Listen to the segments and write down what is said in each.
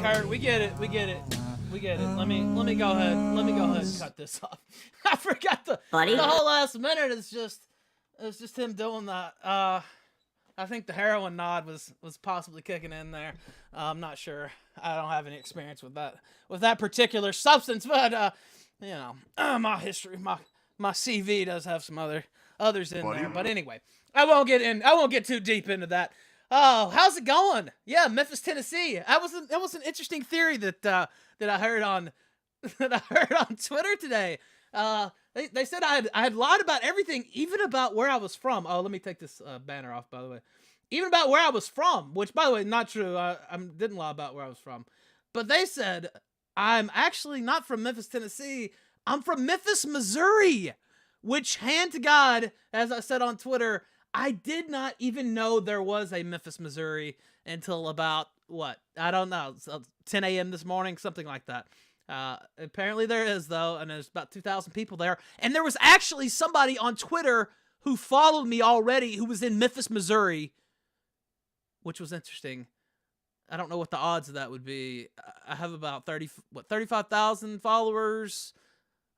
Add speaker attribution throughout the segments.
Speaker 1: Kurt. We get it. We get it. We get it. Let me go ahead. Let me go ahead and cut this off. I forgot the whole last minute is just him doing that. I think the heroin nod was possibly kicking in there. I'm not sure. I don't have any experience with that particular substance, but you know, my history, my CV does have some others in there. But anyway, I won't get too deep into that. Oh, how's it going? Yeah, Memphis, Tennessee. That was an interesting theory that I heard on Twitter today. They said I had lied about everything, even about where I was from. Oh, let me take this banner off, by the way. Even about where I was from, which, by the way, not true. I didn't lie about where I was from. But they said I'm actually not from Memphis, Tennessee. I'm from Memphis, Missouri, which, hand to God, as I said on Twitter, I did not even know there was a Memphis, Missouri until about, I don't know, 10 a.m. this morning, something like that. Apparently there is, though, and there's about 2,000 people there. And there was actually somebody on Twitter who followed me already who was in Memphis, Missouri, which was interesting. I don't know what the odds of that would be. I have about 35,000 followers.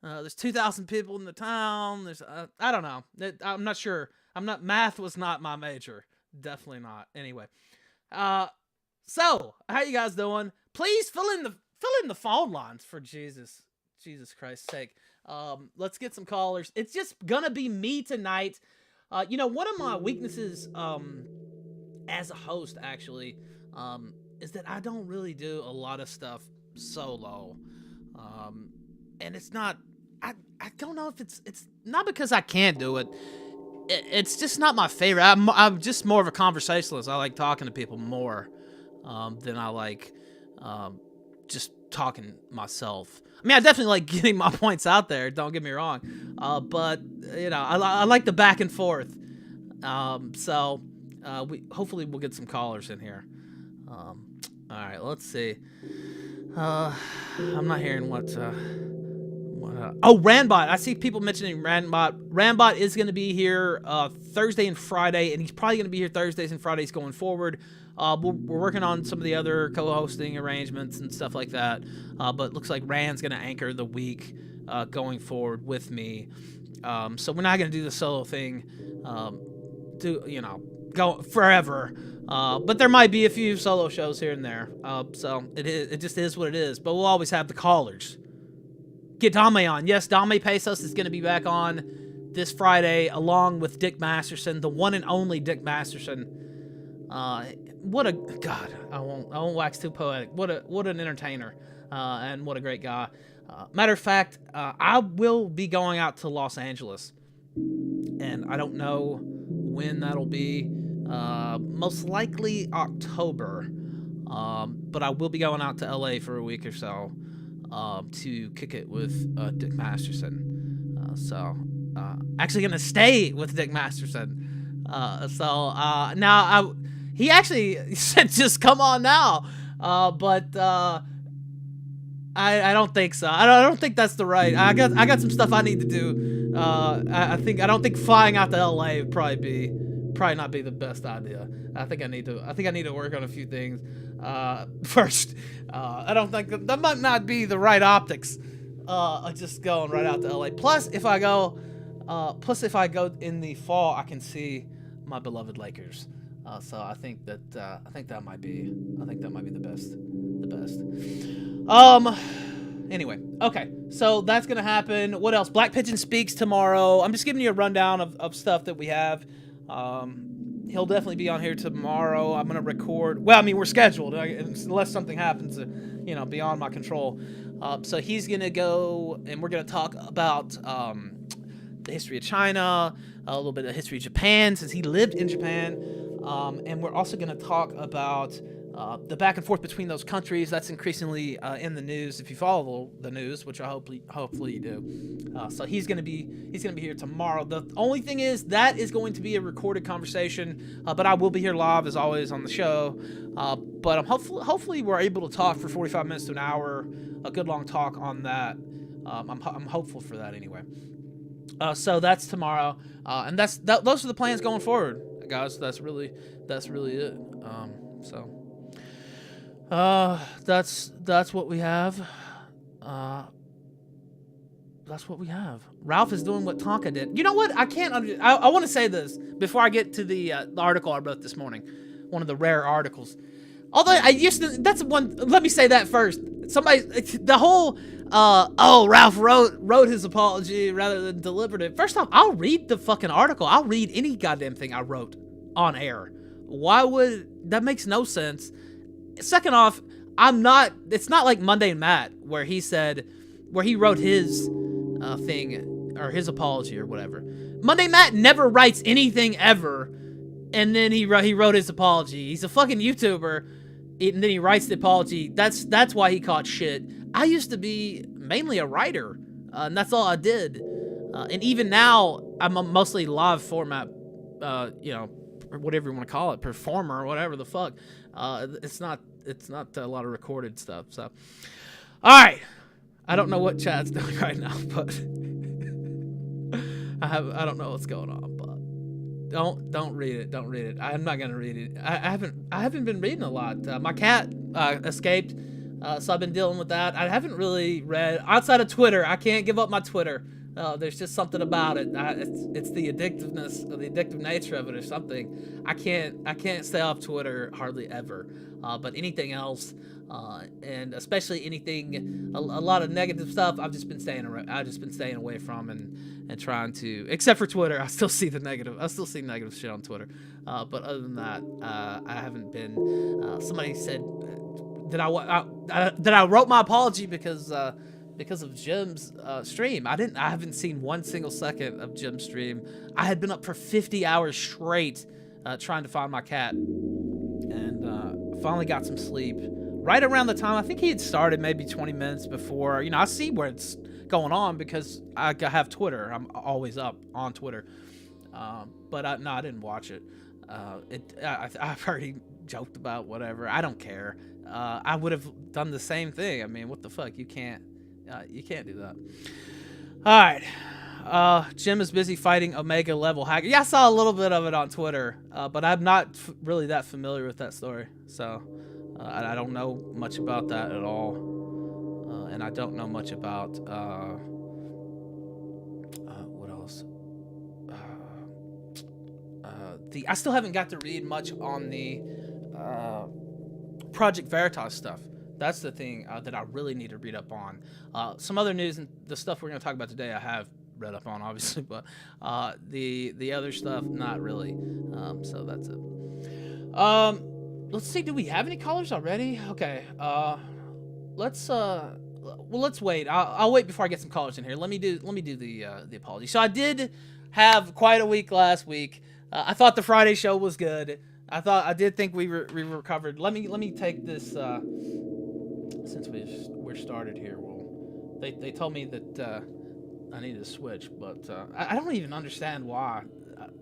Speaker 1: There's 2,000 people in the town. There's, I don't know. I'm not sure. Math was not my major. Definitely not. Anyway. So, how you guys doing? Please fill in the phone lines for Jesus Christ's sake. Let's get some callers. It's just gonna be me tonight. You know, one of my weaknesses, as a host, actually, is that I don't really do a lot of stuff solo. And it's not, I don't know if it's not because I can't do it. It's just not my favorite. I'm just more of a conversationalist. I like talking to people more than I like just talking myself. I mean, I definitely like getting my points out there. Don't get me wrong. But you know, I like the back and forth. So hopefully we'll get some callers in here. All right, let's see. I'm not hearing what. Oh, Ranbot. I see people mentioning Ranbot. Ranbot is going to be here Thursday and Friday, and he's probably going to be here Thursdays and Fridays going forward. We're working on some of the other co-hosting arrangements and stuff like that. But looks like Rand's going to anchor the week going forward with me. So we're not going to do the solo thing, go forever. But there might be a few solo shows here and there. So it just is what it is. But we'll always have the callers. Get Dame on. Yes, Dame Pesos is going to be back on this Friday along with Dick Masterson, the one and only Dick Masterson. What a God! I won't wax too poetic. What an entertainer, and what a great guy. Matter of fact, I will be going out to Los Angeles, and I don't know when that'll be. Most likely October, but I will be going out to LA for a week or so. To kick it with Dick Masterson. Actually gonna stay with Dick Masterson. Now he actually said just come on now. But I don't think so. I don't think that's the right. I got some stuff I need to do. I don't think flying out to LA would probably not be the best idea. I think I need to work on a few things first. I don't think that might not be the right optics. Just going right out to LA. Plus, if I go in the fall, I can see my beloved Lakers. So I think that might be the best. Anyway, okay. So that's gonna happen. What else? Black Pigeon speaks tomorrow. I'm just giving you a rundown of stuff that we have. He'll definitely be on here tomorrow. I'm gonna record. Well, I mean, we're scheduled unless something happens, beyond my control. So he's gonna go, and we're gonna talk about the history of China, a little bit of history of Japan, since he lived in Japan, and we're also gonna talk about the back and forth between those countries. That's increasingly in the news. If you follow the news, which I hopefully you do. So he's gonna be here tomorrow. The only thing is that is going to be a recorded conversation, but I will be here live as always on the show. But I'm hopefully we're able to talk for 45 minutes to an hour, a good long talk on that. I'm hopeful for that anyway. So that's tomorrow, and those are the plans going forward, guys. That's really it. That's what we have. That's what we have. Ralph is doing what Tonka did. You know what? I can't. I want to say this before I get to the article I wrote this morning, one of the rare articles. Although I used to. That's one. Let me say that first. Somebody, the whole. Ralph wrote his apology rather than delivered it. First off, I'll read the fucking article. I'll read any goddamn thing I wrote on air. Why would that makes no sense? Second off, I'm not. It's not like Monday Matt where he wrote his thing or his apology or whatever. Monday Matt never writes anything ever, and then he wrote his apology. He's a fucking YouTuber, and then he writes the apology. That's why he caught shit. I used to be mainly a writer, and that's all I did. And even now, I'm a mostly live format, or whatever you want to call it, performer, or whatever the fuck. It's not a lot of recorded stuff. So, all right. I don't know what chat's doing right now, but I don't know what's going on. But don't read it. Don't read it. I'm not gonna read it. I haven't been reading a lot. My cat escaped, so I've been dealing with that. I haven't really read outside of Twitter. I can't give up my Twitter. There's just something about it. It's the addictiveness, or the addictive nature of it, or something. I can't stay off Twitter hardly ever. But anything else, and especially anything, a lot of negative stuff, I've just been staying away from and trying to. Except for Twitter, I still see negative shit on Twitter. But other than that, I haven't been. Somebody said that I wrote my apology because of Jim's stream. I haven't seen one single second of Jim's stream. I had been up for 50 hours straight trying to find my cat, and finally got some sleep. Right around the time, I think he had started maybe 20 minutes before. I see where it's going on because I have Twitter. I'm always up on Twitter. But I didn't watch it. I've already joked about whatever. I don't care. I would have done the same thing. I mean, what the fuck? You can't do that. All right. Jim is busy fighting Omega level hacker. Yeah, I saw a little bit of it on Twitter, but I'm not really that familiar with that story. So I don't know much about that at all. And I don't know much about what else. I still haven't got to read much on the Project Veritas stuff. That's the thing that I really need to read up on. Some other news and the stuff we're going to talk about today, I have read up on, obviously, but the other stuff, not really. So that's it. Let's see. Do we have any callers already? Okay. Let's wait. I'll wait before I get some callers in here. Let me do the apology. So I did have quite a week last week. I thought the Friday show was good. I did think we recovered. Let me take this. Since we're started here, well, they told me that I need to switch, but I don't even understand why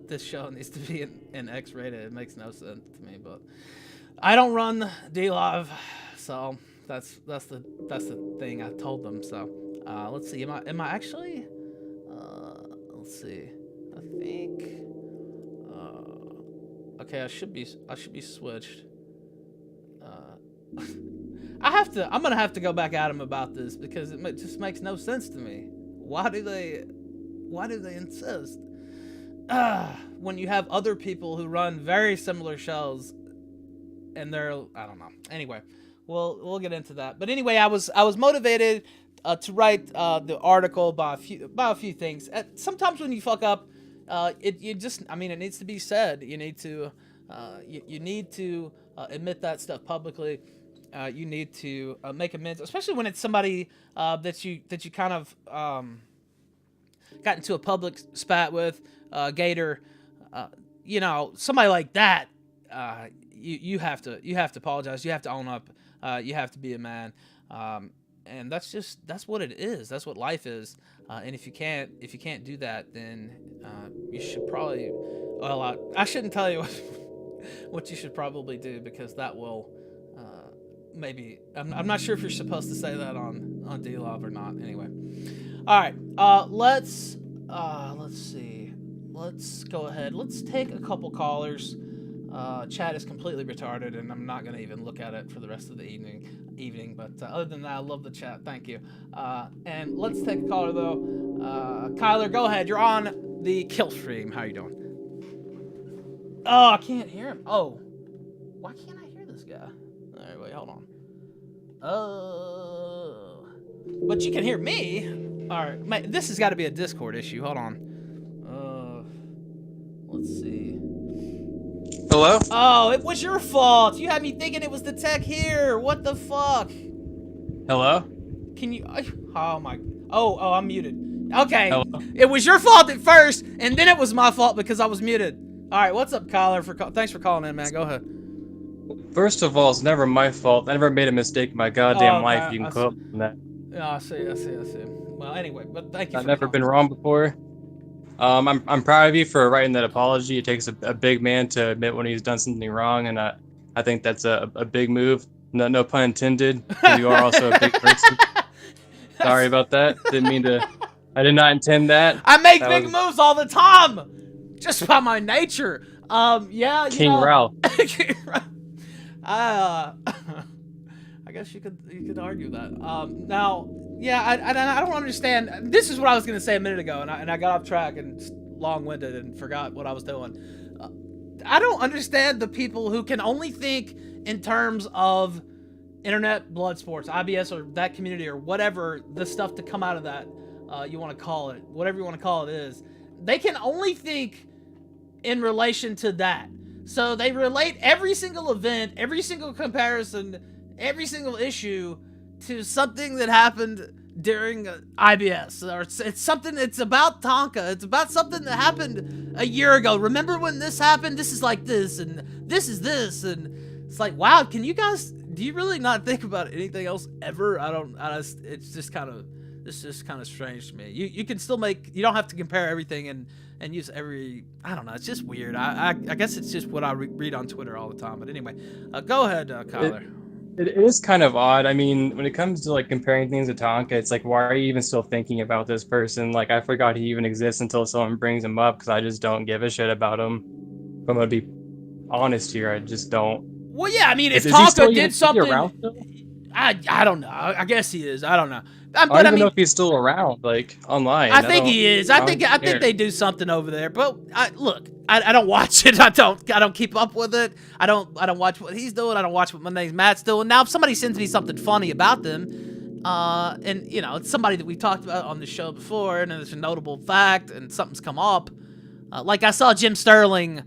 Speaker 1: this show needs to be in X-rated. It makes no sense to me, but I don't run D-Live, so that's the thing I told them. So let's see. Am I actually? Let's see. I think. Okay, I should be switched. I'm gonna have to go back at him about this because it just makes no sense to me. Why do they insist? When you have other people who run very similar shows, and I don't know. Anyway, we'll get into that. But anyway, I was motivated to write the article about a few things. Sometimes when you fuck up, it needs to be said. You need to admit that stuff publicly. You need to make amends, especially when it's somebody that you kind of got into a public spat with, Gator. Somebody like that. You have to apologize. You have to own up. You have to be a man. And that's what it is. That's what life is. And if you can't do that, then you should probably. Well, I shouldn't tell you what you should probably do because that will. Maybe I'm not sure if you're supposed to say that on D-Love or not. Anyway, all right. Let's see. Let's go ahead. Let's take a couple callers. Chat is completely retarded, and I'm not gonna even look at it for the rest of the evening. But other than that, I love the chat. Thank you. And let's take a caller though. Kyler, go ahead. You're on the kill stream. How you doing? Oh, I can't hear him. Oh, why can't I hear this guy? All right, wait, hold on. Oh, but you can hear me. All right, this has got to be a Discord issue. Hold on. Let's see.
Speaker 2: Hello?
Speaker 1: Oh, it was your fault. You had me thinking it was the tech here. What the fuck?
Speaker 2: Hello?
Speaker 1: Can you... Oh, my... Oh, I'm muted. Okay.
Speaker 2: Hello?
Speaker 1: It was your fault at first, and then it was my fault because I was muted. All right, what's up, Kyler? Thanks for calling in, man. Go ahead.
Speaker 2: First of all, it's never my fault. I never made a mistake in my goddamn life. You can quote on that.
Speaker 1: Yeah, I see. Well, anyway, but thank you.
Speaker 2: I've never been wrong before. I'm proud of you for writing that apology. It takes a big man to admit when he's done something wrong, and I think that's a big move. No pun intended. You are also a big person. Sorry about that. Didn't mean to. I did not intend that.
Speaker 1: I make big moves all the time, just by my nature. Yeah.
Speaker 2: King Ralph.
Speaker 1: I guess you could argue that. Now, yeah, I don't understand. This is what I was gonna say a minute ago, and I got off track and long-winded and forgot what I was doing. I don't understand the people who can only think in terms of internet blood sports, IBS, or that community, or whatever the stuff to come out of that you want to call it, whatever you want to call it is. They can only think in relation to that. So they relate every single event, every single comparison, every single issue to something that happened during IBS. Or it's something, it's about Tonka. It's about something that happened a year ago. Remember when this happened? This is like this, and this is this, and it's like, wow, can you guys, do you really not think about anything else ever? It's just kind of strange to me. You can still you don't have to compare everything and use every, I don't know, it's just weird. I guess it's just what I read on Twitter all the time. But anyway, go ahead, Kyler.
Speaker 2: It is kind of odd. I mean, when it comes to like comparing things to Tonka, it's like, why are you even still thinking about this person? Like, I forgot he even exists until someone brings him up, because I just don't give a shit about him. If I'm gonna be honest here, I just don't.
Speaker 1: Well, yeah, I mean, if Tonka did something, I don't know. I guess he is. I don't know.
Speaker 2: I don't even know if he's still around, like, online.
Speaker 1: I think he is. I think they do something over there. But look, I don't watch it. I don't keep up with it. I don't watch what he's doing. I don't watch what my name's Matt's doing. Now, if somebody sends me something funny about them, and you know, it's somebody that we talked about on the show before, and it's a notable fact, and something's come up, like I saw Jim Sterling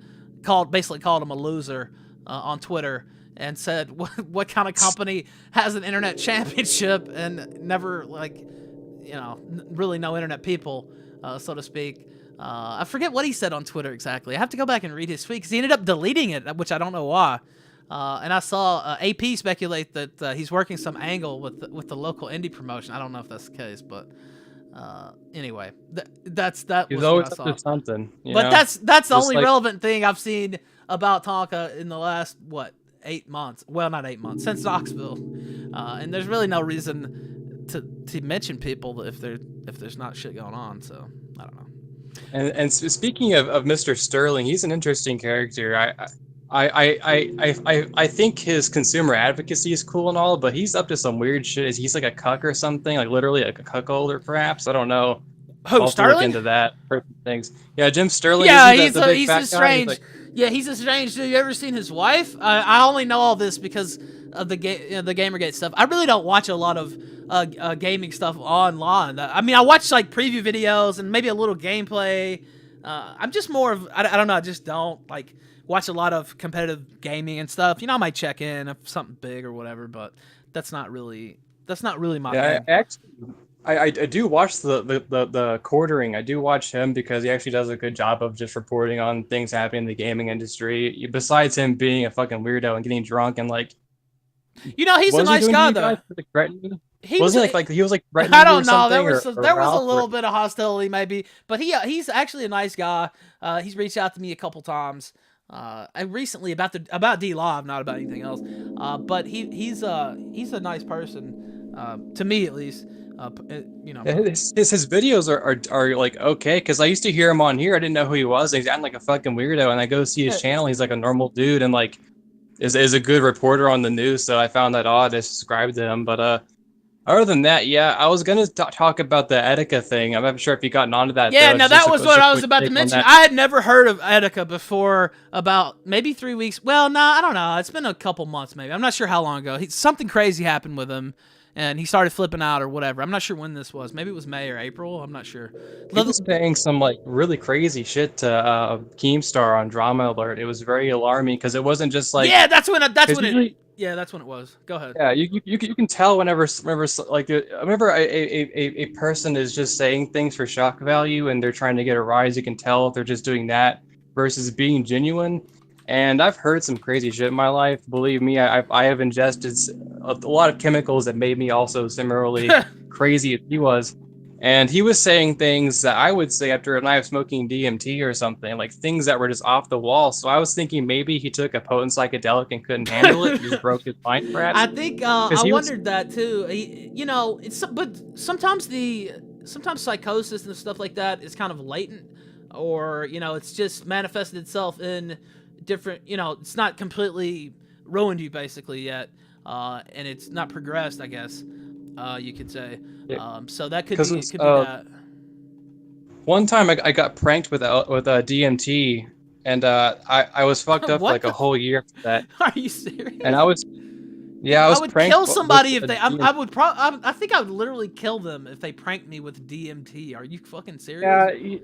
Speaker 1: basically called him a loser on Twitter. And said, what kind of company has an internet championship and never, like, you know, really no internet people, so to speak. I forget what he said on Twitter exactly. I have to go back and read his tweet because he ended up deleting it, which I don't know why. And I saw AP speculate that he's working some angle with the local indie promotion. I don't know if that's the case, but anyway, that
Speaker 2: he's
Speaker 1: was
Speaker 2: always
Speaker 1: what I
Speaker 2: up
Speaker 1: saw.
Speaker 2: to something.
Speaker 1: But that's the only relevant thing I've seen about Tonka in the last 8 months. Well, not 8 months, since Knoxville. And there's really no reason to mention people if there's not shit going on. So I don't know.
Speaker 2: And speaking of Mr. Sterling, he's an interesting character. I think his consumer advocacy is cool and all, but he's up to some weird shit. He's like a cuck or something, like literally like a cuckold, perhaps. I don't know.
Speaker 1: Who, Sterling?
Speaker 2: Look into that. Things. Yeah, Jim Sterling.
Speaker 1: Yeah, he's a strange. Yeah, he's a strange dude. You ever seen his wife? I only know all this because of the Gamergate stuff. I really don't watch a lot of gaming stuff online. I mean, I watch like preview videos and maybe a little gameplay. I'm just more of, I don't know, I just don't like watch a lot of competitive gaming and stuff. You know, I might check in if something big or whatever, but that's not really my thing.
Speaker 2: Actually, I do watch the quartering. I do watch him because he actually does a good job of just reporting on things happening in the gaming industry. Besides him being a fucking weirdo and getting drunk and like,
Speaker 1: you know, he's a nice guy though.
Speaker 2: He was like threatening
Speaker 1: I don't know. There was
Speaker 2: a
Speaker 1: little bit of hostility maybe, but he's actually a nice guy. He's reached out to me a couple times. Recently about D Live, not about anything else. But he's a nice person. to me at least. You know,
Speaker 2: His videos are like okay, because I used to hear him on here. I didn't know who he was. And he's acting like a fucking weirdo, and I go see his channel. He's like a normal dude, and like is a good reporter on the news. So I found that odd to subscribe to him. But other than that, yeah, I was gonna talk about the Etika thing. I'm not sure if you gotten onto that.
Speaker 1: yeah,
Speaker 2: Though.
Speaker 1: now that was what I was about to mention. I had never heard of Etika before about maybe 3 weeks. Well, no, I don't know. It's been a couple months maybe. I'm not sure how long ago. Something crazy happened with him, and he started flipping out or whatever. I'm not sure when this was. Maybe it was May or April. I'm not sure.
Speaker 2: He was saying some like really crazy shit to Keemstar on Drama Alert. It was very alarming because it wasn't just like
Speaker 1: that's when it was. Go ahead.
Speaker 2: Yeah, you can tell whenever like whenever a person is just saying things for shock value and they're trying to get a rise, you can tell if they're just doing that versus being genuine. And I've heard some crazy shit in my life. Believe me, I have ingested a lot of chemicals that made me also similarly crazy as he was. And he was saying things that I would say after a night of smoking DMT or something, like things that were just off the wall. So I was thinking maybe he took a potent psychedelic and couldn't handle it. He just broke his mind, perhaps.
Speaker 1: I think I wondered that too. You know, but sometimes psychosis and stuff like that is kind of latent, or you know, it's just manifested itself in different. You know, it's not completely ruined you basically yet, and it's not progressed, I guess. You could say.
Speaker 2: Yeah.
Speaker 1: So that could be that.
Speaker 2: One time I got pranked with DMT, and I was fucked up like a whole year for that.
Speaker 1: Are you serious?
Speaker 2: And I was
Speaker 1: would
Speaker 2: pranked
Speaker 1: kill somebody if they.
Speaker 2: DMT.
Speaker 1: I think I would literally kill them if they pranked me with DMT. Are you fucking serious?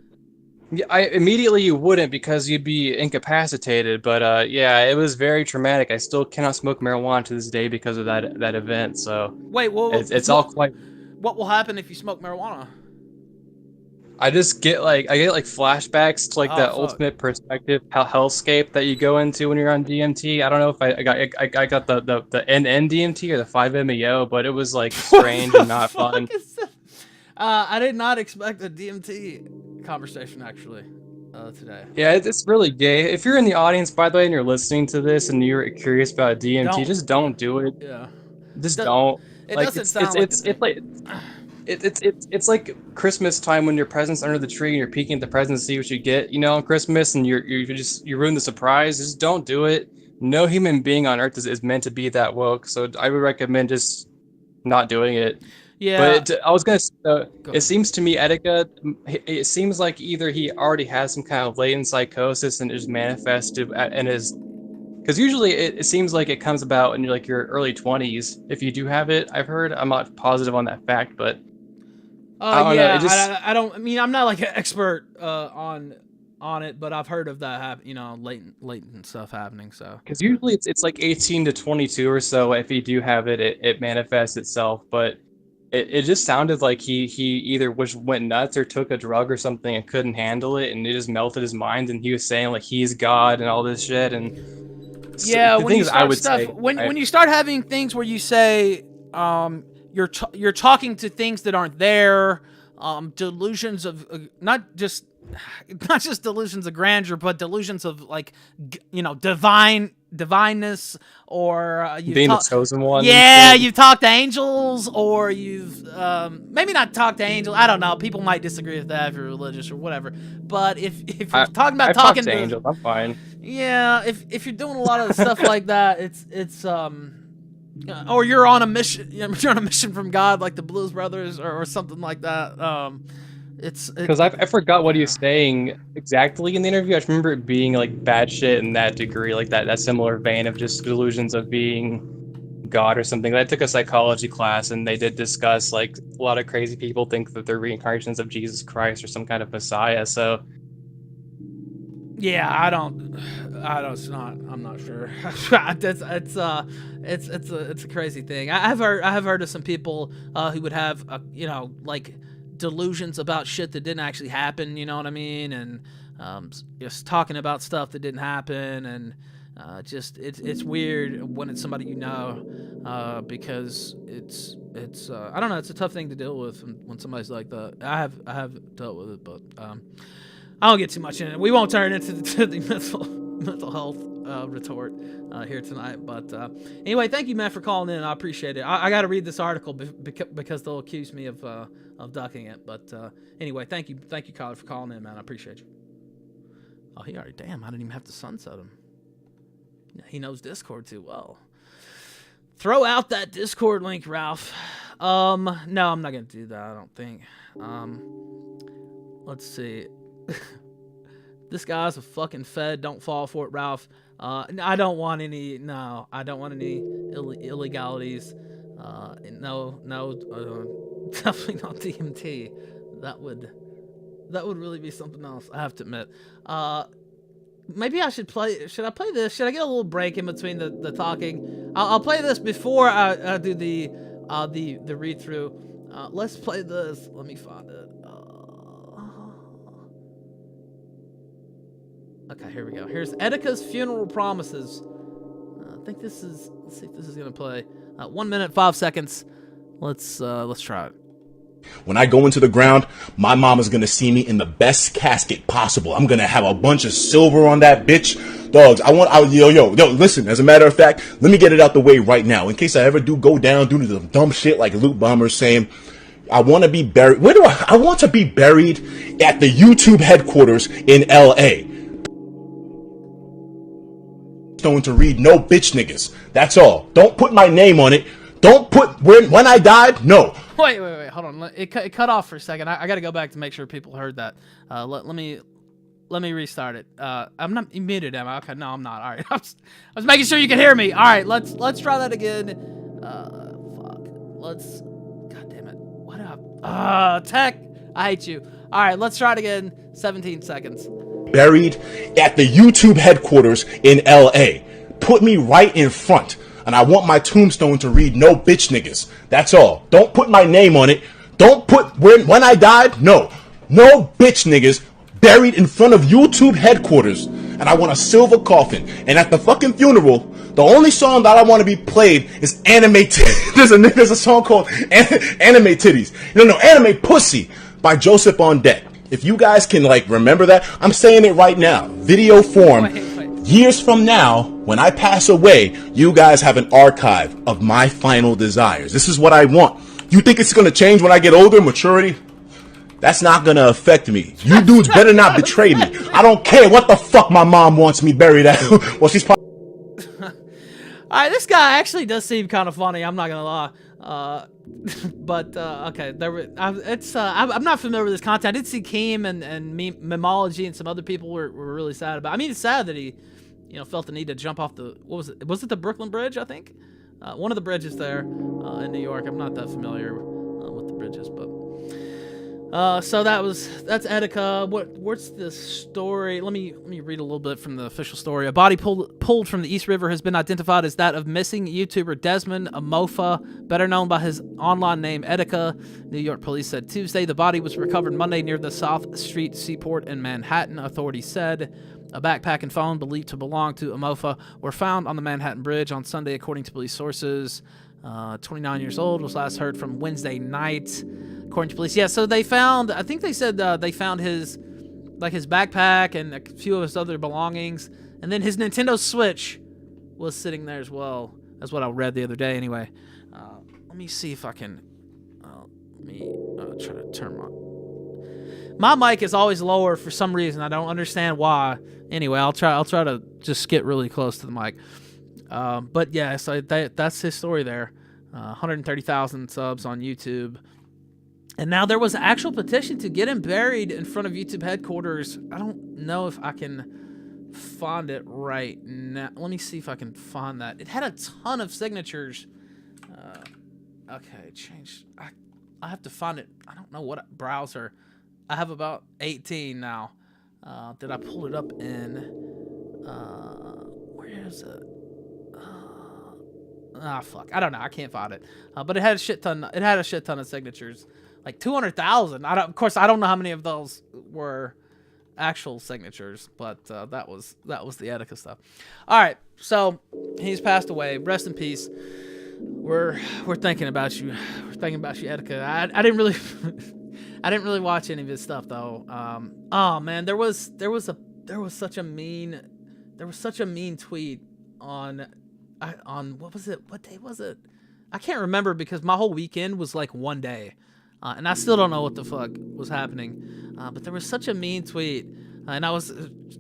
Speaker 2: Yeah, immediately you wouldn't because you'd be incapacitated. But yeah, it was very traumatic. I still cannot smoke marijuana to this day because of that event. So
Speaker 1: wait, well,
Speaker 2: it's all quite.
Speaker 1: What will happen if you smoke marijuana?
Speaker 2: I get like flashbacks to like that ultimate perspective hellscape that you go into when you're on DMT. I don't know if I got the NN DMT or the 5-MeO, but it was like strange and not fun.
Speaker 1: I did not expect a DMT conversation actually today.
Speaker 2: Yeah, it's really gay. If you're in the audience, by the way, and you're listening to this and you're curious about DMT, just don't do it.
Speaker 1: Yeah,
Speaker 2: just don't.
Speaker 1: It like, doesn't sound like
Speaker 2: it's like Christmas time when your presents under the tree and you're peeking at the presents to see what you get, you know, on Christmas, and you ruin the surprise. Just don't do it. No human being on earth is meant to be that woke, so I would recommend just not doing it.
Speaker 1: Yeah.
Speaker 2: But I was gonna say, it seems to me, Etika, it seems like either he already has some kind of latent psychosis and it just manifested and is. Because usually it seems like it comes about in like your early 20s. If you do have it, I've heard. I'm not positive on that fact, but
Speaker 1: I don't know. I don't. I mean, I'm not like an expert on it, but I've heard of that. You know, latent stuff happening. So
Speaker 2: because usually it's like 18 to 22 or so. If you do have it, it manifests itself. But it just sounded like he either went nuts or took a drug or something and couldn't handle it, and it just melted his mind. And he was saying like he's God and all this shit and.
Speaker 1: Yeah, when you start when you start having things where you say you're talking to things that aren't there, delusions of not just delusions of grandeur, but delusions of like divineness, or
Speaker 2: being the chosen one.
Speaker 1: Yeah, you've talked to angels, or you've maybe not talked to angels. I don't know. People might disagree with that if you're religious or whatever. But if you're talking about talking
Speaker 2: to angels, I'm fine.
Speaker 1: Yeah, if you're doing a lot of stuff like that, it's or you're on a mission. You're on a mission from God, like the Blues Brothers, or something like that. It's
Speaker 2: because I forgot what he was saying exactly in the interview. I just remember it being like bad shit in that degree, like that similar vein of just delusions of being God or something. I took a psychology class and they did discuss like a lot of crazy people think that they're reincarnations of Jesus Christ or some kind of Messiah. So
Speaker 1: yeah, I'm not sure. It's a crazy thing. I have heard of some people who would have like delusions about shit that didn't actually happen, you know what I mean, and just talking about stuff that didn't happen, and just it's weird when it's somebody you know, because it's I don't know, it's a tough thing to deal with when somebody's like that. I have dealt with it, but I don't get too much in it. We won't turn into the mental health retort here tonight. But anyway, thank you, man, for calling in. I appreciate it. I got to read this article because they'll accuse me of ducking it. But anyway, thank you, Kyler, for calling in, man. I appreciate you. Oh, he already. Damn, I didn't even have to sunset him. He knows Discord too well. Throw out that Discord link, Ralph. No, I'm not gonna do that. I don't think. Let's see. This guy's a fucking fed. Don't fall for it, Ralph. I don't want any. No, I don't want any illegalities. No, definitely not DMT. That would really be something else. I have to admit. Maybe I should play. Should I play this? Should I get a little break in between the talking? I'll play this before I do the read through. Let's play this. Let me find it. Okay, here we go. Here's Etika's funeral promises. I think this is. Let's see if this is gonna play. 1 minute 5 seconds. Let's try it.
Speaker 3: When I go into the ground, my mama's gonna see me in the best casket possible. I'm gonna have a bunch of silver on that bitch. Dogs, yo, listen, as a matter of fact, let me get it out the way right now. In case I ever do go down, do the dumb shit like Luke Bomber saying, I want to be buried. Where do I want to be buried at the YouTube headquarters in LA. Going to read no bitch niggas. That's all. Don't put my name on it. Don't put when I died. No.
Speaker 1: Wait, hold on. It cut off for a second. I got to go back to make sure people heard that. Let me restart it. I'm not muted, am I? Okay, no, I'm not. All right, I was making sure you could hear me. All right, let's try that again. Fuck. God damn it. What up? Tech. I hate you. All right, let's try it again. 17 seconds.
Speaker 3: Buried at the YouTube headquarters in LA. Put me right in front. And I want my tombstone to read no bitch niggas. That's all. Don't put my name on it. Don't put when I died. No bitch niggas. Buried in front of YouTube headquarters. And I want a silver coffin. And at the fucking funeral, the only song that I want to be played is Anime Titties. There's a song called Anime Titties. No, Anime Pussy by Joseph on Deck. If you guys can remember that, I'm saying it right now. Video form.
Speaker 1: Wait.
Speaker 3: Years from now, when I pass away, you guys have an archive of my final desires. This is what I want. You think it's going to change when I get older, maturity? That's not going to affect me. You dudes better not betray me. I don't care what the fuck my mom wants me buried at. Well, she's probably...
Speaker 1: Alright, this guy actually does seem kind of funny, I'm not going to lie. But okay, I'm not familiar with this content. I did see Keem and Memology and some other people were really sad about it. I mean, it's sad that he felt the need to jump off the, what was it the Brooklyn Bridge, I think? One of the bridges there in New York. I'm not that familiar with the bridges, but so that's Etika. What's the story? Let me read a little bit from the official story. A body pulled from the East River has been identified as that of missing YouTuber Desmond Amofa, better known by his online name Etika. New York police said Tuesday. The body was recovered Monday near the South Street Seaport in Manhattan, authorities said. A backpack and phone believed to belong to Amofa were found on the Manhattan Bridge on Sunday, according to police sources. 29 years old, was last heard from Wednesday night, according to police. Yeah, so they found, I think they said they found his backpack and a few of his other belongings, and then his Nintendo Switch was sitting there as well. That's what I read the other day anyway. Let me see if I can, let me try to turn my mic is always lower for some reason. I don't understand why. Anyway, I'll try to just get really close to the mic. But yeah, so that's his story there. 130,000 subs on YouTube. And now there was an actual petition to get him buried in front of YouTube headquarters. I don't know if I can find it right now. Let me see if I can find that. It had a ton of signatures. Okay, change. I have to find it. I don't know what browser. I have about 18 now. Did I pull it up in? Where is it? Fuck. I don't know. I can't find it. But it had a shit ton. It had a shit ton of signatures, like 200,000. Of course, I don't know how many of those were actual signatures, but that was the Etika stuff. All right. So he's passed away. Rest in peace. We're thinking about you. We're thinking about you, Etika. I didn't really. I didn't really watch any of his stuff though. Oh man, there was such a mean there was such a mean tweet on what was it? What day was it? I can't remember because my whole weekend was like one day, and I still don't know what the fuck was happening. But there was such a mean tweet, and I was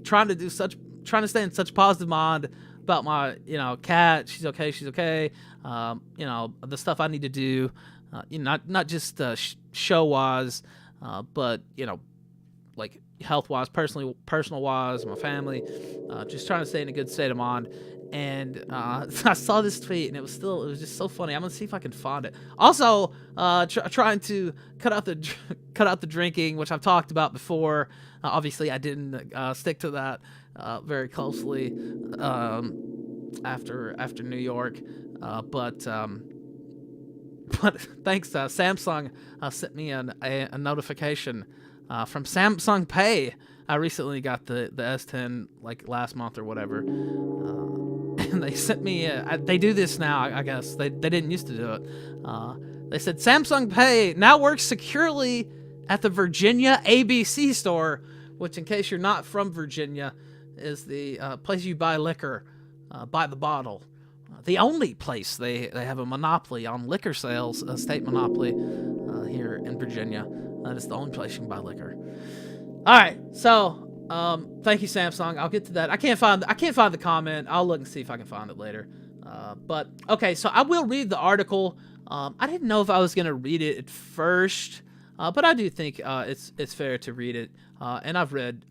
Speaker 1: trying to stay in such positive mind about my, cat. She's okay. She's okay. The stuff I need to do, not just show wise, but like health wise, personal wise, my family, just trying to stay in a good state of mind. And I saw this tweet, and it was just so funny. I'm gonna see if I can find it. Also, trying to cut out the drinking, which I've talked about before. Obviously, I didn't stick to that very closely after New York, but thanks, Samsung sent me a notification from Samsung Pay. I recently got the S10 like last month or whatever, and they sent me. They do this now, I guess. They didn't used to do it. They said Samsung Pay now works securely at the Virginia ABC store, which, in case you're not from Virginia, is the place you buy liquor by the bottle. The only place they have a monopoly on liquor sales, a state monopoly here in Virginia. That is the only place you can buy liquor. All right, so thank you, Samsung. I'll get to that. I can't find the comment. I'll look and see if I can find it later. But okay, so I will read the article. I didn't know if I was gonna read it at first, but I do think it's fair to read it. And I read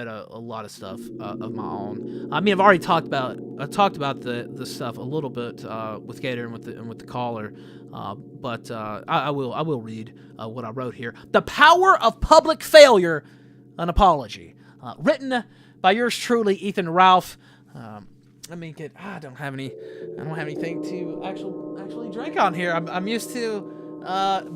Speaker 1: a lot of stuff of my own. I mean, I've already talked about the stuff a little bit with Gator and with the caller. But I will read what I wrote here. The Power of Public Failure, an Apology. Written by yours truly, Ethan Ralph. Let me get. I don't have anything to actually drink on here. I'm used to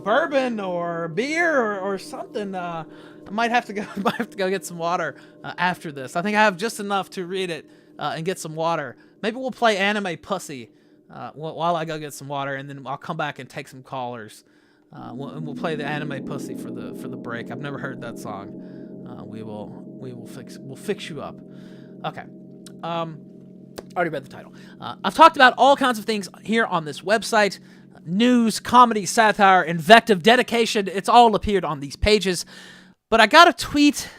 Speaker 1: bourbon or beer or something. I might have to go get some water after this. I think I have just enough to read it and get some water. Maybe we'll play Anime Pussy while I go get some water, and then I'll come back and take some callers. We'll play the Anime Pussy for the break. I've never heard that song. We'll fix you up. Okay. Already read the title. I've talked about all kinds of things here on this website. News, comedy, satire, invective, dedication. It's all appeared on these pages. But I got a tweet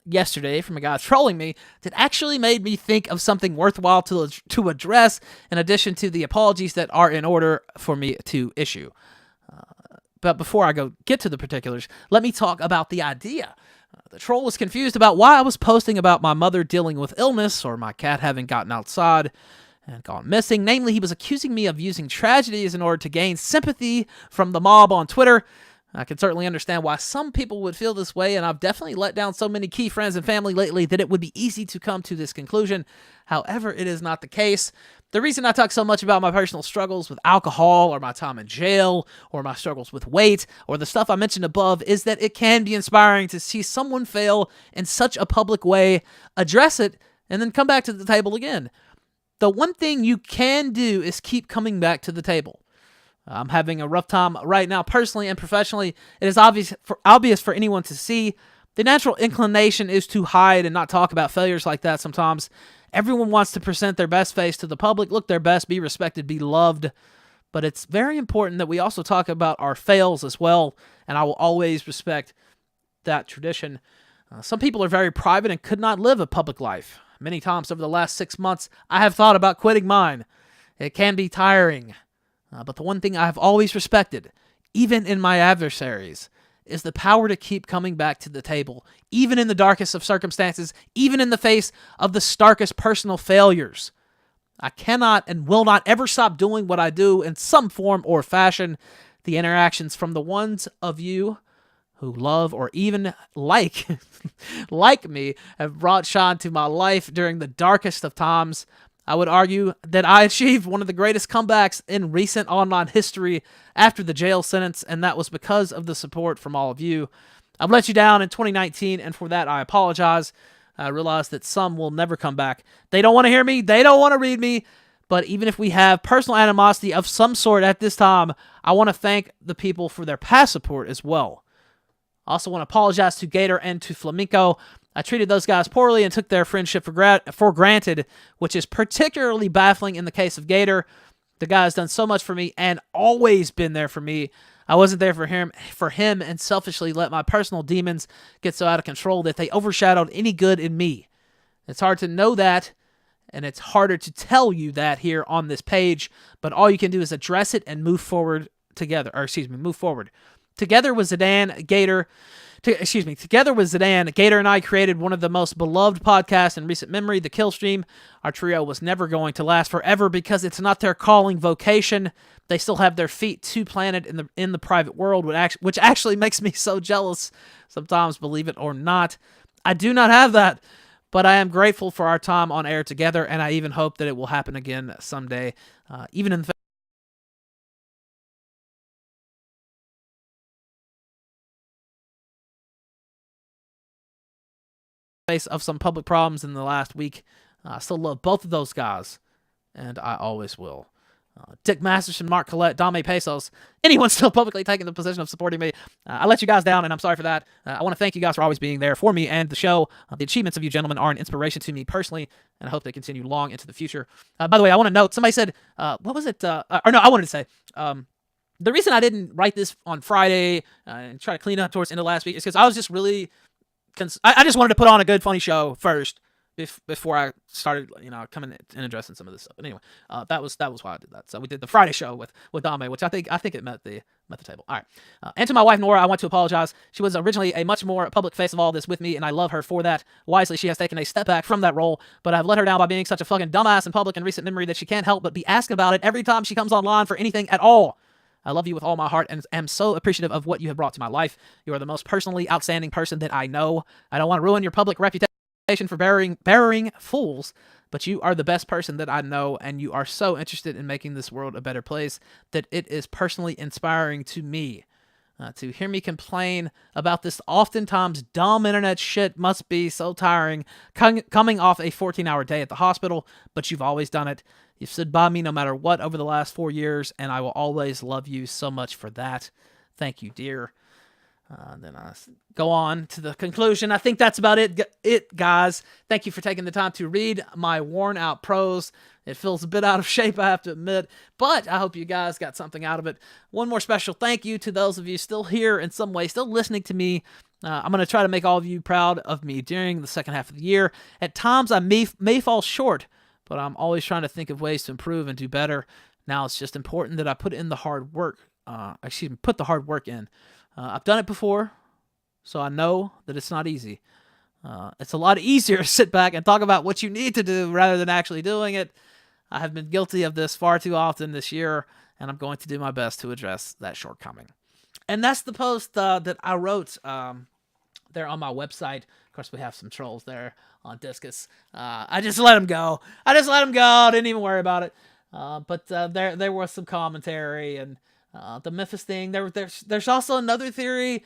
Speaker 1: yesterday from a guy trolling me that actually made me think of something worthwhile to address, in addition to the apologies that are in order for me to issue. But before I get to the particulars, let me talk about the idea. The troll was confused about why I was posting about my mother dealing with illness or my cat having gotten outside and gone missing. Namely, he was accusing me of using tragedies in order to gain sympathy from the mob on Twitter. I can certainly understand why some people would feel this way, and I've definitely let down so many key friends and family lately that it would be easy to come to this conclusion. However, it is not the case. The reason I talk so much about my personal struggles with alcohol or my time in jail or my struggles with weight or the stuff I mentioned above is that it can be inspiring to see someone fail in such a public way, address it, and then come back to the table again. The one thing you can do is keep coming back to the table. I'm having a rough time right now, personally and professionally. It is obvious for anyone to see. The natural inclination is to hide and not talk about failures like that sometimes. Everyone wants to present their best face to the public, look their best, be respected, be loved. But it's very important that we also talk about our fails as well, and I will always respect that tradition. Some people are very private and could not live a public life. Many times over the last 6 months, I have thought about quitting mine. It can be tiring. But the one thing I have always respected, even in my adversaries, is the power to keep coming back to the table, even in the darkest of circumstances, even in the face of the starkest personal failures. I cannot and will not ever stop doing what I do in some form or fashion. The interactions from the ones of you who love or even like me have brought shine to my life during the darkest of times. I would argue that I achieved one of the greatest comebacks in recent online history after the jail sentence, and that was because of the support from all of you. I've let you down in 2019, and for that I apologize. I realize that some will never come back. They don't want to hear me. They don't want to read me. But even if we have personal animosity of some sort at this time, I want to thank the people for their past support as well. I also want to apologize to Gator and to Flamenco. I treated those guys poorly and took their friendship for granted, which is particularly baffling in the case of Gator. The guy has done so much for me and always been there for me. I wasn't there for him and selfishly let my personal demons get so out of control that they overshadowed any good in me. It's hard to know that, and it's harder to tell you that here on this page, but all you can do is address it and move forward together. Move forward. Together with Zidane, Gator and I created one of the most beloved podcasts in recent memory, the Guntstream. Our trio was never going to last forever because it's not their calling vocation. They still have their feet too planted in the private world, which actually makes me so jealous sometimes, believe it or not. I do not have that, but I am grateful for our time on air together, and I even hope that it will happen again someday, even in the face of some public problems in the last week. I still love both of those guys, and I always will. Dick Masterson, Mark Collette, Dame Pesos, anyone still publicly taking the position of supporting me. I let you guys down, and I'm sorry for that. I want to thank you guys for always being there for me and the show. The achievements of you gentlemen are an inspiration to me personally, and I hope they continue long into the future. By the way, I want to note, somebody said, what was it? I wanted to say, the reason I didn't write this on Friday and try to clean up towards the end of last week is because I was just really, I just wanted to put on a good, funny show first, before I started, coming and addressing some of this stuff. But anyway, that was why I did that. So we did the Friday show with Dame, which I think it met the table. All right. And to my wife Nora, I want to apologize. She was originally a much more public face of all this with me, and I love her for that. Wisely, she has taken a step back from that role, but I've let her down by being such a fucking dumbass in public in recent memory that she can't help but be asked about it every time she comes online for anything at all. I love you with all my heart and am so appreciative of what you have brought to my life. You are the most personally outstanding person that I know. I don't want to ruin your public reputation for burying fools, but you are the best person that I know, and you are so interested in making this world a better place that it is personally inspiring to me. To hear me complain about this oftentimes dumb internet shit must be so tiring, coming off a 14-hour day at the hospital, but you've always done it. You've stood by me no matter what over the last 4 years, and I will always love you so much for that. Thank you, dear. Then I go on to the conclusion. I think that's about it, guys. Thank you for taking the time to read my worn-out prose. It feels a bit out of shape, I have to admit, but I hope you guys got something out of it. One more special thank you to those of you still here in some way, still listening to me. I'm going to try to make all of you proud of me during the second half of the year. At times, I may fall short, but I'm always trying to think of ways to improve and do better. Now it's just important that I put in the hard work. Put the hard work in. I've done it before, so I know that it's not easy. It's a lot easier to sit back and talk about what you need to do rather than actually doing it. I have been guilty of this far too often this year, and I'm going to do my best to address that shortcoming. And that's the post that I wrote there on my website. Of course, we have some trolls there on Discus. I just let them go. Didn't even worry about it. But there was some commentary and the Memphis thing. There's also another theory.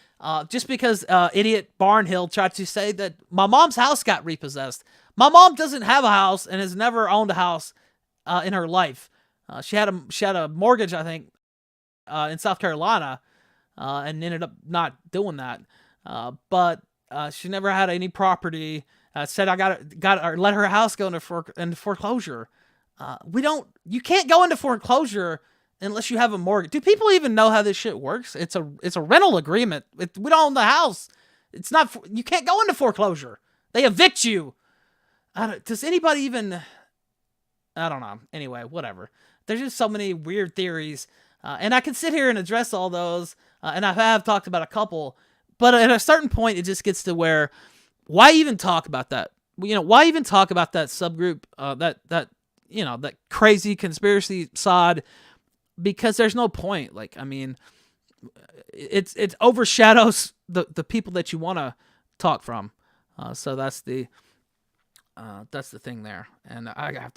Speaker 1: Just because idiot Barnhill tried to say that my mom's house got repossessed. My mom doesn't have a house and has never owned a house in her life. She had a mortgage, I think, in South Carolina, and ended up not doing that. But she never had any property. Said I got or let her house go into foreclosure. You can't go into foreclosure unless you have a mortgage. Do people even know how this shit works? It's a rental agreement. We don't own the house. It's not. You can't go into foreclosure. They evict you. Does anybody even? I don't know. Anyway, whatever. There's just so many weird theories, and I can sit here and address all those, and I have talked about a couple, but at a certain point, it just gets to where, why even talk about that? Why even talk about that subgroup, that crazy conspiracy side? Because there's no point. Like, I mean, it overshadows the people that you want to talk from. So that's the thing there. And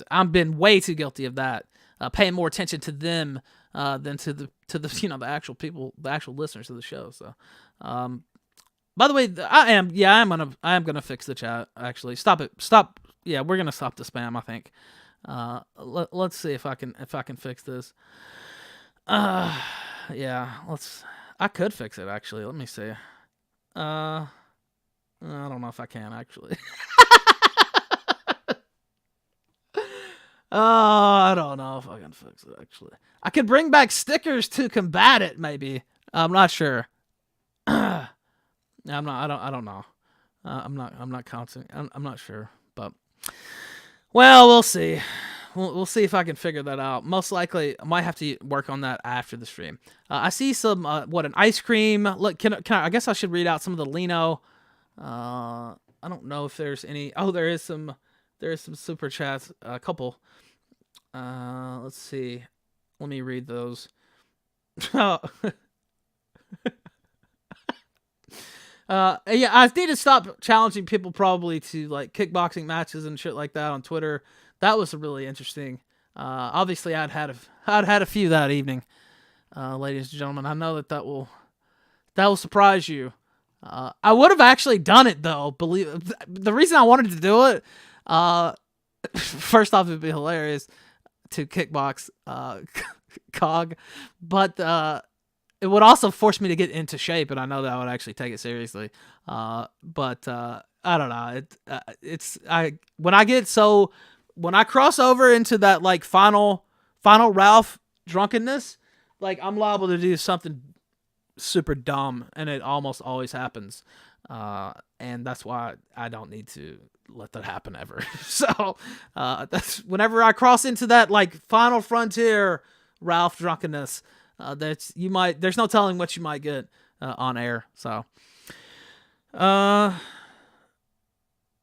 Speaker 1: I've been way too guilty of that. Paying more attention to them than to the the actual people, the actual listeners of the show. So, by the way, I am gonna fix the chat. Actually, stop it. Stop. Yeah, we're gonna stop the spam, I think. Let's see if I can fix this. Yeah, I could fix it actually. Let me see. I don't know if I can actually. Oh, I don't know if I can fix it actually. I could bring back stickers to combat it, maybe. I'm not sure. I'm not. I don't know. I'm not counting. I'm not sure. But well, we'll see. We'll see if I can figure that out. Most likely, I might have to work on that after the stream. I see some an ice cream. Look, can I guess I should read out some of the Lino. I don't know if there's any. Oh, there is some super chats. A couple. Let's see. Let me read those. Yeah, I need to stop challenging people probably to like kickboxing matches and shit like that on Twitter. That was really interesting. Obviously, I'd had a few that evening, ladies and gentlemen. I know that will surprise you. I would have actually done it though. Believe the reason I wanted to do it. First off, it'd be hilarious to kickbox Cog, but it would also force me to get into shape, and I know that I would actually take it seriously. But I don't know. When I cross over into that like final Ralph drunkenness, like I'm liable to do something super dumb, and it almost always happens. And that's why I don't need to let that happen ever. So that's whenever I cross into that like final frontier Ralph drunkenness. There's no telling what you might get on air. So,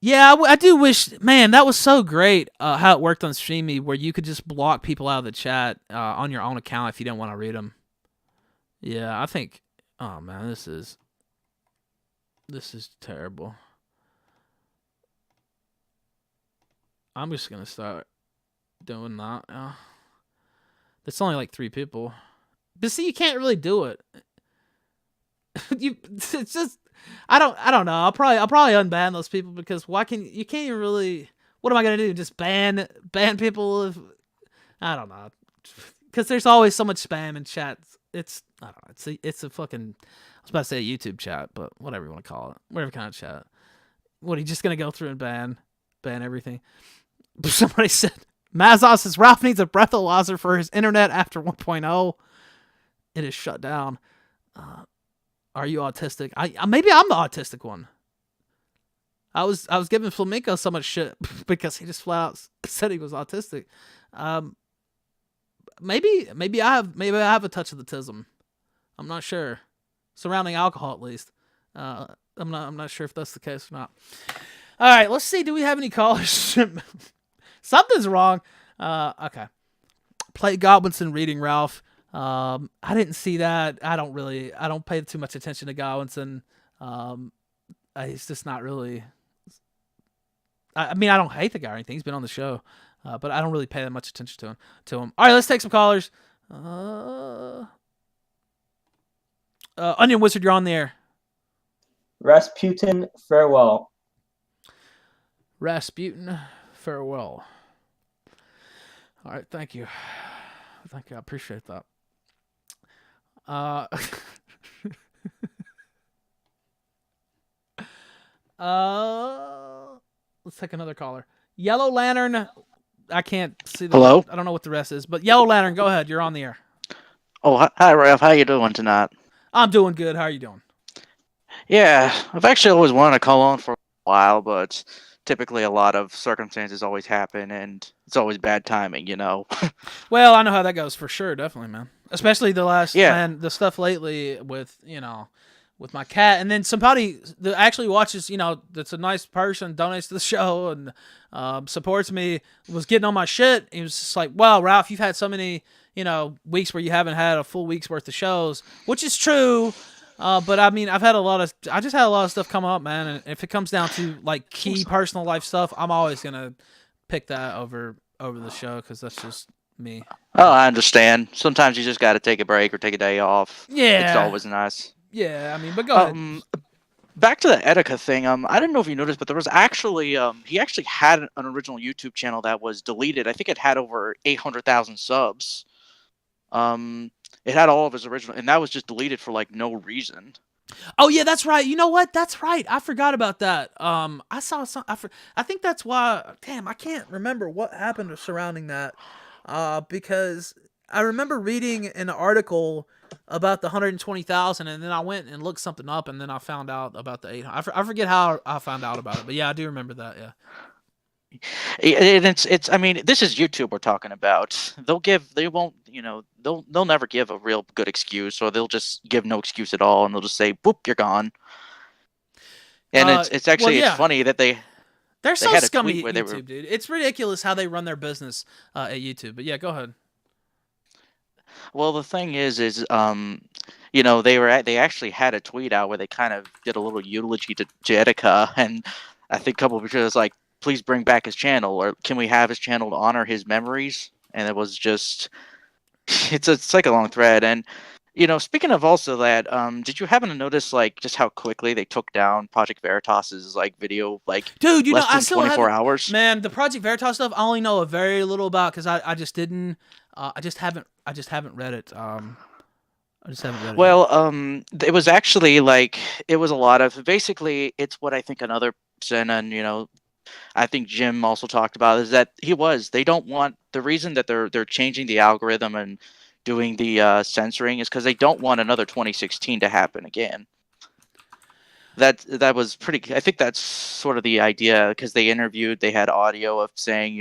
Speaker 1: yeah, I do wish, man, that was so great how it worked on Streamy, where you could just block people out of the chat on your own account if you didn't want to read them. Yeah, I think, oh man, this is terrible. I'm just gonna start doing that. It's only like 3 people. But see, you can't really do it. It's just, I don't know. I'll probably unban those people because you can't even really. What am I gonna do? Just ban people? I don't know. Because there's always so much spam in chats. I don't know. It's a fucking. I was about to say a YouTube chat, but whatever you want to call it, whatever kind of chat. What are you just gonna go through and ban everything? Somebody said Mazos says Ralph needs a breathalyzer for his internet after 1.0. It is shut down. Are you autistic? Maybe I'm the autistic one. I was giving Flamenco so much shit because he just flat out said he was autistic. Maybe I have a touch of the tism. I'm not sure. Surrounding alcohol, at least. I'm not sure if that's the case or not. All right, let's see. Do we have any callers? Something's wrong. Okay. Play Godwinson reading Ralph. I didn't see that. I don't pay too much attention to Godwinson. He's just not really. I mean, I don't hate the guy or anything. He's been on the show, but I don't really pay that much attention to him. All right, let's take some callers. Onion Wizard, you're on the air.
Speaker 4: Rasputin, farewell.
Speaker 1: Rasputin, farewell. All right, thank you. Thank you. I appreciate that. Let's take another caller. Yellow Lantern. I can't see the.
Speaker 5: Hello?
Speaker 1: I don't know what the rest is, but Yellow Lantern, go ahead. You're on the air.
Speaker 5: Oh, hi, Ralph. How you doing tonight?
Speaker 1: I'm doing good. How are you doing?
Speaker 5: Yeah, I've actually always wanted to call on for a while, but typically a lot of circumstances always happen, and it's always bad timing, you know?
Speaker 1: Well, I know how that goes for sure. Definitely, man. Especially the stuff lately with, with my cat. And then somebody that actually watches, that's a nice person, donates to the show and supports me, was getting on my shit. He was just like, wow, Ralph, you've had so many, weeks where you haven't had a full week's worth of shows, which is true. But I mean, I just had a lot of stuff come up, man. And if it comes down to like key personal life stuff, I'm always going to pick that over the show, because that's just me.
Speaker 5: Oh, I understand. Sometimes you just got to take a break or take a day off.
Speaker 1: Yeah.
Speaker 5: It's always nice.
Speaker 1: Yeah, I mean, but go ahead.
Speaker 5: Back to the Etika thing. I didn't know if you noticed, but there was actually he actually had an original YouTube channel that was deleted. I think it had over 800,000 subs. It had all of his original, and that was just deleted for like no reason.
Speaker 1: Oh yeah, that's right. You know what? That's right. I forgot about that. I saw some. I think that's why. Damn, I can't remember what happened surrounding that. Because I remember reading an article about the 120,000, and then I went and looked something up, and then I found out about the 800. I forget how I found out about it, but yeah, I do remember that. Yeah.
Speaker 5: And it's I mean, this is YouTube we're talking about. They won't, they'll never give a real good excuse, or they'll just give no excuse at all, and they'll just say, "Boop, you're gone." And it's actually it's funny that
Speaker 1: they're
Speaker 5: they
Speaker 1: so
Speaker 5: had a
Speaker 1: scummy
Speaker 5: tweet
Speaker 1: at
Speaker 5: where
Speaker 1: YouTube, dude. It's ridiculous how they run their business at YouTube. But yeah, go ahead.
Speaker 5: Well, the thing is, they actually had a tweet out where they kind of did a little eulogy to Jedika, and I think a couple of people was like, "Please bring back his channel, or can we have his channel to honor his memories?" And it was just, it's like a long thread. And speaking of also that, did you happen to notice like just how quickly they took down Project Veritas's like video, like
Speaker 1: dude?
Speaker 5: less than
Speaker 1: I still
Speaker 5: 24 hours?
Speaker 1: Man, the Project Veritas stuff I only know a very little about because I just didn't. I just haven't read it. I just haven't read it.
Speaker 5: Well, it was actually like it was a lot of basically it's what I think another person, and I think Jim also talked about, is that they don't want, the reason that they're changing the algorithm and doing the censoring is because they don't want another 2016 to happen again. That was pretty. I think that's sort of the idea, because they had audio of saying,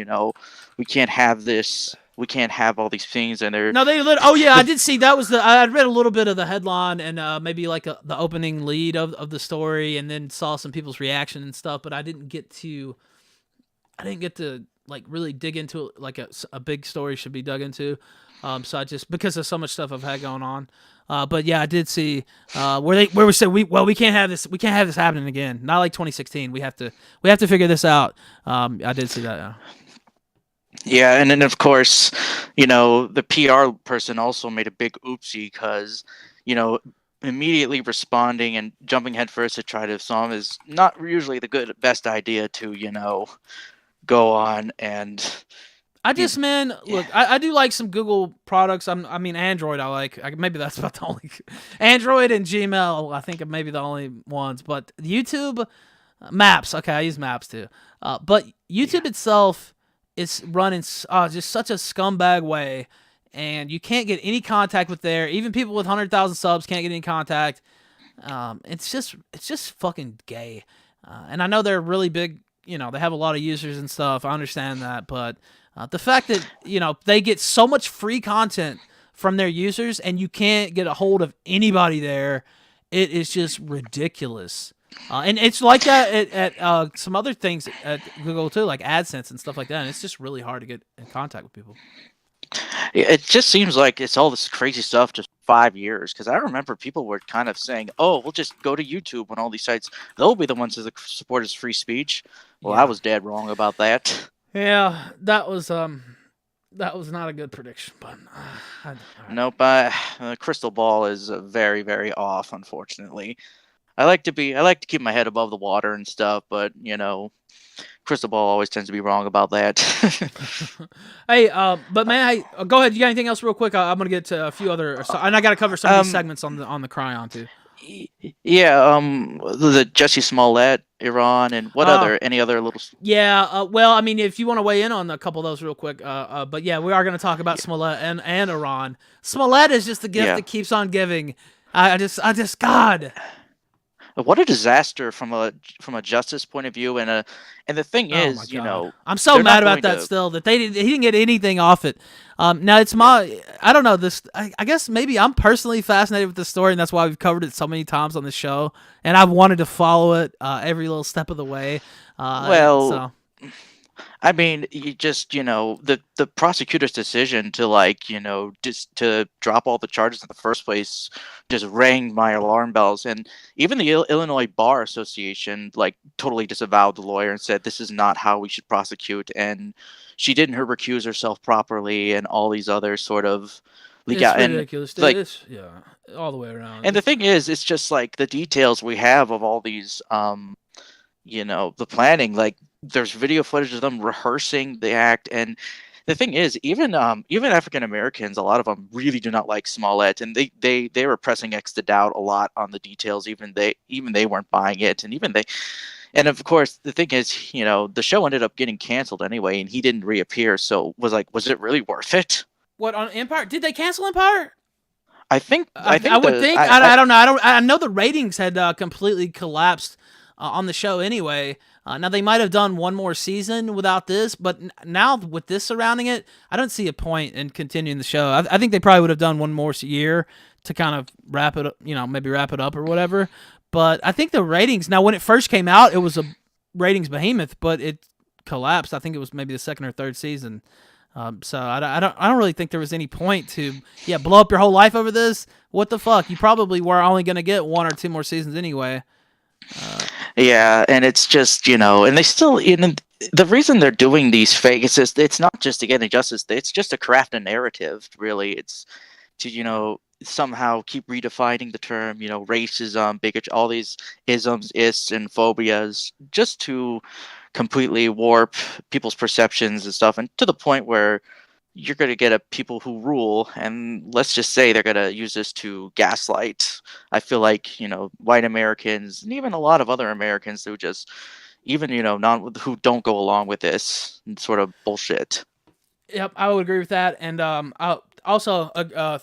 Speaker 5: we can't have this, we can't have all these things, and they're
Speaker 1: no, oh yeah, I did see that was I read a little bit of the headline and maybe like the opening lead of the story, and then saw some people's reaction and stuff, but I didn't get to like really dig into it like a big story should be dug into. So I just, because of so much stuff I've had going on. But yeah, I did see where we said we can't have this happening again. Not like 2016. We have to figure this out. I did see that. Yeah.
Speaker 5: Yeah, and then of course, the PR person also made a big oopsie, because, immediately responding and jumping headfirst to try to solve is not usually the best idea to, go on. And
Speaker 1: I just, man, look, I do like some Google products. I mean, Android I like. Maybe that's about the only. Android and Gmail, I think, are maybe the only ones. But YouTube, Maps, okay, I use Maps too. But YouTube itself is run in just such a scumbag way, and you can't get any contact with there. Even people with 100,000 subs can't get any contact. It's just fucking gay. And I know they're really big. They have a lot of users and stuff. I understand that, but the fact that they get so much free content from their users and you can't get a hold of anybody there, it is just ridiculous. And it's like that at some other things at Google too, like AdSense and stuff like that. And it's just really hard to get in contact with people.
Speaker 5: It just seems like it's all this crazy stuff just 5 years, because I remember people were kind of saying, "Oh, we'll just go to YouTube when all these sites, they'll be the ones that support as free speech." Well, I was dead wrong about that.
Speaker 1: Yeah, that was not a good prediction, but right.
Speaker 5: Nope. The crystal ball is very, very off, unfortunately. I like to keep my head above the water and stuff, but crystal ball always tends to be wrong about that.
Speaker 1: Hey, but man, go ahead. You got anything else real quick? I'm gonna get to a few other, and I got to cover some of these segments on the Cryon too.
Speaker 5: Yeah, the Jesse Smollett, Iran, and any other little.
Speaker 1: Yeah, well, I mean, if you want to weigh in on a couple of those real quick, but yeah, we are going to talk about Smollett and Iran. Smollett is just the gift that keeps on giving. I just, God.
Speaker 5: What a disaster from a justice point of view, and the thing is,
Speaker 1: I'm so mad about that still, that he didn't get anything off it. Now it's I don't know this. I guess maybe I'm personally fascinated with this story, and that's why we've covered it so many times on the show, and I've wanted to follow it every little step of the way.
Speaker 5: I mean, you just, the prosecutor's decision to just to drop all the charges in the first place just rang my alarm bells. And even the Illinois Bar Association totally disavowed the lawyer and said this is not how we should prosecute, and she didn't recuse herself properly, and all these other sort of
Speaker 1: it's ridiculous. Yeah, all the way around.
Speaker 5: And the thing is, it's just the details we have of all these the planning, there's video footage of them rehearsing the act, and the thing is, even African Americans, a lot of them really do not like Smollett, and they were pressing X to doubt a lot on the details. Even they weren't buying it, and of course the thing is, the show ended up getting canceled anyway, and he didn't reappear. So was it really worth it?
Speaker 1: What, on Empire? Did they cancel Empire?
Speaker 5: I
Speaker 1: would think. I don't know. I know the ratings had completely collapsed on the show anyway. Now they might have done one more season without this, but now with this surrounding it, I don't see a point in continuing the show. I think they probably would have done one more year to kind of wrap it up, maybe wrap it up or whatever. But I think the ratings, now when it first came out, it was a ratings behemoth, but it collapsed. I think it was maybe the second or third season. So I don't really think there was any point to blow up your whole life over this. What the fuck? You probably were only gonna get 1 or 2 more seasons anyway.
Speaker 5: Yeah, and it's just and they still the reason they're doing these fake, it's not just to get injustice. It's just to craft a narrative. Really, it's to somehow keep redefining the term. Racism, bigotry, all these isms, ists, and phobias, just to completely warp people's perceptions and stuff, and to the point where you're going to get a people who rule, and let's just say they're going to use this to gaslight. I feel like white Americans and even a lot of other Americans who just even who don't go along with this sort of bullshit.
Speaker 1: Yep, I would agree with that. And also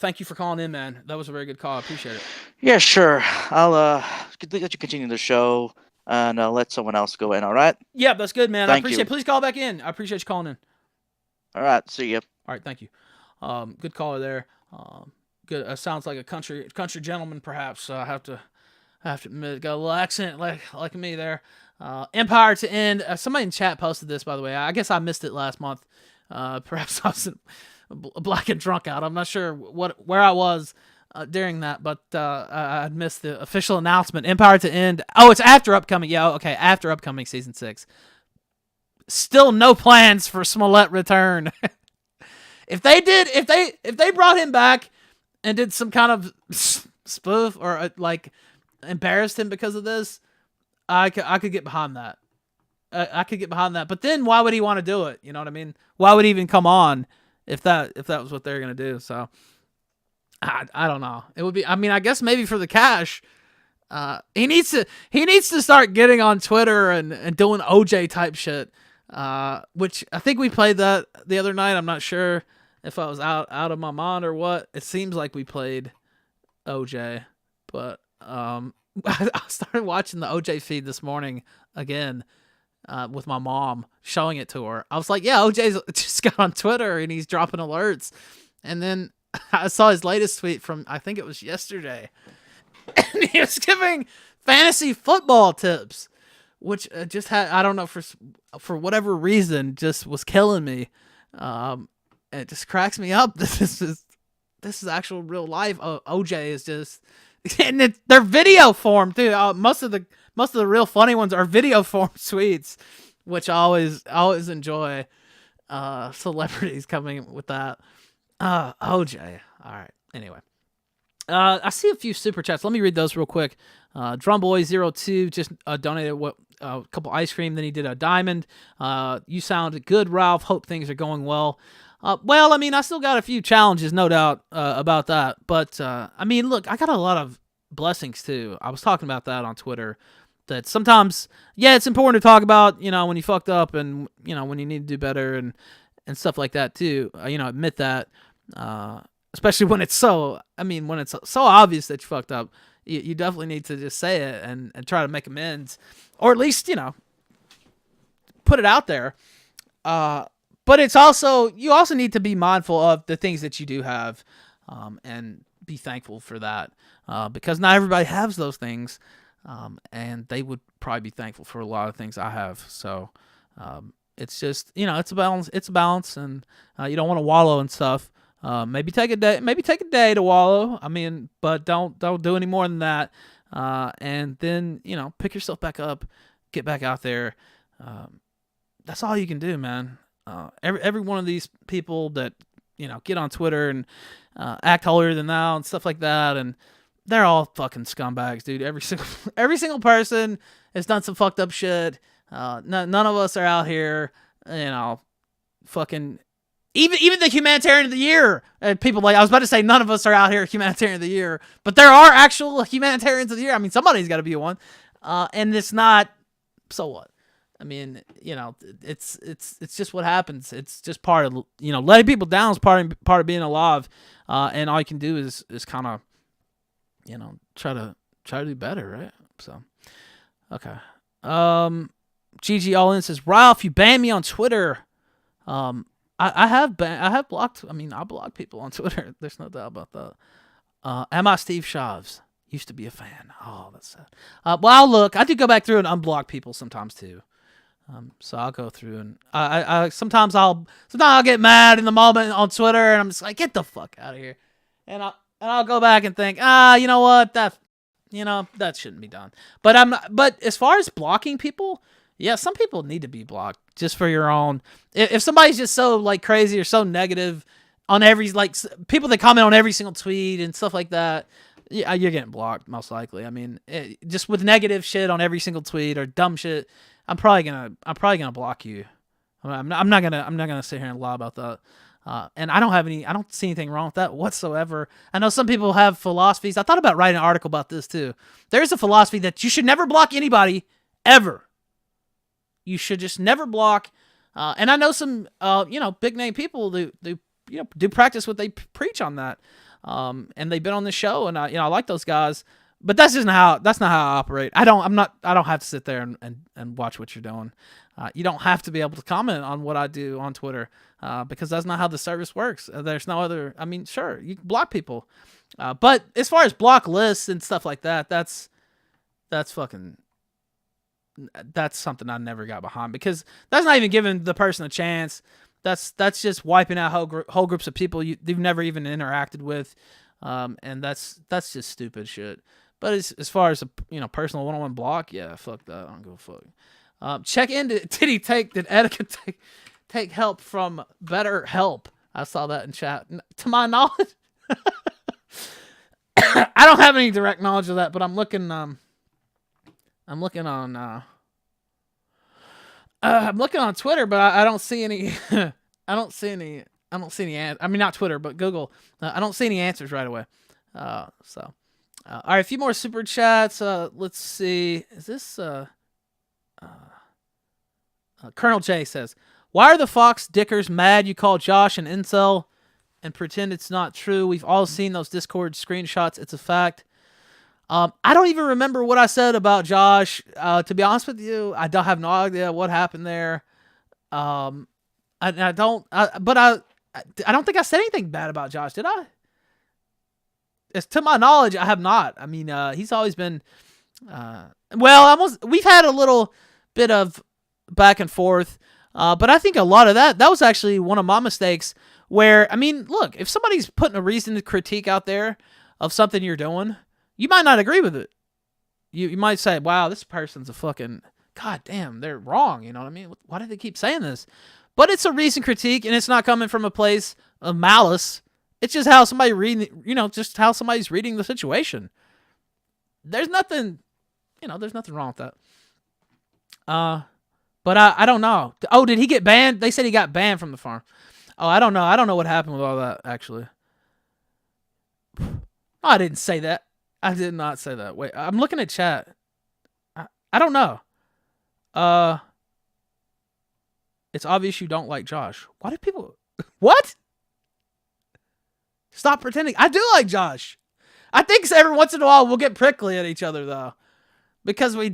Speaker 1: thank you for calling in, man. That was a very good call. I appreciate it.
Speaker 5: Yeah, sure. I'll let you continue the show and let someone else go in. All right.
Speaker 1: Yeah, that's good, man. I appreciate
Speaker 5: you.
Speaker 1: it. Please call back in. I appreciate you calling in.
Speaker 5: All right. See you.
Speaker 1: All right, thank you. Good caller there. Good. Sounds like a country gentleman, perhaps. I have to admit, got a little accent like me there. Empire to End. Somebody in chat posted this, by the way. I guess I missed it last month. Perhaps I was black and drunk out. I'm not sure where I was during that, but I missed the official announcement. Empire to End. Oh, it's after upcoming. Yeah, okay, after upcoming season 6. Still no plans for Smollett return. If they brought him back and did some kind of spoof or embarrassed him because of this, I could get behind that. I could get behind that. But then why would he want to do it? You know what I mean? Why would he even come on if that was what they're gonna do? So I don't know. It would be. I mean, I guess maybe for the cash. He needs to start getting on Twitter and doing OJ type shit. Which I think we played that the other night. I'm not sure if I was out of my mind or what. It seems like we played OJ, but I started watching the OJ feed this morning again with my mom, showing it to her. I was like, yeah, OJ's just got on Twitter and he's dropping alerts. And then I saw his latest tweet from, I think it was yesterday. And he was giving fantasy football tips, which just had, I don't know, for whatever reason, just was killing me. It just cracks me up. This is actual real life. OJ is just, and they're video form too. Most of the real funny ones are video form tweets, which I always enjoy. Celebrities coming with that. OJ. All right. Anyway. I see a few super chats. Let me read those real quick. Drumboy02 just donated a couple ice cream. Then he did a diamond. You sound good, Ralph. Hope things are going well. Well, I mean, I still got a few challenges, no doubt, about that. But, I mean, look, I got a lot of blessings, too. I was talking about that on Twitter. That sometimes, yeah, it's important to talk about, when you fucked up and, when you need to do better and stuff like that, too. Admit that. Especially when it's so obvious that you fucked up, you definitely need to just say it and try to make amends, or at least, put it out there. But you also need to be mindful of the things that you do have, and be thankful for that, because not everybody has those things, and they would probably be thankful for a lot of things I have. So, it's just, it's a balance, and you don't want to wallow in stuff. Maybe take a day to wallow. I mean, but don't do any more than that. And then, pick yourself back up, get back out there. That's all you can do, man. Every one of these people that, get on Twitter and, act holier than thou and stuff like that. And they're all fucking scumbags, dude. Every single person has done some fucked up shit. None of us are out here, fucking Even the humanitarian of the year, people like, I was about to say none of us are out here humanitarian of the year, but there are actual humanitarians of the year. I mean, somebody's got to be one, and it's not. So what? I mean, you know, it's just what happens. It's just part of, you know, letting people down is part of being alive, and all you can do is kind of, you know, try to do better, right? So, okay. GG All In says, Ralph, you banned me on Twitter. I have blocked. I mean, I block people on Twitter. There's no doubt about that. Am I Steve Shavs? Used to be a fan. Oh, that's sad. Well, I'll look. I do go back through and unblock people sometimes too. So I'll go through and I sometimes I'll get mad in the moment on Twitter and I'm just like, get the fuck out of here, and I'll go back and think, you know what, that shouldn't be done. But as far as blocking people, yeah, some people need to be blocked just for your own. If somebody's just so like crazy or so negative on every, like, people that comment on every single tweet and stuff like that, yeah, you're getting blocked most likely. I mean, just with negative shit on every single tweet or dumb shit, I'm probably gonna block you. I'm not gonna sit here and lie about that. And I don't see anything wrong with that whatsoever. I know some people have philosophies. I thought about writing an article about this too. There's a philosophy that you should never block anybody ever. You should just never block. And I know some, big name people do practice what they preach on that. And they've been on the show, and I like those guys. But that's not how I operate. I don't have to sit there and watch what you're doing. You don't have to be able to comment on what I do on Twitter, because that's not how the service works. There's no other. I mean, sure, you can block people, but as far as block lists and stuff like that, that's something I never got behind, because that's not even giving the person a chance. That's just wiping out whole groups of people you've never even interacted with, and that's just stupid shit. But as far as a personal one-on-one block, yeah, fuck that. I don't give a fuck. Check in. Did Etiquette take help from Better Help? I saw that in chat. To my knowledge, I don't have any direct knowledge of that, but I'm looking on Twitter, but I don't see any. I don't see any. I mean, not Twitter, but Google. I don't see any answers right away. All right, a few more super chats. Let's see. Is this Colonel J says, why are the Fox Dickers mad you call Josh an incel and pretend it's not true? We've all seen those Discord screenshots. It's a fact. I don't even remember what I said about Josh. To be honest with you, I don't have no idea what happened there. I don't think I said anything bad about Josh, did I? As to my knowledge, I have not. I mean, he's always been, we've had a little bit of back and forth, but I think a lot of that was actually one of my mistakes, where, I mean, look, if somebody's putting a reasoned critique out there of something you're doing, you might not agree with it. You might say, wow, this person's a fucking, god damn, they're wrong, you know what I mean? Why do they keep saying this? But it's a reasoned critique, and it's not coming from a place of malice. It's just how somebody just how somebody's reading the situation. There's nothing wrong with that. But I don't know. Oh, did he get banned? They said he got banned from the farm. Oh, I don't know. I don't know what happened with all that, actually. Oh, I didn't say that. I did not say that. Wait, I'm looking at chat. I don't know. It's obvious you don't like Josh. Why do people... What? Stop pretending. I do like Josh. I think every once in a while we'll get prickly at each other, though, because we're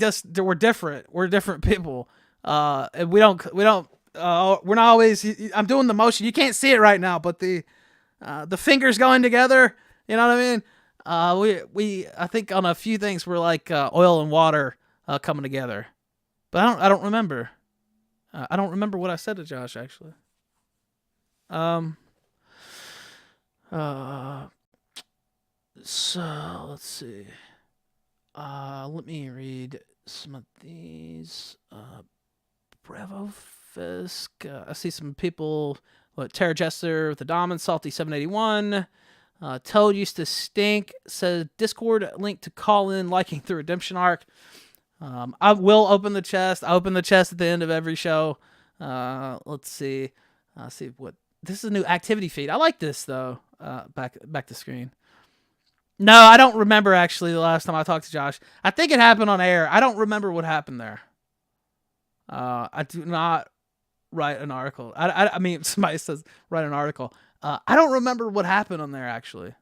Speaker 1: different. We're different people. And we're not always. I'm doing the motion. You can't see it right now, but the fingers going together. You know what I mean? I think on a few things we're like oil and water coming together. But I don't remember. I don't remember what I said to Josh, actually. So let's see. Let me read some of these. Bravo Fisk. I see some people. Tara Jester with the Diamond, Salty 781. Toad used to stink. Says Discord link to call in liking the redemption arc. I will open the chest. I open the chest at the end of every show. Let's see. See what This is a new activity feed. I like this though. Back to screen. No, I don't remember actually the last time I talked to Josh. I think it happened on air. I don't remember what happened there. I do not write an article. I mean, somebody says write an article. I don't remember what happened on there actually.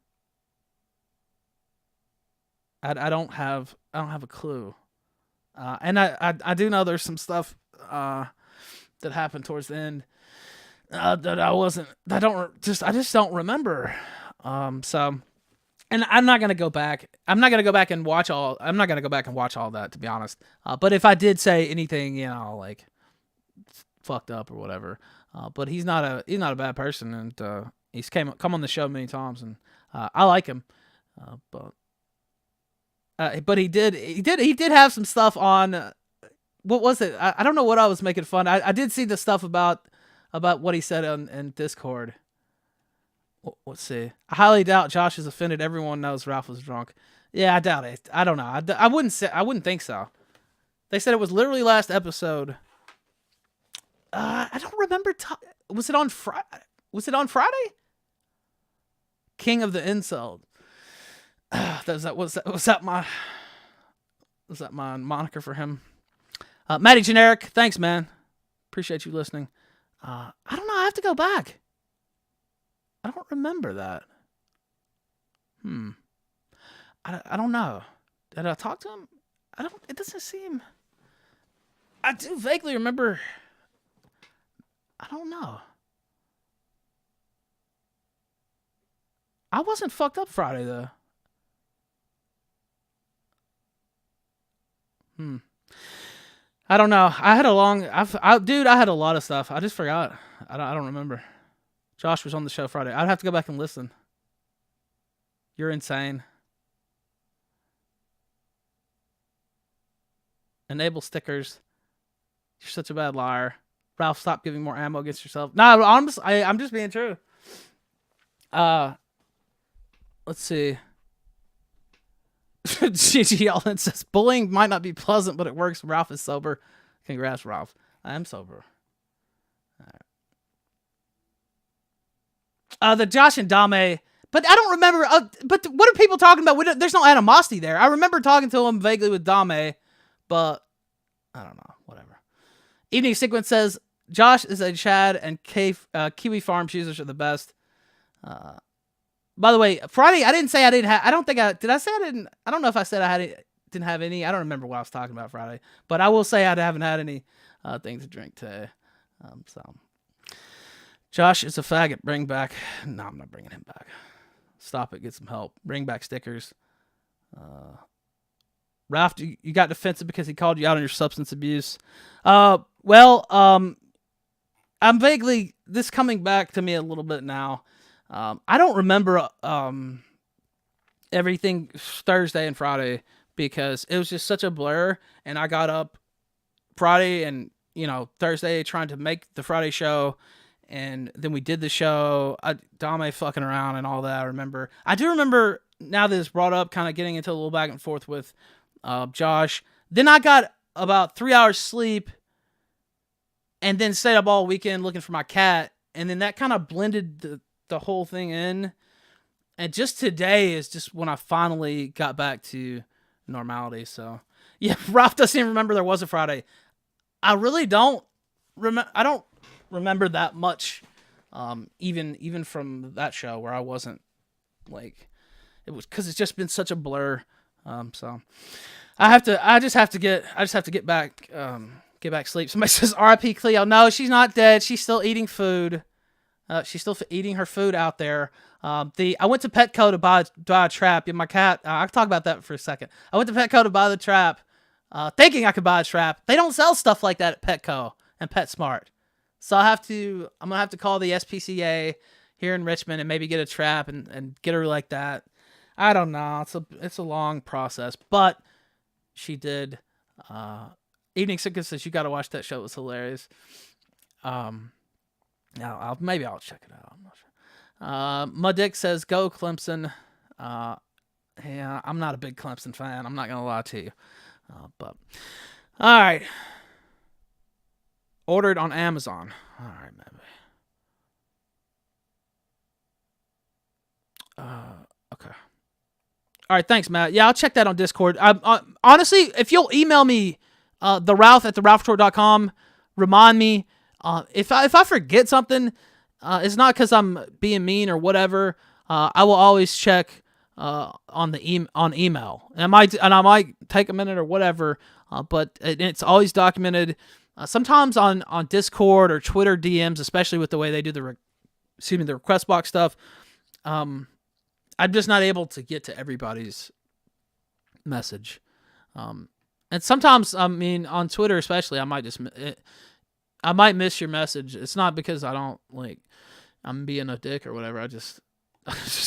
Speaker 1: I don't have a clue. And I do know there's some stuff that happened towards the end that I just don't remember. So, and I'm not gonna go back. I'm not gonna go back and watch all that, to be honest. But if I did say anything, like fucked up or whatever, but he's not a bad person, and he's come on the show many times, and I like him. But he did have some stuff on. What was it? I don't know what I was making fun. I did see the stuff about what he said in Discord. Let's see. I highly doubt Josh is offended. Everyone knows Ralph was drunk. Yeah, I doubt it. I don't know. I wouldn't think so. They said it was literally last episode. I don't remember. Was it on Friday? Was it on Friday? King of the Incel. Was that my moniker for him? Matty Generic, thanks, man. Appreciate you listening. I don't know. I have to go back. I don't remember that. I don't know. Did I talk to him? It doesn't seem. I do vaguely remember. I don't know. I wasn't fucked up Friday though. I don't know. I had a lot of stuff. I just forgot. I don't remember. Josh was on the show Friday. I'd have to go back and listen. You're insane. Enable stickers. You're such a bad liar. Ralph, stop giving more ammo against yourself. No, I'm just being true. Let's see. Gigi Allen says, bullying might not be pleasant, but it works. Ralph is sober. Congrats, Ralph. I am sober. All right. The Josh and Dame, but I don't remember. But what are people talking about? There's no animosity there. I remember talking to him vaguely with Dame, but I don't know. Whatever. Evening Sequence says, Josh is a Chad and Kiwi Farms users are the best. By the way, Friday, I didn't say I didn't have. I don't think I did. I say I didn't. I don't know if I said didn't have any. I don't remember what I was talking about Friday, but I will say I haven't had any thing to drink today. So, Josh is a faggot. Bring back. No, I'm not bringing him back. Stop it. Get some help. Bring back stickers. Ralph, you got defensive because he called you out on your substance abuse. Well, I'm vaguely this coming back to me a little bit now. I don't remember everything Thursday and Friday because it was just such a blur, and I got up Friday and Thursday trying to make the Friday show, and then we did the show. Dame fucking around and all that. I do remember now that it's brought up, kind of getting into a little back and forth with Josh. Then I got about 3 hours sleep, and then stayed up all weekend looking for my cat, and then that kind of blended the whole thing in, and just today is just when I finally got back to normality. So yeah, Ralph doesn't even remember there was a Friday. I really don't I don't remember that much, even from that show where I wasn't like it was because it's just been such a blur. So I just have to get back sleep. Somebody says R.I.P. Cleo. No, she's not dead. She's still eating food. She's still eating her food out there. I went to Petco to buy a trap. My cat. I'll talk about that for a second. I went to Petco to buy the trap, thinking I could buy a trap. They don't sell stuff like that at Petco and PetSmart, so I'm gonna have to call the SPCA here in Richmond and maybe get a trap and get her like that. I don't know. It's a long process, but she did. Evening Sickness says you got to watch that show. It was hilarious. Maybe I'll check it out. I'm not sure. Mudick says, go Clemson. Yeah, I'm not a big Clemson fan. I'm not going to lie to you. But, all right. Ordered on Amazon. All right, maybe. Okay. All right, thanks, Matt. Yeah, I'll check that on Discord. Honestly, if you'll email me, the Ralph at theralphreport.com, remind me. If I forget something, it's not because I'm being mean or whatever. I will always check on email. And I might take a minute or whatever. But it's always documented. Sometimes on Discord or Twitter DMs, especially with the way they do the request box stuff. I'm just not able to get to everybody's message. And sometimes, I mean, on Twitter especially, I might miss your message. It's not because I don't I'm being a dick or whatever. I just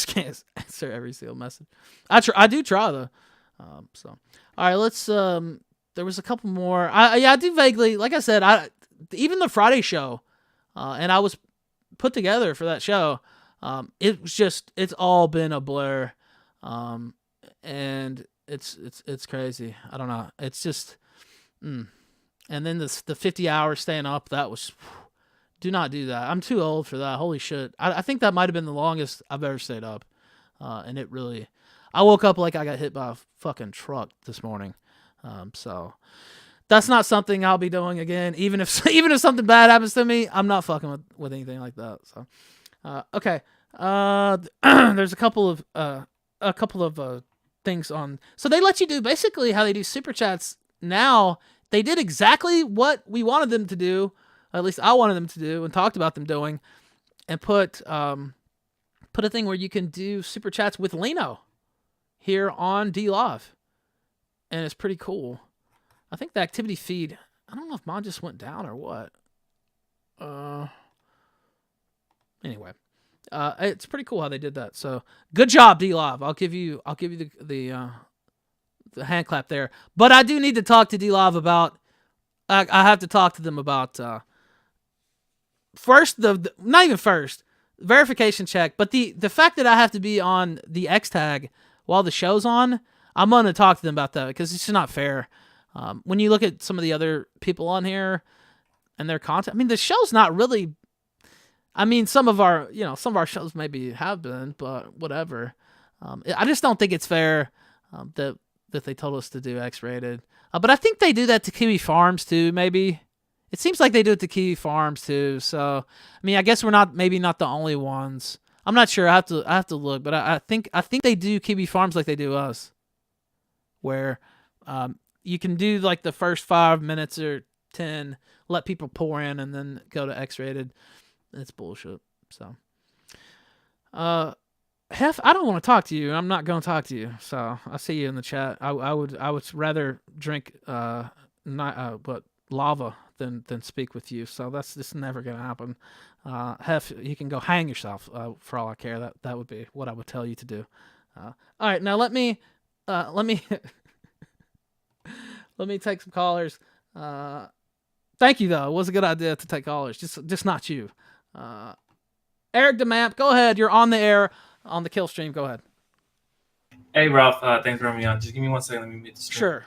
Speaker 1: can't answer every single message. I do try though. So, all right, let's. There was a couple more. I do vaguely, like I said, even the Friday show, and I was put together for that show. It was it's all been a blur, and it's crazy. I don't know. It's just, and then the 50 hours staying up, that was, do not do that. I'm too old for that. Holy shit. I think that might have been the longest I've ever stayed up, and it really, I woke up like I got hit by a fucking truck this morning, so that's not something I'll be doing again. Even if something bad happens to me, I'm not fucking with anything like that. So. Okay. There's a couple of things on. So they let you do basically how they do super chats now. They did exactly what we wanted them to do, at least I wanted them to do, and talked about them doing, and put a thing where you can do super chats with Lino here on DLive, and it's pretty cool. I think the activity feed. I don't know if mine just went down or what. Anyway, it's pretty cool how they did that. So good job, DLive. I'll give you the hand clap there. But I do need to talk to DLive about. I have to talk to them about first not even first verification check, but the fact that I have to be on the X tag while the show's on. I'm gonna talk to them about that because it's just not fair. When you look at some of the other people on here and their content, I mean, the show's not really. I mean, some of our shows maybe have been, but whatever. I just don't think it's fair that they told us to do X-rated. But I think they do that to Kiwi Farms too. Maybe it seems like they do it to Kiwi Farms too. So I mean, I guess we're maybe not the only ones. I'm not sure. I have to look, but I think they do Kiwi Farms like they do us, where you can do like the first 5 minutes or 10, let people pour in, and then go to X-rated. It's bullshit. So, Hef, I don't want to talk to you. I'm not going to talk to you. So I see you in the chat. I would rather drink but lava than speak with you. So that's just never going to happen. Hef, you can go hang yourself. For all I care, that would be what I would tell you to do. All right, now let me let me take some callers. Thank you though. It was a good idea to take callers. Just not you. Eric DeMamp, go ahead. You're on the air on the kill stream. Go ahead.
Speaker 4: Hey, Ralph. Thanks for having me on. Just give me 1 second. Let me mute the stream.
Speaker 1: Sure.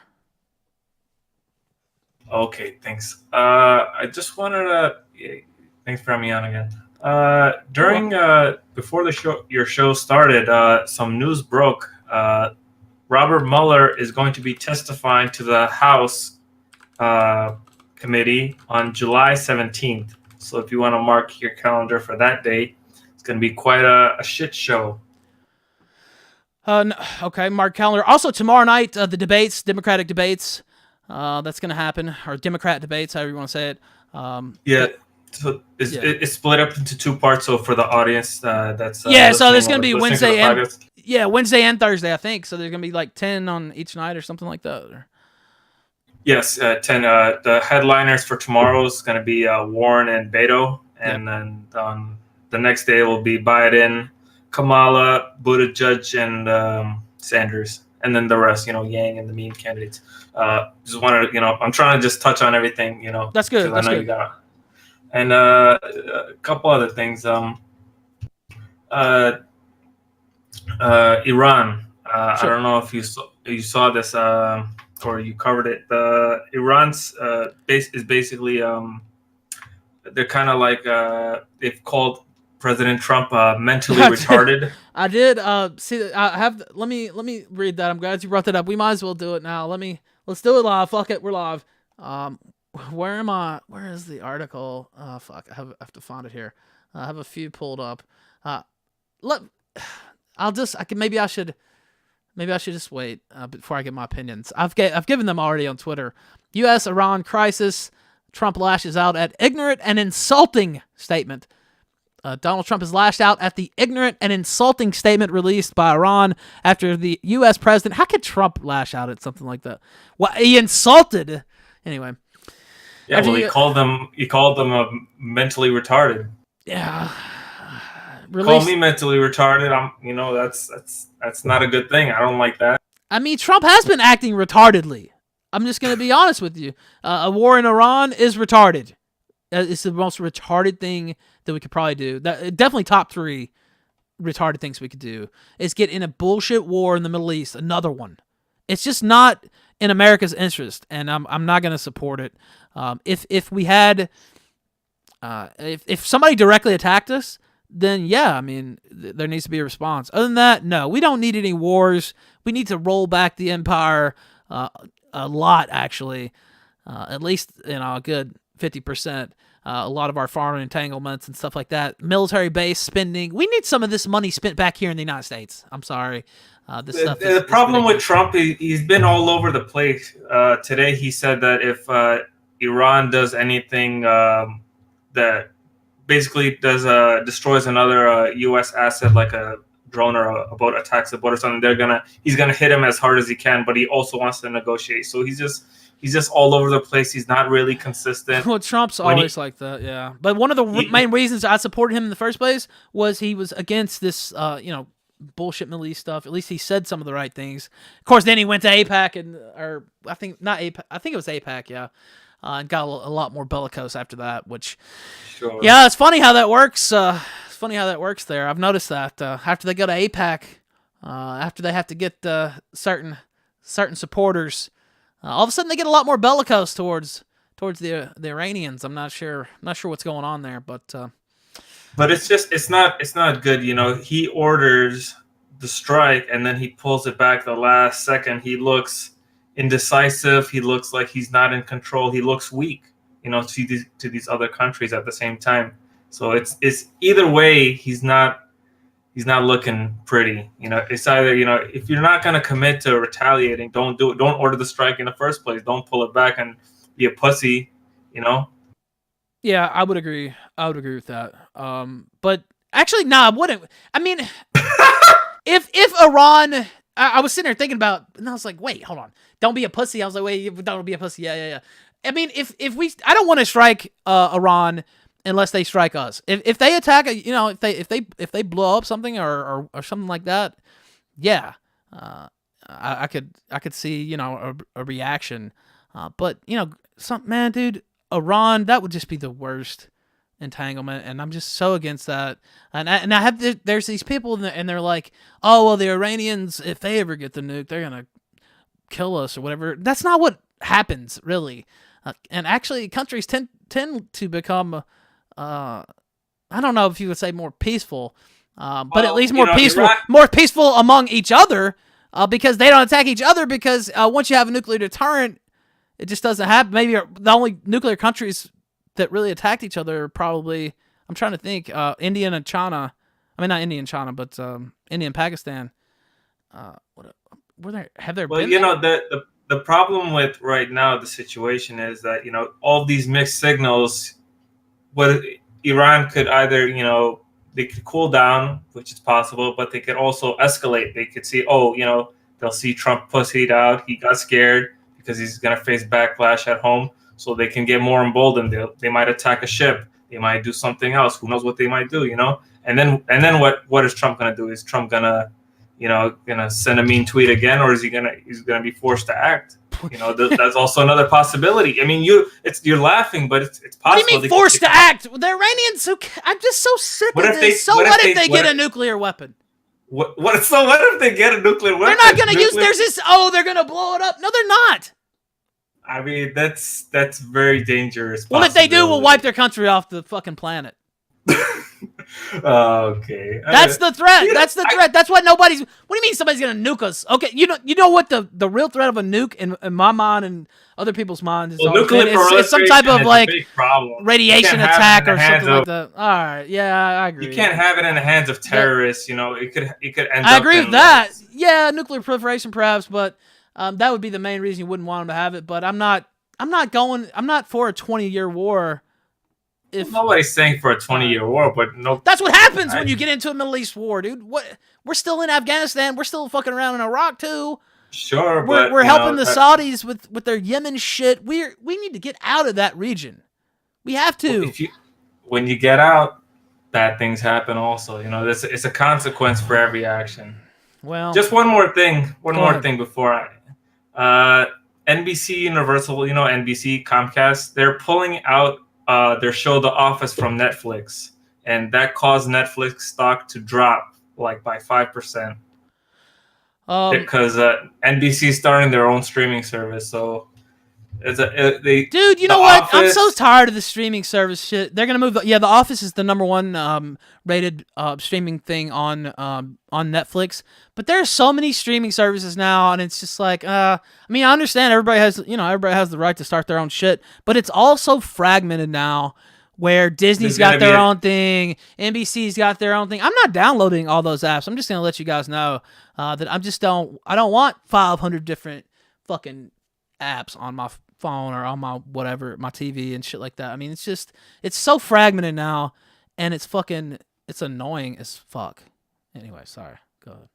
Speaker 4: Okay, thanks. I just wanted to... thanks for having me on again. Before your show started, some news broke. Robert Mueller is going to be testifying to the House committee on July 17th. So if you want to mark your calendar for that date, it's going to be quite a shit show.
Speaker 1: Okay, mark calendar. Also, tomorrow night, the debates, Democratic debates, that's going to happen, or Democrat debates, however you want to say it.
Speaker 4: So it's split up into 2 parts. So for the audience, that's
Speaker 1: so there's going to be Wednesday and Thursday, I think. So there's going to be like 10 on each night or something like that.
Speaker 4: Yes, 10. The headliners for tomorrow is going to be Warren and Beto, and then on the next day will be Biden, Kamala, Buttigieg, and Sanders, and then the rest, Yang and the meme candidates. Just wanted to, I'm trying to just touch on everything,
Speaker 1: That's good. That's good.
Speaker 4: And a couple other things. Iran. Sure. I don't know if you saw this. Or you covered it. Iran's base is basically they're kind of like they've called President Trump mentally retarded?
Speaker 1: I did. See, I have. Let me read that. I'm glad you brought that up. We might as well do it now. Let's do it live. Fuck it, we're live. Where am I? Where is the article? Fuck. I have to find it here. I have a few pulled up. Maybe I should just wait before I get my opinions. I've given them already on Twitter. U.S.-Iran crisis. Trump lashes out at ignorant and insulting statement. Donald Trump has lashed out at the ignorant and insulting statement released by Iran after the U.S. president. How could Trump lash out at something like that? Well, he insulted. Anyway.
Speaker 4: Yeah, well, he called them mentally retarded.
Speaker 1: Yeah.
Speaker 4: Call me mentally retarded. That's not a good thing. I don't like that.
Speaker 1: I mean, Trump has been acting retardedly. I'm just going to be honest with you. A war in Iran is retarded. It's the most retarded thing that we could probably do. Definitely top 3 retarded things we could do is get in a bullshit war in the Middle East. Another one. It's just not in America's interest, and I'm not going to support it. If we had, if somebody directly attacked us, then yeah, I mean, there needs to be a response. Other than that, no, we don't need any wars. We need to roll back the empire a lot, actually. At least, a good 50%. A lot of our foreign entanglements and stuff like that. Military base spending. We need some of this money spent back here in the United States. I'm sorry.
Speaker 4: The problem with Trump, he's been all over the place. Today he said that if Iran does anything that basically destroys another U.S. asset, like a drone or a boat, attacks a boat or something, he's gonna hit him as hard as he can. But he also wants to negotiate. So he's just all over the place. He's not really consistent.
Speaker 1: Well, Trump's always like that, yeah. But one of the main reasons I supported him in the first place was he was against this, bullshit Middle East stuff. At least he said some of the right things. Of course, then he went to APAC I think it was APAC, yeah. And got a lot more bellicose after that, which,
Speaker 4: sure.
Speaker 1: Yeah, it's funny how that works. It's funny how that works there. I've noticed that after they go to APAC, after they have to get certain supporters, all of a sudden they get a lot more bellicose towards the Iranians. I'm not sure what's going on there, but
Speaker 4: it's not good. He orders the strike and then he pulls it back the last second. He looks indecisive. He looks like he's not in control. He looks weak, to these other countries at the same time. So it's either way, he's not looking pretty. It's either, if you're not going to commit to retaliating, don't do it. Don't order the strike in the first place. Don't pull it back and be a pussy,
Speaker 1: Yeah, I would agree. With that. But actually, no, I wouldn't. I mean, if Iran, I was sitting there thinking about, and I was like, wait, hold on. Don't be a pussy. I was like, wait, don't be a pussy. Yeah. I mean, I don't want to strike Iran unless they strike us. If they attack, if they blow up something or something like that, yeah, I could see a reaction. But man, dude, Iran, that would just be the worst entanglement, and I'm just so against that. And I have there's these people and they're like, oh well, the Iranians, if they ever get the nuke, they're gonna kill us or whatever. That's not what happens, really. And actually, countries tend to become, I don't know if you would say more peaceful, but at least more peaceful, more peaceful among each other, because they don't attack each other. Because once you have a nuclear deterrent, it just doesn't happen. Maybe the only nuclear countries that really attacked each other are probably, I'm trying to think, India and China. I mean, not India and China, but India and Pakistan. Have there been?
Speaker 4: The problem with right now the situation is that all these mixed signals. What Iran could either they could cool down, which is possible, but they could also escalate. They could see they'll see Trump pussied out. He got scared because he's gonna face backlash at home, so they can get more emboldened. They might attack a ship. They might do something else. Who knows what they might do? And then what is Trump gonna do? Is Trump gonna send a mean tweet again, or is he's gonna be forced to act? That's also another possibility. I mean, you're laughing, but it's possible.
Speaker 1: What do you mean forced to act? The Iranians, I'm just so sick of this. What if they get a nuclear weapon?
Speaker 4: What if they get a nuclear weapon?
Speaker 1: They're not gonna use. There's this. Oh, they're gonna blow it up. No, they're not.
Speaker 4: I mean, that's very dangerous.
Speaker 1: Well, if they do, we'll wipe their country off the fucking planet.
Speaker 4: Okay.
Speaker 1: That's the threat.
Speaker 4: Yeah,
Speaker 1: That's the threat. That's what nobody's. What do you mean somebody's gonna nuke us? Okay, you know what the real threat of a nuke in my mind and other people's minds is
Speaker 4: well,
Speaker 1: always
Speaker 4: nuclear
Speaker 1: been, it's some
Speaker 4: proliferation
Speaker 1: type of
Speaker 4: is
Speaker 1: like
Speaker 4: a big problem.
Speaker 1: radiation
Speaker 4: You can't have it
Speaker 1: attack
Speaker 4: in the
Speaker 1: or
Speaker 4: hands
Speaker 1: something like
Speaker 4: of,
Speaker 1: that. All right, yeah, I agree.
Speaker 4: you can't have it in the hands of terrorists. You know, it could end
Speaker 1: I
Speaker 4: up
Speaker 1: agree
Speaker 4: in
Speaker 1: with that.
Speaker 4: like,
Speaker 1: Yeah, nuclear proliferation perhaps, but that would be the main reason you wouldn't want them to have it. But I'm not for a 20-year war. If
Speaker 4: nobody's saying for a 20-year war, but no.
Speaker 1: that's what happens when you get into a Middle East war, dude. What? We're still in Afghanistan. We're still fucking around in Iraq too.
Speaker 4: Sure,
Speaker 1: We're
Speaker 4: but
Speaker 1: helping the Saudis with their Yemen shit. We need to get out of that region. We have to.
Speaker 4: When you get out, bad things happen. Also, you know, it's a consequence for every action.
Speaker 1: Well,
Speaker 4: just one more thing. One more
Speaker 1: ahead.
Speaker 4: thing before NBC Universal, you know, NBC Comcast, they're pulling out their show The Office from Netflix, and that caused Netflix stock to drop like by 5%. Because NBC starting their own streaming service, so
Speaker 1: dude, you know what? I'm so tired of the streaming service shit. They're gonna move. The Office is the #1 rated streaming thing on Netflix. But there's so many streaming services now, and it's just like, I mean, I understand everybody has the right to start their own shit, but it's all so fragmented now. Where Disney's got their own thing, NBC's got their own thing. I'm not downloading all those apps. I'm just gonna let you guys know that I don't want 500 different fucking apps on my phone or on my whatever, my TV and shit like that. I mean, it's so fragmented now, and it's annoying as fuck. Anyway, sorry. Go ahead.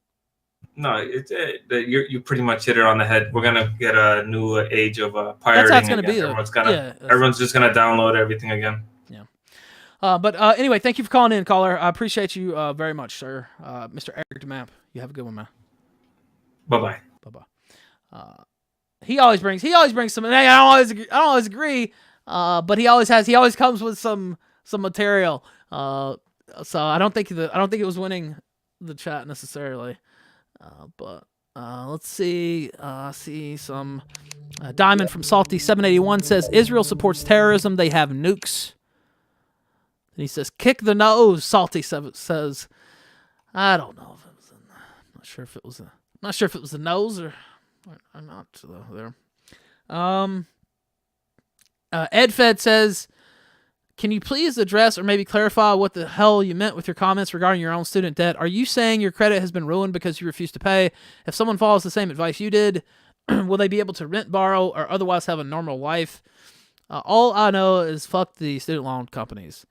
Speaker 4: No, you pretty much hit it on the head. We're gonna get a new age of pirating.
Speaker 1: That's how it's gonna be.
Speaker 4: Everyone's just gonna download everything again.
Speaker 1: Yeah. But anyway, thank you for calling in, caller. I appreciate you very much, sir. Mr. Eric DeMamp. You have a good one, man.
Speaker 4: Bye-bye.
Speaker 1: Bye-bye. He always brings some. I don't always agree. But he always comes with some material. So I don't think it was winning the chat necessarily. But let's see. See some. Diamond from Salty 781 says Israel supports terrorism. They have nukes. And he says, "Kick the nose." Salty says, "I don't know if it was. I'm not sure if it was a nose or not there." EdFed says, "Can you please address or maybe clarify what the hell you meant with your comments regarding your own student debt? Are you saying your credit has been ruined because you refuse to pay? If someone follows the same advice you did, will they be able to rent, borrow, or otherwise have a normal life? All I know is fuck the student loan companies.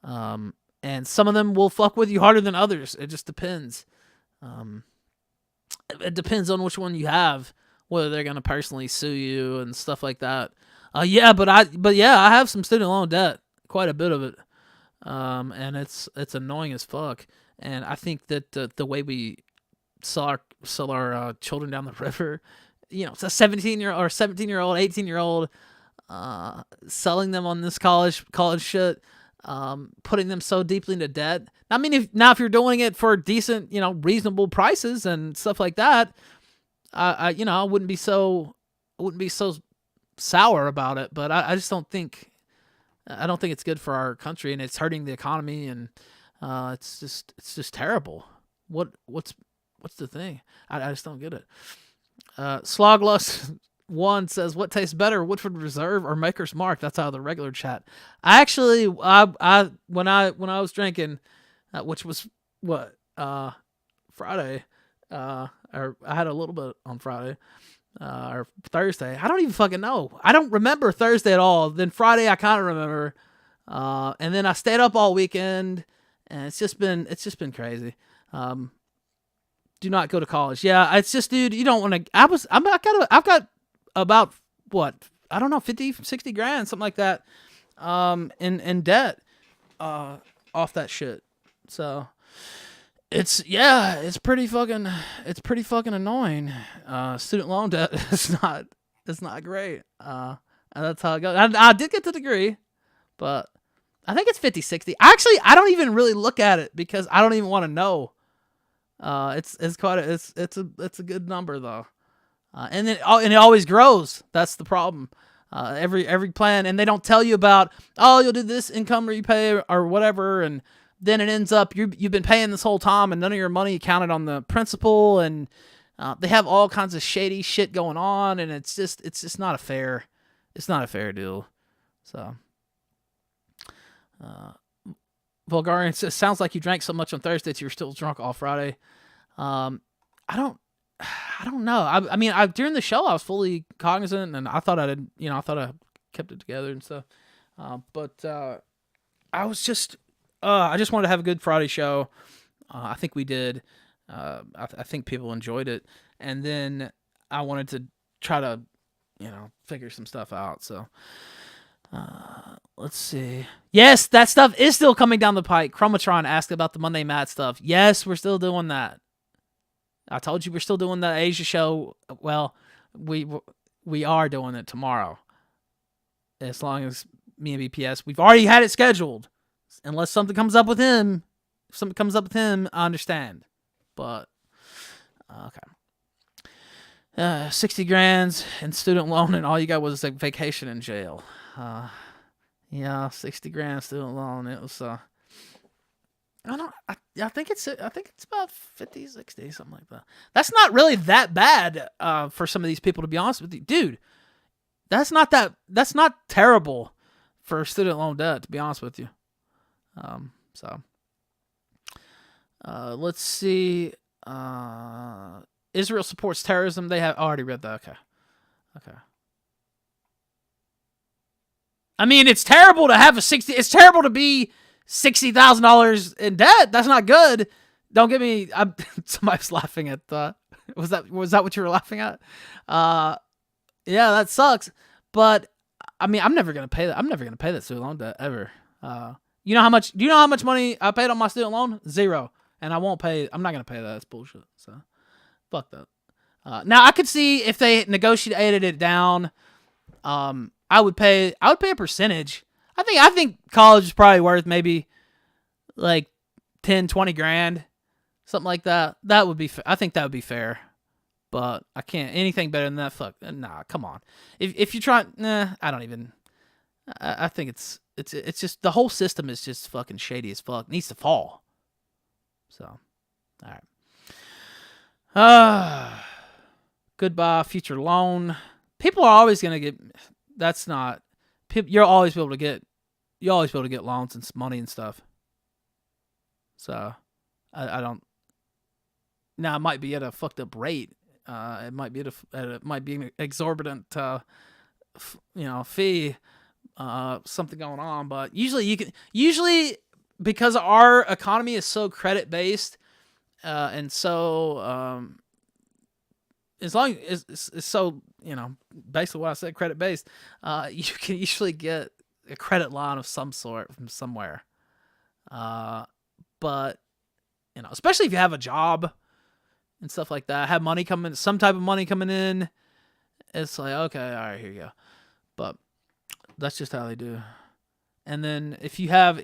Speaker 1: And some of them will fuck with you harder than others. It just depends. It depends on which one you have, whether they're gonna personally sue you and stuff like that. I have some student loan debt, quite a bit of it. And it's annoying as fuck. And I think that the way we sell our children down the river, you know, it's a 17-year-old or 17-year-old, 18-year-old, selling them on this college shit. Putting them so deeply into debt. I mean, if you're doing it for decent, reasonable prices and stuff like that, I wouldn't be so sour about it. But I just don't think it's good for our country, and it's hurting the economy, and it's just terrible. What's the thing? I just don't get it. Sloglust 1 says, "What tastes better, Woodford Reserve or Maker's Mark?" That's out of the regular chat. I actually, when I was drinking, which was Friday, or I had a little bit on Friday, or Thursday. I don't even fucking know. I don't remember Thursday at all. Then Friday, I kind of remember, and then I stayed up all weekend, and it's just been crazy. Do not go to college. Yeah, it's just, dude, you don't want to. I've got about what, I don't know, 50, 60 grand, something like that, in debt, off that shit. So it's pretty fucking annoying. Student loan debt is not great. And that's how it goes. I did get the degree, but I think it's 50, 60. Actually, I don't even really look at it because I don't even want to know. It's a good number though. And it always grows. That's the problem. Every plan, and they don't tell you about, you'll do this income repay or whatever, then it ends up you've been paying this whole time and none of your money counted on the principal, and they have all kinds of shady shit going on, and it's just not a fair deal. So, Bulgarian says, sounds like you drank so much on Thursday that you were still drunk all Friday. I don't know. I mean, during the show I was fully cognizant, and I thought I kept it together and stuff. But I was just I just wanted to have a good Friday show. I think we did. I think people enjoyed it, and then I wanted to try to figure some stuff out. So let's see. Yes, that stuff is still coming down the pike. Chromatron asked about the Monday Mat stuff. Yes, we're still doing that. I told you we're still doing the Asia show. Well, we are doing it tomorrow. As long as me and BPS, we've already had it scheduled. Unless something comes up with him. If something comes up with him, I understand. But, okay. 60 grand in student loan, and all you got was a vacation in jail. Yeah, 60 grand student loan. It was, I think it's about 50, 60, something like that. That's not really that bad, for some of these people, to be honest with you. Dude, that's not terrible for student loan debt, to be honest with you. Let's see. Israel supports terrorism. They have already read that. Okay. I mean, it's terrible to have it's terrible to be $60,000 in debt. That's not good. Don't get me. Somebody's laughing at was that what you were laughing at? Yeah, that sucks. But I mean, I'm never gonna pay that. I'm never gonna pay that student loan debt ever. You know how much? Do you know how much money I paid on my student loan? 0. And I won't pay. I'm not gonna pay that. That's bullshit. So, fuck that. Now I could see if they negotiated it down. I would pay a percentage. I think college is probably worth maybe like 10, 20 grand, something like that. That would be. I think that would be fair. But I can't anything better than that. Fuck, nah, come on. If you try, I don't even. I think it's just the whole system is just fucking shady as fuck. It needs to fall. So, all right. Goodbye, future loan. People are always gonna get. That's not. You'll always be able to get loans and money and stuff. So, I don't. Now it might be at a fucked up rate. It might be an exorbitant, fee. Something going on, but usually because our economy is so credit based, and so as long as it's so basically what I said, credit based, you can usually get a credit line of some sort from somewhere, but especially if you have a job and stuff like that, have money coming, some type of money coming in, it's like, okay, all right, here you go. But that's just how they do. And then if you have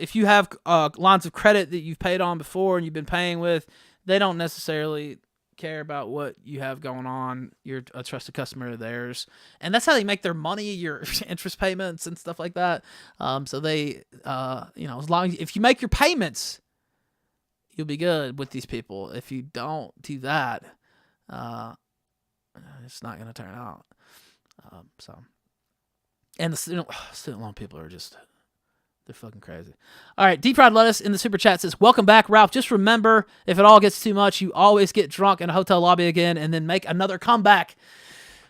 Speaker 1: lines of credit that you've paid on before and you've been paying with, they don't necessarily care about what you have going on. You're a trusted customer of theirs, and that's how they make their money. Your interest payments and stuff like that. So they, as long as if you make your payments, you'll be good with these people. If you don't do that, it's not going to turn out. And the student loan people are they're fucking crazy. All right, Deep Fried Lettuce in the super chat says, welcome back, Ralph. Just remember, if it all gets too much, you always get drunk in a hotel lobby again and then make another comeback.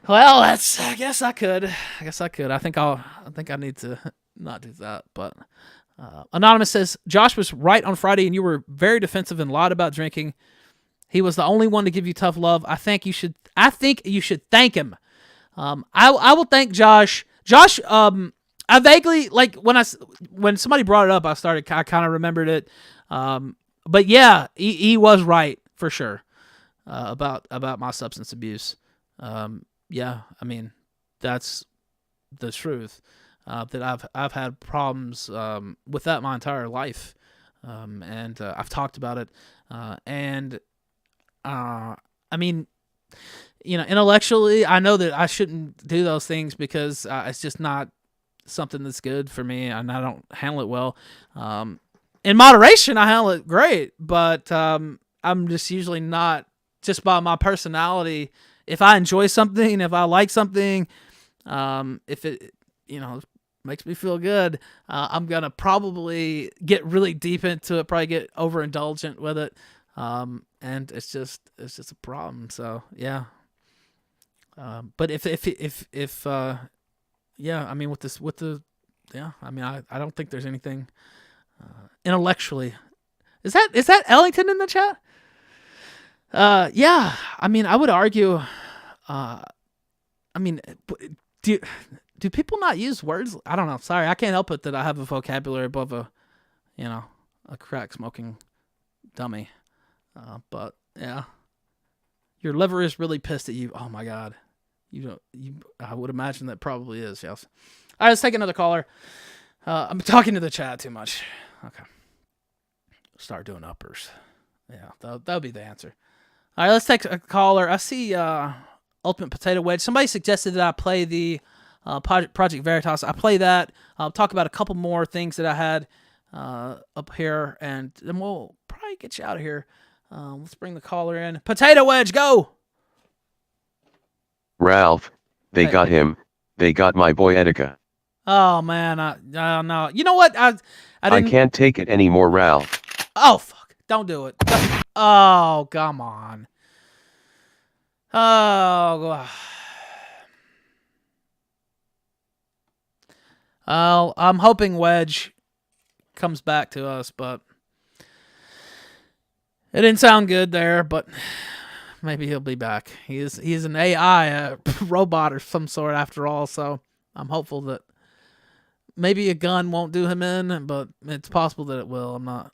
Speaker 1: Well, I guess I could. I think I need to not do that. But Anonymous says, Josh was right on Friday and you were very defensive and lied about drinking. He was the only one to give you tough love. I think you should thank him. I will thank Josh. Josh, I vaguely, like, when somebody brought it up, I kind of remembered it. But yeah, he was right for sure, about my substance abuse. Yeah, I mean, that's the truth. That I've had problems, with that my entire life. And I've talked about it. And I mean, intellectually, I know that I shouldn't do those things because it's just not something that's good for me, and I don't handle it well. in moderation, I handle it great, but I'm just usually not, just by my personality. If I enjoy something, if I like something, if it, makes me feel good, I'm going to probably get really deep into it, probably get overindulgent with it. And it's just a problem. So, yeah. But if I mean, I don't think there's anything, intellectually. Is that Ellington in the chat? Yeah, I mean, I would argue, do people not use words? I don't know. Sorry, I can't help it that I have a vocabulary above a crack smoking dummy. But yeah, your liver is really pissed at you. Oh my God, I would imagine that probably is. Yes. All right, let's take another caller. I'm talking to the chat too much. Okay. Start doing uppers. Yeah, that'll be the answer. All right, let's take a caller. I see Ultimate Potato Wedge. Somebody suggested that I play the Project Veritas. I play that. I'll talk about a couple more things that I had up here, and then we'll probably get you out of here. Let's bring the caller in. Potato Wedge, go!
Speaker 6: Ralph, they got him. They got my boy Etika.
Speaker 1: Oh, man. No. You know what? I
Speaker 6: can't take it anymore, Ralph.
Speaker 1: Oh, fuck. Don't do it. Oh, come on. Oh, I'm hoping Wedge comes back to us, but it didn't sound good there, but maybe he'll be back. He's an AI, a robot or some sort after all, so I'm hopeful that maybe a gun won't do him in, but it's possible that it will. I'm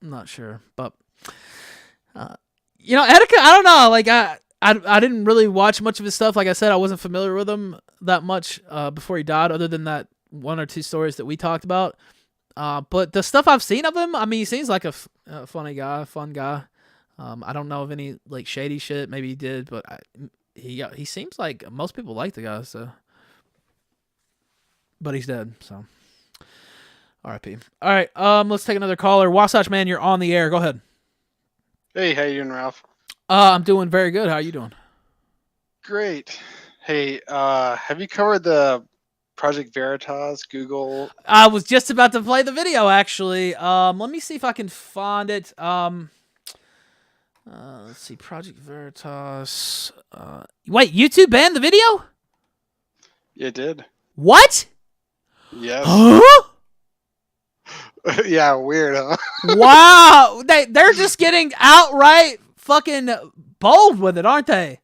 Speaker 1: not sure. But Etika, I don't know. Like I didn't really watch much of his stuff. Like I said, I wasn't familiar with him that much before he died, other than that one or two stories that we talked about. But the stuff I've seen of him, I mean, he seems like a funny guy, fun guy. I don't know of any like shady shit. Maybe he did, but he seems like most people like the guy. So, but he's dead. So, R.I.P. All right, let's take another caller. Wasatch Man, you're on the air. Go ahead.
Speaker 7: Hey, how you doing, Ralph?
Speaker 1: I'm doing very good. How are you doing?
Speaker 7: Great. Hey, have you covered the Project Veritas Google?
Speaker 1: I was just about to play the video, actually. Let me see if I can find it. Let's see, Project Veritas. Wait, YouTube banned the video?
Speaker 7: It did.
Speaker 1: What?
Speaker 7: Yes.
Speaker 1: Huh?
Speaker 7: Yeah, weird, huh?
Speaker 1: Wow, they're just getting outright fucking bold with it, aren't they?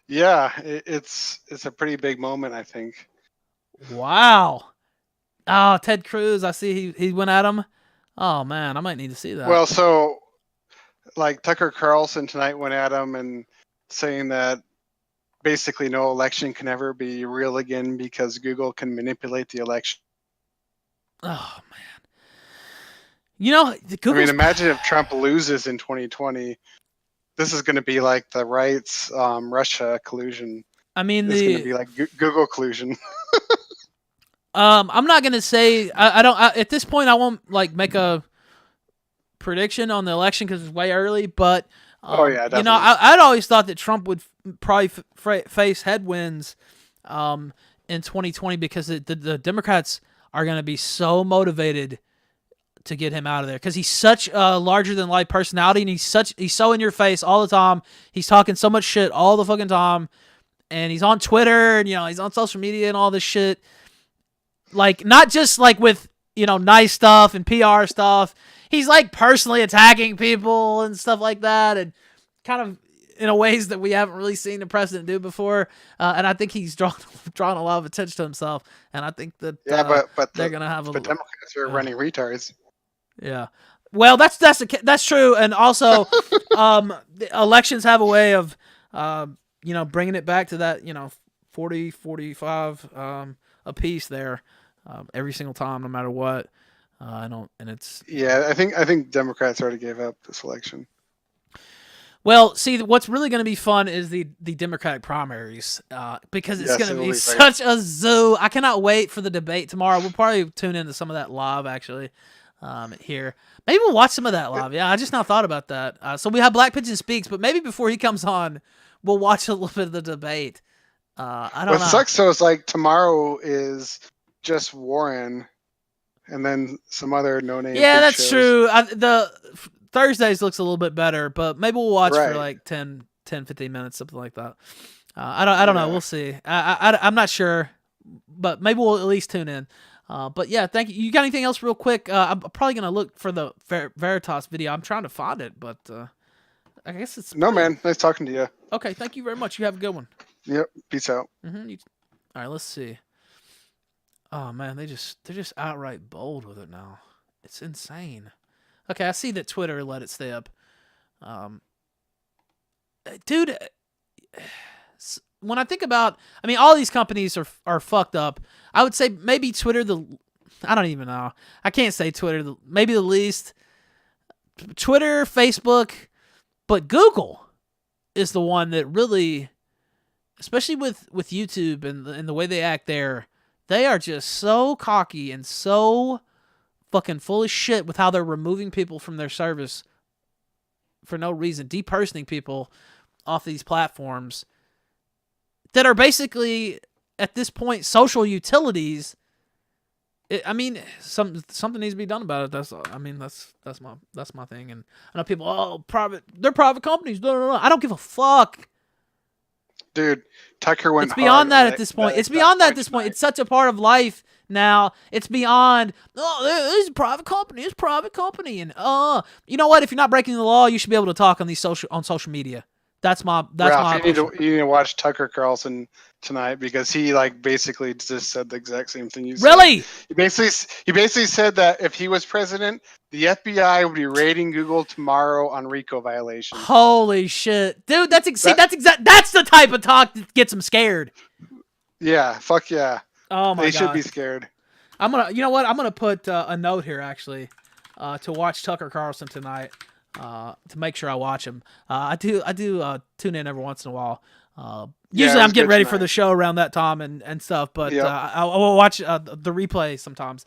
Speaker 7: Yeah, it's a pretty big moment, I think.
Speaker 1: Wow. Oh, Ted Cruz, I see he went at him. Oh man, I might need to see that.
Speaker 7: Well, so like Tucker Carlson tonight went at him and saying that basically no election can ever be real again because Google can manipulate the election.
Speaker 1: Oh man. Google's...
Speaker 7: I mean, imagine if Trump loses in 2020. This is going to be like the right's Russia collusion.
Speaker 1: I mean,
Speaker 7: it's going to be like Google collusion.
Speaker 1: I'm not going to say I don't at this point. I won't like make a prediction on the election because it's way early. But
Speaker 7: oh yeah, definitely.
Speaker 1: I'd always thought that Trump would probably face headwinds in 2020 because the Democrats are going to be so motivated to get him out of there because he's such a larger than life personality and he's so in your face all the time. He's talking so much shit all the fucking time, and he's on Twitter and he's on social media and all this shit. Like not just like with nice stuff and PR stuff. He's like personally attacking people and stuff like that, and kind of in a ways that we haven't really seen the president do before. And I think he's drawn a lot of attention to himself. And I think that
Speaker 7: but
Speaker 1: they're gonna have
Speaker 7: the Democrats are running retards.
Speaker 1: Yeah, well, that's true, and also, the elections have a way of, bringing it back to that, 40, 45 a piece there, every single time, no matter what. And it's
Speaker 7: I think Democrats already gave up this election.
Speaker 1: Well, see, what's really going to be fun is the Democratic primaries, because it's going to be such a zoo. I cannot wait for the debate tomorrow. We'll probably tune into some of that live, actually. here. Maybe we'll watch some of that live. Yeah, I just now thought about that. So we have Black Pigeon Speaks, but maybe before he comes on, we'll watch a little bit of the debate. I don't know.
Speaker 7: What sucks though is like tomorrow is just Warren, and then some other no-name.
Speaker 1: Yeah,
Speaker 7: big
Speaker 1: that's
Speaker 7: shows.
Speaker 1: true. Thursdays looks a little bit better, but maybe we'll watch for
Speaker 7: Right.
Speaker 1: like 10, 15 minutes, something like that. I don't know. We'll see. I'm not sure, but maybe we'll at least tune in. But yeah, thank you. You got anything else real quick? I'm probably going to look for the Veritas video. I'm trying to find it, but I guess it's...
Speaker 7: No, man. Nice talking to you.
Speaker 1: Okay, thank you very much. You have a good one.
Speaker 7: Yep. Peace out.
Speaker 1: All right, let's see. Oh, man, they're just outright bold with it now. It's insane. Okay, I see that Twitter let it stay up. Dude, when I think about... I mean, all these companies are fucked up. I would say maybe Twitter I don't even know. I can't say Twitter. Maybe the least. Twitter, Facebook, but Google is the one that really... Especially with YouTube and the way they act there, they are just so cocky and so fucking full of shit with how they're removing people from their service for no reason, depersoning people off these platforms that are basically, at this point, social utilities. I mean, something needs to be done about it. That's my thing. And I know people, they're private companies. No. I don't give a fuck.
Speaker 7: Dude, Tucker went
Speaker 1: It's beyond
Speaker 7: hard
Speaker 1: that at this point. It's beyond that at this point. It's such a part of life now. It's beyond, this is a private company. It's a private company. And, you know what? If you're not breaking the law, you should be able to talk on social media.
Speaker 7: Ralph, you need to watch Tucker Carlson tonight because he basically just said the exact same thing you said.
Speaker 1: Really?
Speaker 7: He basically said that if he was president, the FBI would be raiding Google tomorrow on RICO violations.
Speaker 1: Holy shit, dude! That's the type of talk that gets them scared.
Speaker 7: Yeah, fuck yeah.
Speaker 1: Oh my god,
Speaker 7: they should be scared.
Speaker 1: I'm gonna put a note here actually to watch Tucker Carlson tonight. To make sure I watch him. I do tune in every once in a while. Usually I'm getting ready for the show around that time and stuff, but I will watch the replay sometimes.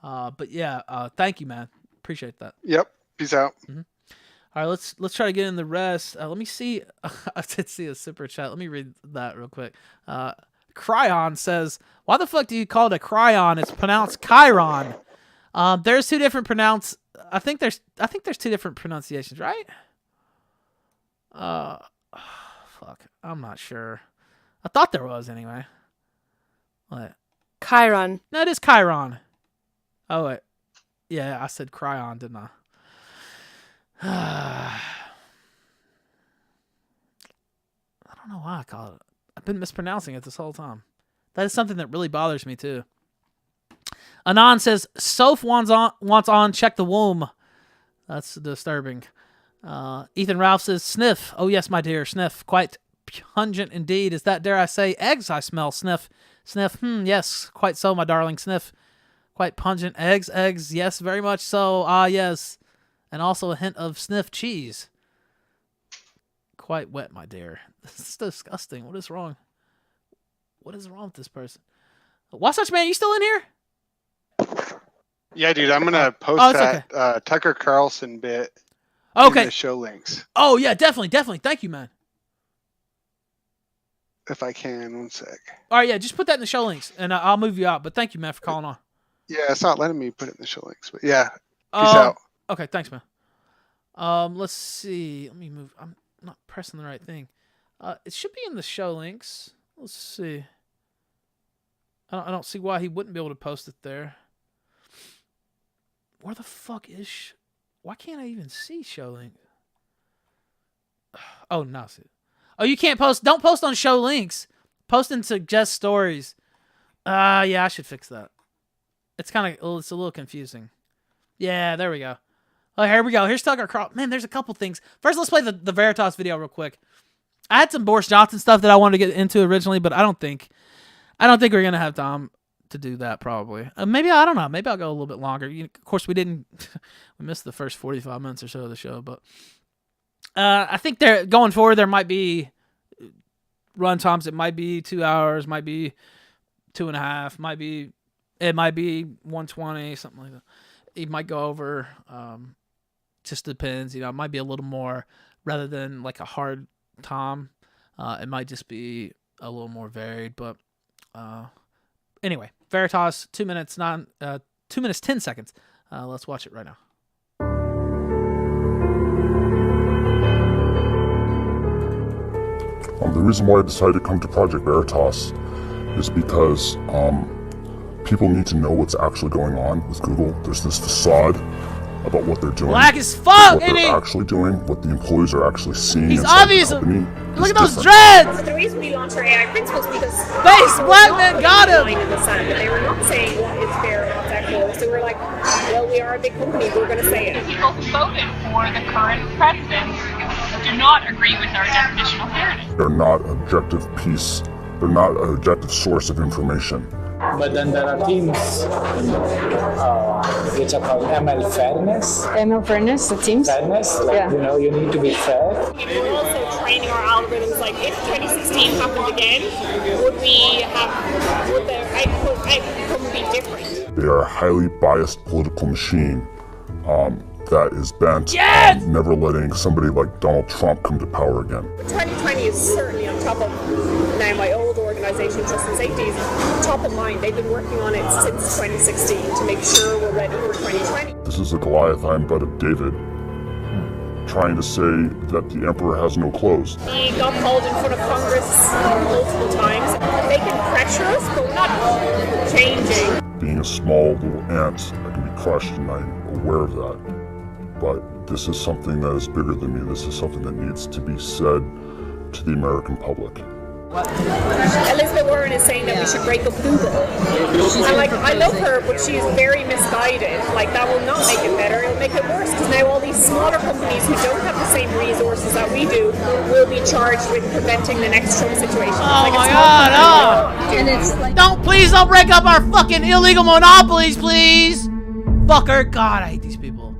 Speaker 1: But yeah, thank you, man. Appreciate that.
Speaker 7: Yep. Peace out.
Speaker 1: Mm-hmm. All right, let's try to get in the rest. Let me see. I did see a super chat. Let me read that real quick. Cryon says, "Why the fuck do you call it a cryon? It's pronounced Chiron." There's two different I think there's two different pronunciations, right? Fuck. I'm not sure. I thought there was anyway. What?
Speaker 8: Chiron.
Speaker 1: No, it is Chiron. Oh wait. Yeah, I said cryon, didn't I? I don't know why I call it. I've been mispronouncing it this whole time. That is something that really bothers me too. Anon says, Soph wants on, check the womb. That's disturbing. Ethan Ralph says, sniff. Oh, yes, my dear, sniff. Quite pungent indeed. Is that, dare I say, eggs I smell? Sniff. Sniff. Yes, quite so, my darling. Sniff. Quite pungent eggs. Eggs, yes, very much so. Ah, yes. And also a hint of sniff cheese. Quite wet, my dear. This is disgusting. What is wrong? What is wrong with this person? Wasatch Man, you still in here?
Speaker 7: Yeah, dude, I'm gonna post that Tucker Carlson bit.
Speaker 1: Okay.
Speaker 7: In the show links.
Speaker 1: Oh yeah, definitely. Thank you, man.
Speaker 7: If I can, 1 sec.
Speaker 1: All right, yeah, just put that in the show links, and I'll move you out. But thank you, man, for calling on.
Speaker 7: Yeah, it's not letting me put it in the show links, but yeah. Peace out.
Speaker 1: Okay, thanks, man. Let's see. Let me move. I'm not pressing the right thing. It should be in the show links. Let's see. I don't see why he wouldn't be able to post it there. Where the fuck is... Why can't I even see show link? Oh, no. See. Oh, you can't post... Don't post on show links. Post in suggest stories. Yeah, I should fix that. It's kind of... It's a little confusing. Yeah, there we go. Oh, here we go. Here's Tucker Carlson. Man, there's a couple things. First, let's play the Veritas video real quick. I had some Boris Johnson stuff that I wanted to get into originally, but I don't think we're gonna have time to do that. Probably. Maybe I don't know. Maybe I'll go a little bit longer. Of course, we didn't. We missed the first 45 minutes or so of the show, but I think going forward there might be run times. It might be 2 hours. Might be 2.5. It might be 120. Something like that. he might go over. Just depends, it might be a little more rather than like a hard Tom. It might just be a little more varied, but anyway, Veritas 2 minutes 2 minutes 10 seconds. Let's watch it right now.
Speaker 8: The reason why I decided to come to Project Veritas is because people need to know what's actually going on with Google. There's this facade about what they're doing.
Speaker 1: Black as fuck,
Speaker 8: what
Speaker 1: ain't he?
Speaker 8: they're actually doing, what the employees are actually seeing.
Speaker 1: He's
Speaker 8: inside
Speaker 1: obvious.
Speaker 8: the company
Speaker 1: Look
Speaker 8: is
Speaker 1: at those
Speaker 8: different.
Speaker 1: dreads.
Speaker 9: The reason we launched our AI principles because
Speaker 1: Face black man got him.
Speaker 9: line in the sand, and they were not saying what is fair and what's equitable. So we're like, well, we are a big company. We're going to say it.
Speaker 10: People who voted for the current president do not agree with our definition of fairness.
Speaker 8: They're not objective piece. They're not an objective source of information.
Speaker 11: But then there are teams which are called ML fairness.
Speaker 12: ML fairness, the teams?
Speaker 11: Fairness, like, you need to be fair.
Speaker 9: We're also training our algorithms, like if 2016 happened again, would the outcome be different?
Speaker 8: They are a highly biased political machine that is bent on never letting somebody like Donald Trump come to power again.
Speaker 9: 2020 is certainly on top of now my old organization, Trust and Safety, is top of mind. They've been working on it since 2016 to make sure we're ready for 2020.
Speaker 8: This is a Goliath I am but a David, trying to say that the emperor has no clothes.
Speaker 9: We got called in front of Congress multiple times. They can pressure us, but we're not changing.
Speaker 8: Being a small little ant, I can be crushed, and I'm aware of that. But this is something that is bigger than me. This is something that needs to be said to the American public.
Speaker 9: Elizabeth Warren is saying that we should break up Google. And I love her, but she's very misguided. Like, that will not make it better, it'll make it worse, because now all these smaller companies who don't have the same resources that we do will be charged with preventing the next Trump situation.
Speaker 1: Oh my god,
Speaker 9: And it's like,
Speaker 1: please don't break up our fucking illegal monopolies, please! Fucker. God, I hate these people.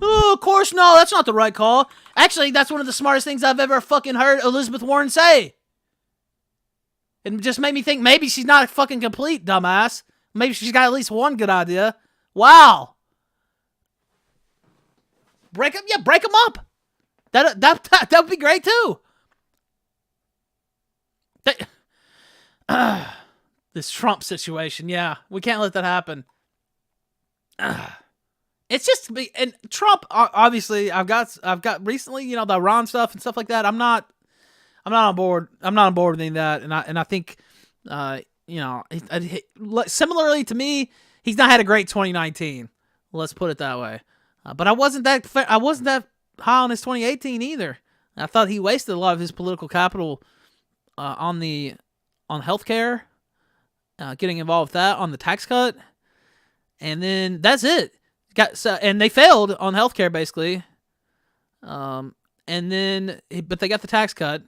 Speaker 1: Oh, of course, no, that's not the right call. Actually, that's one of the smartest things I've ever fucking heard Elizabeth Warren say. It just made me think maybe she's not a fucking complete dumbass. Maybe she's got at least one good idea. Wow. Break them up. That would be great too. This Trump situation, yeah, we can't let that happen. It's just and Trump. Obviously, I've got recently, the Iran stuff and stuff like that. I'm not on board. I'm not on board with any of that, and I think, similarly to me, he's not had a great 2019. Let's put it that way. But I wasn't that high on his 2018 either. I thought he wasted a lot of his political capital on healthcare, getting involved with that, on the tax cut, and then that's it. And they failed on healthcare basically. But they got the tax cut.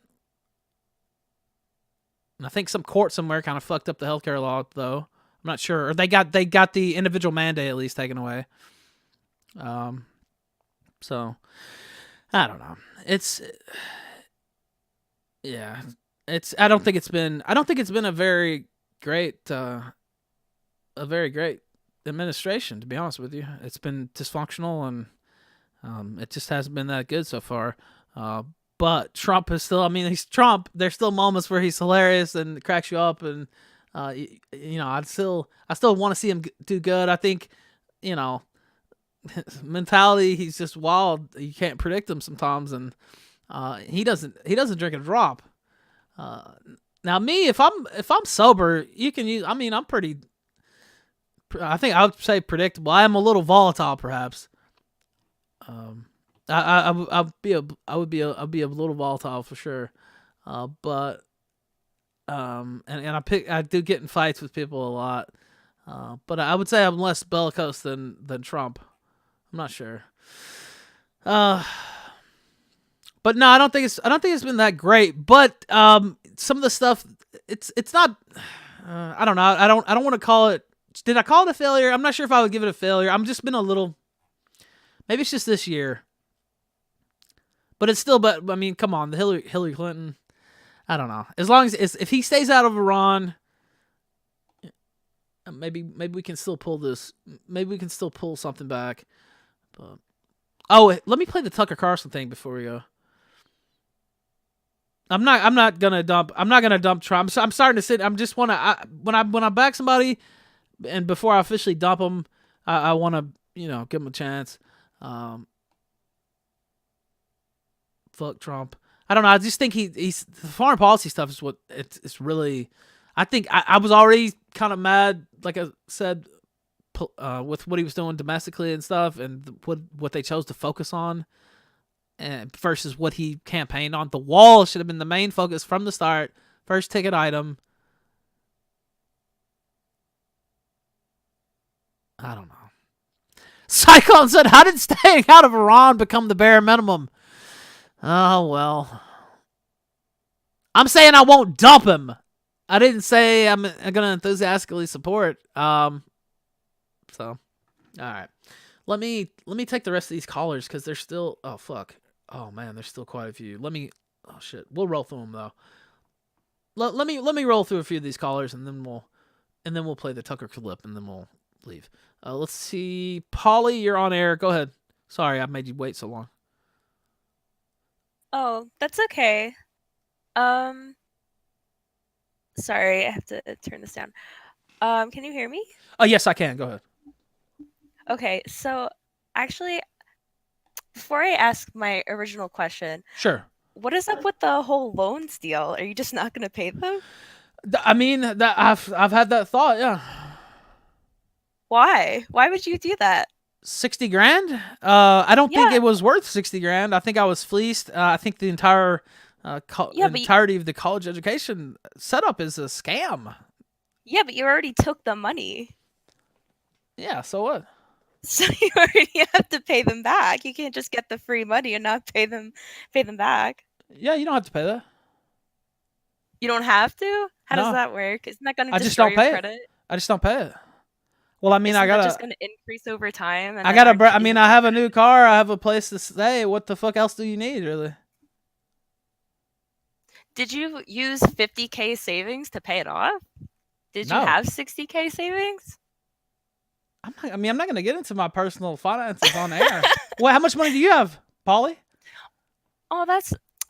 Speaker 1: And I think some court somewhere kind of fucked up the healthcare law, though. I'm not sure. Or they got the individual mandate at least taken away. So I don't know. I don't think it's been a very great administration, to be honest with you. It's been dysfunctional, and it just hasn't been that good so far. But Trump is still, he's Trump. There's still moments where he's hilarious and cracks you up, and I still want to see him do good. I think, mentality, he's just wild. You can't predict him sometimes, and he doesn't drink a drop. Now me, if I'm sober, you can use. I'm pretty. I think I would say predictable. I am a little volatile, perhaps. I'd be a little volatile for sure, but I do get in fights with people a lot, but I would say I'm less bellicose than Trump. I'm not sure, but no, I don't think it's been that great. But some of the stuff, it's not. I don't know. I don't want to call it. Did I call it a failure? I'm not sure if I would give it a failure. I'm just been a little. Maybe it's just this year. But it's still, come on, the Hillary Clinton, I don't know. As long as, if he stays out of Iran, maybe we can still pull this. Maybe we can still pull something back. But let me play the Tucker Carlson thing before we go. I'm not gonna dump Trump. I'm starting to sit. I'm just when I back somebody, and before I officially dump them, I want to give them a chance. Fuck Trump. I don't know. I just think he's the foreign policy stuff is what it's really. I think I was already kind of mad, like I said, with what he was doing domestically and stuff, and what they chose to focus on. And versus what he campaigned on. The wall should have been the main focus from the start. First ticket item. I don't know. Cyclone said, how did staying out of Iran become the bare minimum? Oh, well. I'm saying I won't dump him. I didn't say I'm going to enthusiastically support. So, all right. Let me take the rest of these callers because they're still... Oh, fuck. Oh man, there's still quite a few. Oh shit, we'll roll through them though. Let me roll through a few of these callers and then we'll play the Tucker clip and then we'll leave. Let's see, Polly, you're on air. Go ahead. Sorry, I made you wait so long.
Speaker 12: Oh, that's okay. Sorry, I have to turn this down. Can you hear me?
Speaker 1: Oh yes, I can. Go ahead.
Speaker 12: Okay, so actually. Before I ask my original question,
Speaker 1: sure.
Speaker 12: What is up with the whole loans deal? Are you just not going to pay them?
Speaker 1: I mean, that I've had that thought. Yeah.
Speaker 12: Why? Why would you do that?
Speaker 1: 60 grand? I don't think it was worth 60 grand. I think I was fleeced. I think the entire entirety of the college education setup is a scam.
Speaker 12: Yeah, but you already took the money.
Speaker 1: Yeah. So what?
Speaker 12: So you already have to pay them back. You can't just get the free money and not pay them back.
Speaker 1: Yeah, you don't have to pay that.
Speaker 12: You don't have to? How does that work? Isn't that going to
Speaker 1: destroy
Speaker 12: just don't
Speaker 1: your
Speaker 12: pay
Speaker 1: credit? I just don't pay it. Well, I mean,
Speaker 12: Isn't
Speaker 1: I gotta.
Speaker 12: That just going to increase over time. And
Speaker 1: I have a new car. I have a place to stay. What the fuck else do you need, really?
Speaker 12: Did you use 50K savings to pay it off? Did you have 60K savings?
Speaker 1: I'm not going to get into my personal finances on air. Well, how much money do you have, Polly?
Speaker 12: Oh,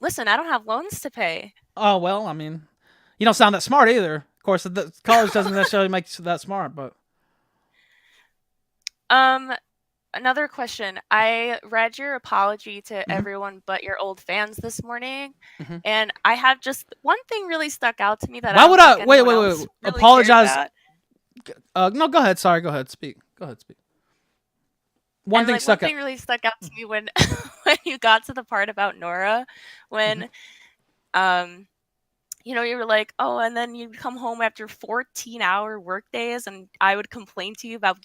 Speaker 12: listen, I don't have loans to pay.
Speaker 1: Oh, well, I mean, you don't sound that smart either. Of course, the college doesn't necessarily make you that smart, but.
Speaker 12: Another question. I read your apology to everyone but your old fans this morning, and I have just one thing really stuck out to me that
Speaker 1: wait,
Speaker 12: really
Speaker 1: apologize. No, go ahead. Sorry, go ahead. Speak. One thing
Speaker 12: really stuck out to me when you got to the part about Nora, when you were like, oh, and then you'd come home after 14-hour work days, and I would complain to you about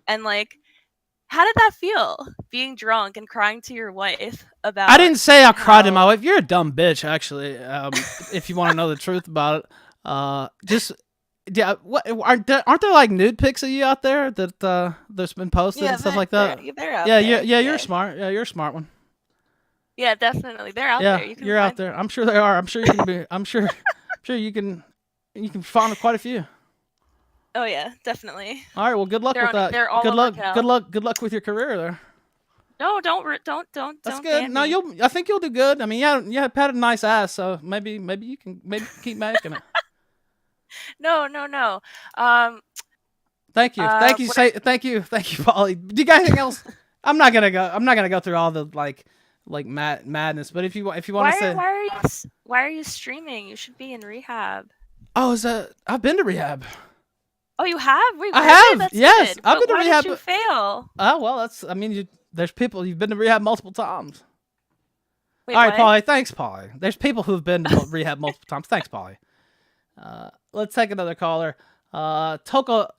Speaker 12: and how did that feel? Being drunk and crying to your wife about...
Speaker 1: I didn't say I cried to my wife. You're a dumb bitch, actually. If you want to know the truth about it, aren't there like nude pics of you out there that there's been posted and stuff like that?
Speaker 12: They're out there.
Speaker 1: You're smart. Yeah, you're a smart one.
Speaker 12: Yeah, definitely. They're out there.
Speaker 1: You're out there. I'm sure they are. I'm sure you can be. I'm sure you can find quite a few.
Speaker 12: Oh yeah, definitely.
Speaker 1: All right, well, good luck with that.
Speaker 12: They're all
Speaker 1: good luck.
Speaker 12: Cal.
Speaker 1: Good luck with your career there.
Speaker 12: No, don't.
Speaker 1: That's good. No, I think you'll do good. I mean, you had a nice ass, so maybe you can keep making it.
Speaker 12: No.
Speaker 1: Thank you. Thank you, Polly. Do you got anything else? I'm not gonna go through all the madness, but if you want to say,
Speaker 12: why are you streaming? You should be in rehab.
Speaker 1: Oh, I've been to rehab.
Speaker 12: Oh, you have? Wait,
Speaker 1: I have.
Speaker 12: That's
Speaker 1: yes,
Speaker 12: good.
Speaker 1: I've been to
Speaker 12: why
Speaker 1: rehab.
Speaker 12: Did you fail?
Speaker 1: Oh well, there's people you've been to rehab multiple times.
Speaker 12: Wait,
Speaker 1: all right,
Speaker 12: what?
Speaker 1: Polly. Thanks, Polly. There's people who've been to rehab multiple times. Thanks, Polly. Let's take another caller. Tokoloshe.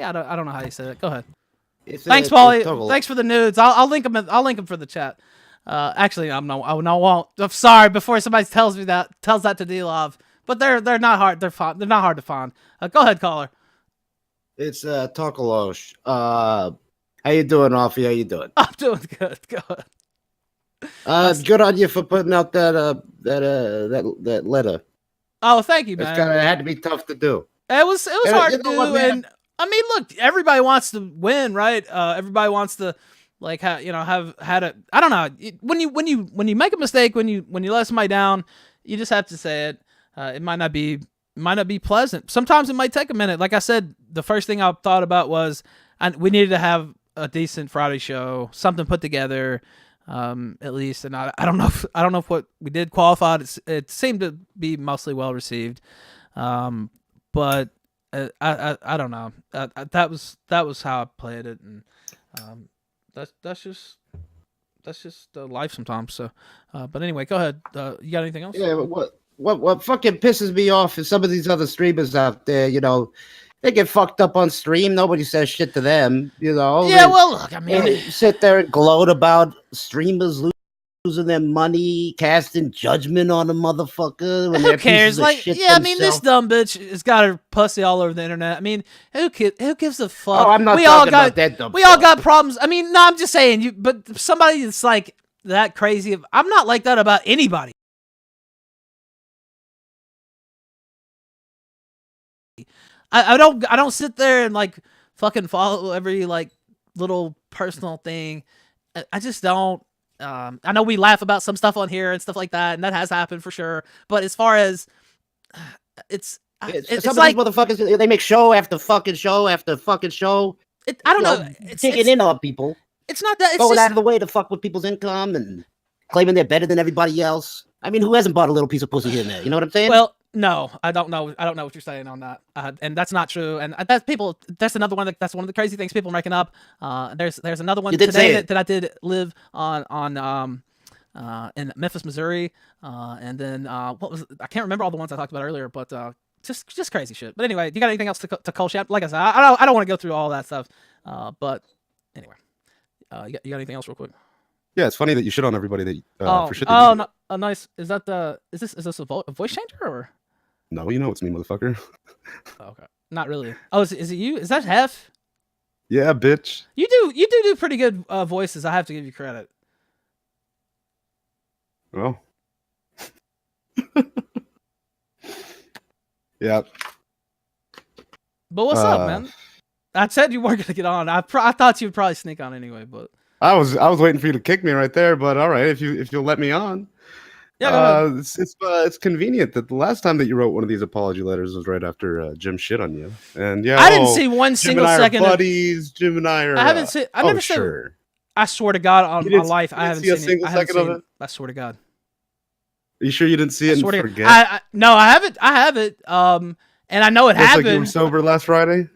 Speaker 1: I don't know how you say that. Go ahead. Thanks, Polly. Thanks for the nudes. I'll link them. I'll link them for the chat. Actually, I won't. I'm sorry. Before somebody tells that to D-Love, but they're not hard. They're not hard to find. Go ahead, caller.
Speaker 13: It's Tokolosh. How you doing, Alfie? How you doing?
Speaker 1: I'm doing good. Go ahead.
Speaker 13: Good on you for putting out that letter.
Speaker 1: Oh, thank you, man.
Speaker 13: It had to be tough to do.
Speaker 1: It was hard to do, and I mean, look, everybody wants to win, right? Everybody wants to, like, have had a. I don't know. When you make a mistake, when you let somebody down, you just have to say it. It might not be pleasant. Sometimes it might take a minute. Like I said, the first thing I thought about was we needed to have a decent Friday show, something put together. At least, and I don't know if what we did qualified. It seemed to be mostly well received, but I don't know. That was how I played it, and that's just life sometimes. So, but anyway, go ahead. You got anything else?
Speaker 13: Yeah, but what fucking pisses me off is some of these other streamers out there. They get fucked up on stream. Nobody says shit to them,
Speaker 1: Yeah, well, look, I mean,
Speaker 13: they sit there and gloat about streamers losing their money, casting judgment on a motherfucker. When
Speaker 1: who cares? Like, yeah, I mean, this
Speaker 13: themselves.
Speaker 1: dumb bitch has got her pussy all over the internet. I mean, who gives a fuck?
Speaker 13: Oh, I'm not
Speaker 1: we
Speaker 13: talking
Speaker 1: all got,
Speaker 13: about that dumb
Speaker 1: We all got problems. I mean, no, I'm just saying. But somebody that's like that crazy. I'm not like that about anybody. I don't sit there and like fucking follow every like little personal thing. I just don't. I know we laugh about some stuff on here and stuff like that, and that has happened for sure. But as far as it's
Speaker 13: some
Speaker 1: like
Speaker 13: of these motherfuckers, they make show after fucking show after fucking show.
Speaker 1: I don't know.
Speaker 13: Digging in on people.
Speaker 1: It's not that. It's
Speaker 13: going
Speaker 1: just,
Speaker 13: out of the way to fuck with people's income and claiming they're better than everybody else. I mean, who hasn't bought a little piece of pussy here and there? You know what I'm saying?
Speaker 1: Well, no, I don't know. I don't know what you're saying on that, and that's not true. And that's another one. That's one of the crazy things people are making up. There's another one today that I did live on in Memphis, Missouri, and then what was I can't remember all the ones I talked about earlier, but just crazy shit. But anyway, you got anything else to call chat? Like I said, I don't want to go through all that stuff. But anyway, you got anything else real quick?
Speaker 14: Yeah, it's funny that you shit on everybody that for shit.
Speaker 1: No, nice. Is this a voice changer or?
Speaker 14: No, you know it's me, motherfucker.
Speaker 1: Okay, not really. Oh, is it you? Is that Hef?
Speaker 14: Yeah, bitch.
Speaker 1: You do pretty good voices. I have to give you credit.
Speaker 14: Well, yeah.
Speaker 1: But what's up, man? I said you weren't gonna get on. I thought you would probably sneak on anyway, but
Speaker 14: I was waiting for you to kick me right there. But all right, if you'll let me on.
Speaker 1: Yeah,
Speaker 14: it's convenient that the last time that you wrote one of these apology letters was right after Jim shit on you, and yeah,
Speaker 1: I didn't see one single second.
Speaker 14: Buddies, Jim and I are.
Speaker 1: I haven't seen. I never said.
Speaker 14: Sure.
Speaker 1: I swear to God, on my life, I haven't
Speaker 14: seen
Speaker 1: seen
Speaker 14: a single second of it.
Speaker 1: I swear to God.
Speaker 14: Are you sure you didn't see it and forget?
Speaker 1: No, I haven't. I haven't. And I know it happened.
Speaker 14: Like you were sober last Friday.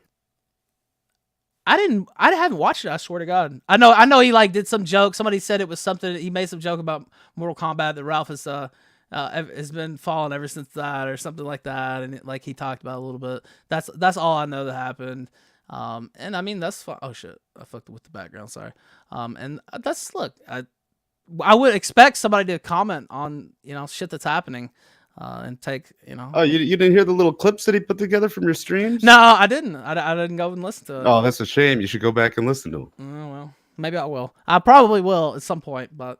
Speaker 1: I haven't watched it. I swear to God. I know. He like did some joke. Somebody said it was something. He made some joke about Mortal Kombat that Ralph has been following ever since that, or something like that. And like he talked about a little bit. That's all I know that happened. And I mean that's fine. Oh shit, I fucked with the background. Sorry. And that's look. I would expect somebody to comment on shit that's happening. And take
Speaker 14: Oh, you didn't hear the little clips that he put together from your streams?
Speaker 1: No, I didn't. I didn't go and listen to it.
Speaker 14: Oh, that's a shame. You should go back and listen to them.
Speaker 1: Oh, well, maybe I will. I probably will at some point. But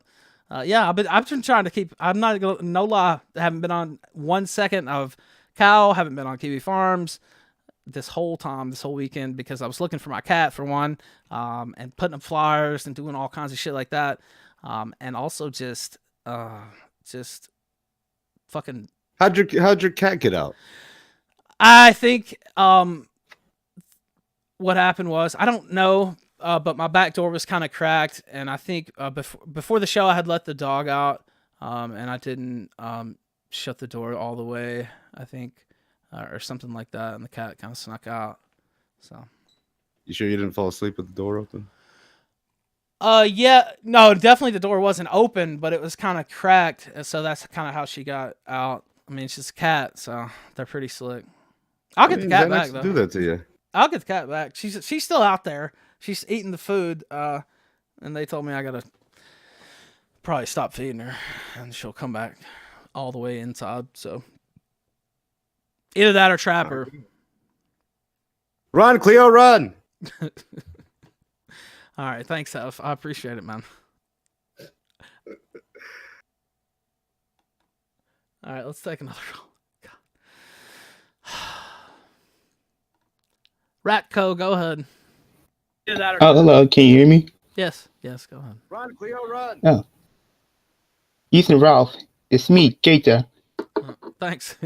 Speaker 1: yeah, I've been trying to keep. I'm not gonna no lie. I haven't been on 1 second of Cow. Haven't been on Kiwi Farms this whole weekend because I was looking for my cat for one, and putting up flyers and doing all kinds of shit like that, and also just fucking.
Speaker 14: How'd your cat get out?
Speaker 1: I think what happened was I don't know, but my back door was kind of cracked, and I think before the show I had let the dog out, and I didn't shut the door all the way. I think, or something like that, and the cat kind of snuck out. So.
Speaker 14: You sure you didn't fall asleep with the door open?
Speaker 1: Yeah, no, definitely the door wasn't open, but it was kind of cracked, so that's kind of how she got out. I mean, she's a cat, so they're pretty slick. I'll get the cat back though.
Speaker 14: Do that to you.
Speaker 1: I'll get the cat back. She's still out there. She's eating the food, and they told me I gotta probably stop feeding her, and she'll come back all the way inside. So either that or trap her.
Speaker 13: Run, Cleo, run!
Speaker 1: All right, thanks, F. I appreciate it, man. All right, let's take another roll. Ratco, go ahead.
Speaker 15: Oh, hello. Can you hear me?
Speaker 1: Yes, go ahead.
Speaker 13: Run, Cleo, run!
Speaker 15: Oh. Ethan Ralph, it's me, Keita.
Speaker 1: Thanks.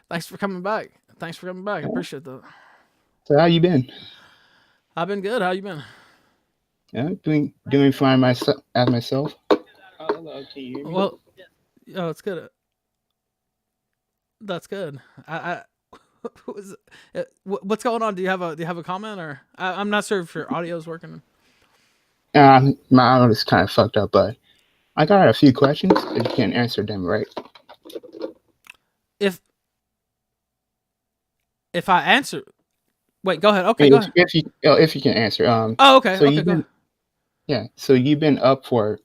Speaker 1: Thanks for coming back. I appreciate that.
Speaker 15: So how you been?
Speaker 1: I've been good. How you been?
Speaker 15: Yeah, doing fine myself. Oh, hello. Can you hear me?
Speaker 1: Well, oh, it's good. That's good. What's going on? Do you have a comment, or I'm not sure if your audio is working.
Speaker 15: My audio is kind of fucked up, but I got a few questions. If you can answer them, right?
Speaker 1: If I answer, wait, go ahead. Okay, go ahead.
Speaker 15: If you can answer.
Speaker 1: Oh, okay.
Speaker 15: So
Speaker 1: okay, go ahead.
Speaker 15: Yeah. So you've been up for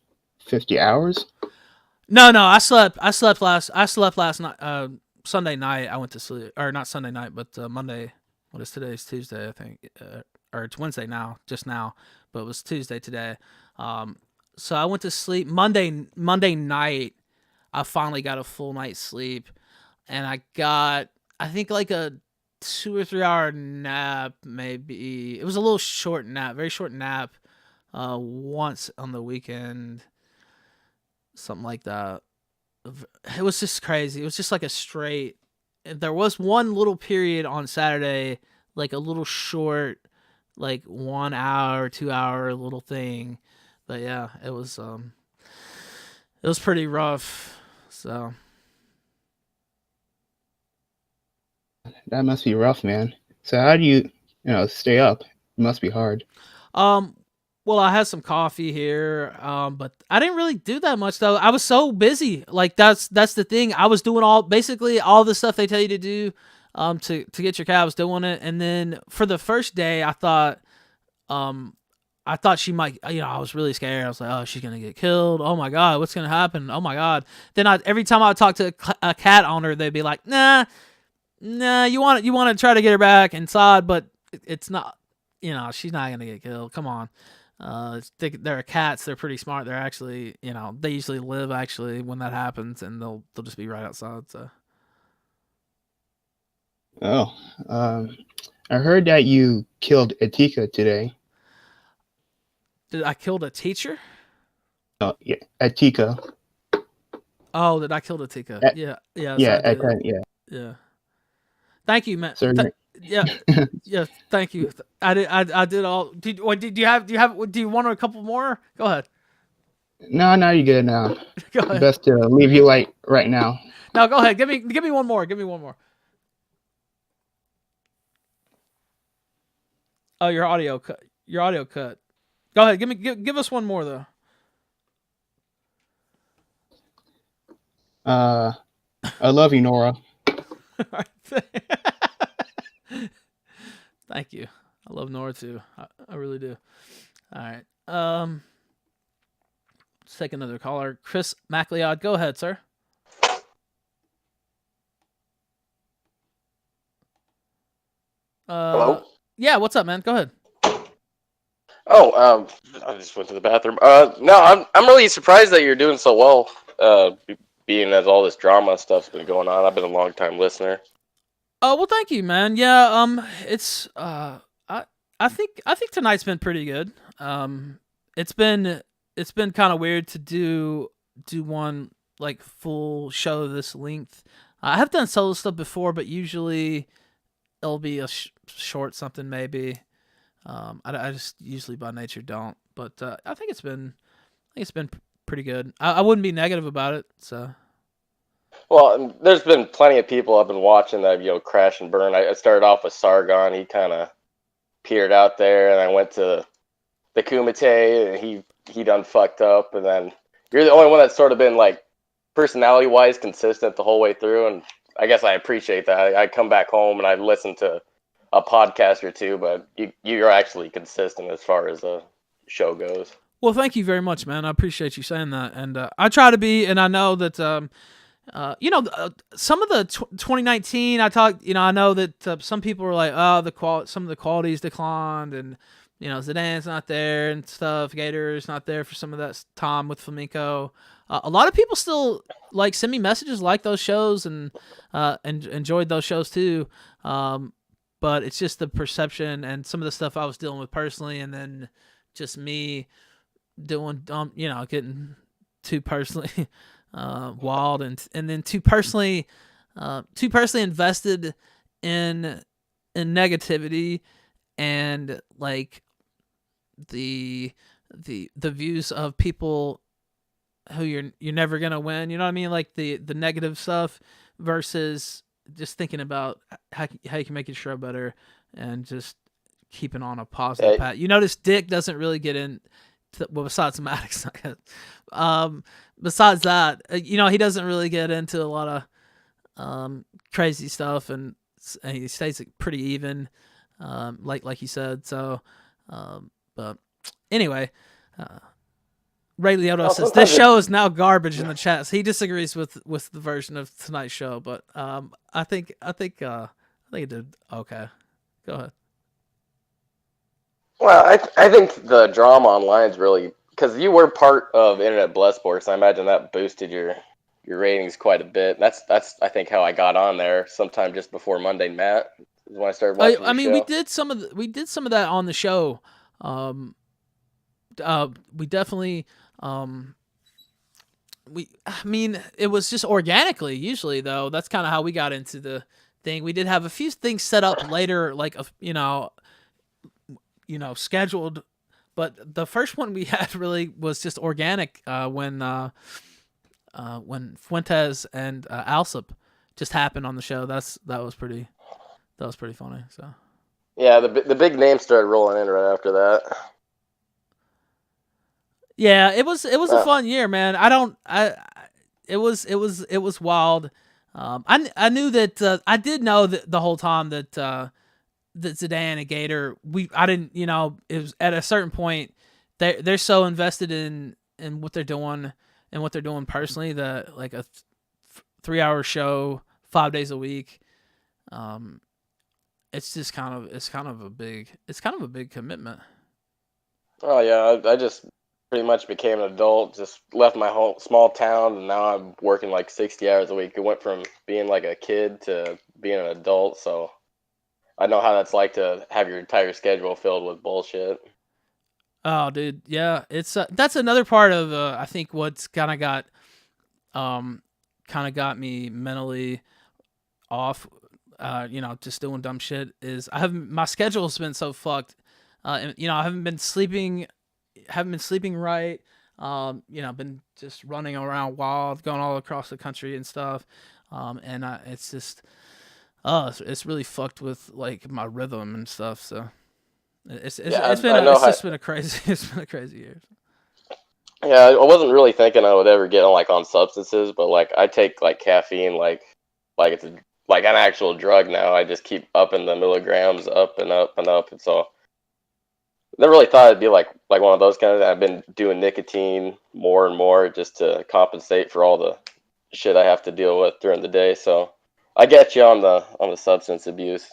Speaker 15: 50 hours?
Speaker 1: No. I slept last night. Sunday night. I went to sleep, or not Sunday night, but Monday. What is today? It's Tuesday, I think, or it's Wednesday now, just now, but it was Tuesday today. So I went to sleep Monday night. I finally got a full night's sleep, and I got, I think, like a 2 or 3 hour nap, maybe. It was a little short nap, very short nap, once on the weekend, something like that. It was just crazy. It was just like a straight. There was one little period on Saturday, like a little short, like 1 hour, 2 hour little thing. But yeah, it was pretty rough. So
Speaker 15: That must be rough, man. So how do you stay up? It must be hard.
Speaker 1: Well, I had some coffee here, but I didn't really do that much though. I was so busy. Like that's the thing. I was doing basically all the stuff they tell you to do, to get your cat. I was doing it, and then for the first day, I thought she might. I was really scared. I was like, oh, she's gonna get killed. Oh my god, what's gonna happen? Oh my god. Then every time I would talk to a cat owner, they'd be like, nah, you want to try to get her back inside, but it's not. She's not gonna get killed. Come on. They're cats. They're pretty smart. They're actually, they usually live actually when that happens, and they'll just be right outside. So.
Speaker 15: Oh, I heard that you killed Atika today.
Speaker 1: Did I kill a teacher?
Speaker 15: Oh yeah, Atika.
Speaker 1: Oh, did I kill Atika? Yeah. Yeah. Thank you, man. Yeah. Thank you. I did all. Do you want a couple more? Go ahead.
Speaker 15: No, you're good now.
Speaker 1: Go ahead.
Speaker 15: Best to leave you right now.
Speaker 1: No, go ahead. Give me one more. Oh, your audio cut. Go ahead. Give us one more though.
Speaker 15: I love you, Nora.
Speaker 1: Thank you. I love Nora too. I really do. All right. Let's take another caller. Chris MacLeod. Go ahead, sir.
Speaker 16: Hello?
Speaker 1: Yeah, what's up, man? Go ahead.
Speaker 16: Oh, I just went to the bathroom. No, I'm really surprised that you're doing so well, being as all this drama stuff's been going on. I've been a long time listener.
Speaker 1: Oh, well, thank you, man. Yeah, it's I think tonight's been pretty good. It's been kind of weird to do one like full show this length. I have done solo stuff before, but usually it'll be a short something maybe. I just usually by nature don't, but I think it's been pretty good. I wouldn't be negative about it. So.
Speaker 16: Well, there's been plenty of people I've been watching that crash and burn. I started off with Sargon. He kind of peered out there, and I went to the Kumite, and he done fucked up. And then you're the only one that's sort of been like personality-wise consistent the whole way through, and I guess I appreciate that. I come back home and I listen to a podcast or two, but you're actually consistent as far as the show goes.
Speaker 1: Well, thank you very much, man. I appreciate you saying that, and I try to be, and I know that some of the 2019 I talked, I know that some people were like, oh, some of the quality's declined, and Zidane's not there and stuff. Gator's not there for some of that time with Flamenco. A lot of people still like send me messages, like those shows, and enjoyed those shows too. But it's just the perception and some of the stuff I was dealing with personally, and then just me doing getting too personally wild, and then too personally invested in negativity, and like the views of people who you're never gonna win, you know what I mean, like the negative stuff, versus just thinking about how you can make your show better and just keeping on a positive path. You notice Dick doesn't really get in. Well, besides Maddox, besides that, he doesn't really get into a lot of crazy stuff, and he stays pretty even, like you said. So, but anyway, Ray Liotta says this show is now garbage in the chat. So he disagrees with the version of tonight's show, but I think it did okay. Go ahead.
Speaker 16: Well, I think the drama online is really, because you were part of Internet Bloodsports. I imagine that boosted your ratings quite a bit. That's I think how I got on there sometime just before Monday Matt is when I started watching.
Speaker 1: I mean,
Speaker 16: show.
Speaker 1: we did some of that on the show. We definitely it was just organically. Usually, though, that's kind of how we got into the thing. We did have a few things set up later, like scheduled, but the first one we had really was just organic when Fuentes and Alsop just happened on the show. That was pretty funny. So
Speaker 16: yeah, the big names started rolling in right after that.
Speaker 1: Yeah, it was a fun year, man. It was wild. I knew that I did know that the whole time that Zidane and Gator, I didn't, it was at a certain point they're so invested in what they're doing and what they're doing personally that like a 3-hour show 5 days a week, it's kind of a big commitment.
Speaker 16: Oh yeah, I just pretty much became an adult, just left my home small town, and now I'm working like 60 hours a week. It went from being like a kid to being an adult, so I know how that's like to have your entire schedule filled with bullshit.
Speaker 1: Oh, dude, yeah, it's that's another part of I think what's kind of got me mentally off. Just doing dumb shit is my schedule's been so fucked. And, I haven't been sleeping right. Been just running around wild, going all across the country and stuff. And it's just, it's really fucked with like my rhythm and stuff. So it's been a crazy year.
Speaker 16: Yeah, I wasn't really thinking I would ever get on substances, but like I take like caffeine like it's like an actual drug now. I just keep upping the milligrams up and up and up, and so I never really thought it'd be like one of those kinds. I've been doing nicotine more and more just to compensate for all the shit I have to deal with during the day. So I get you on the substance abuse.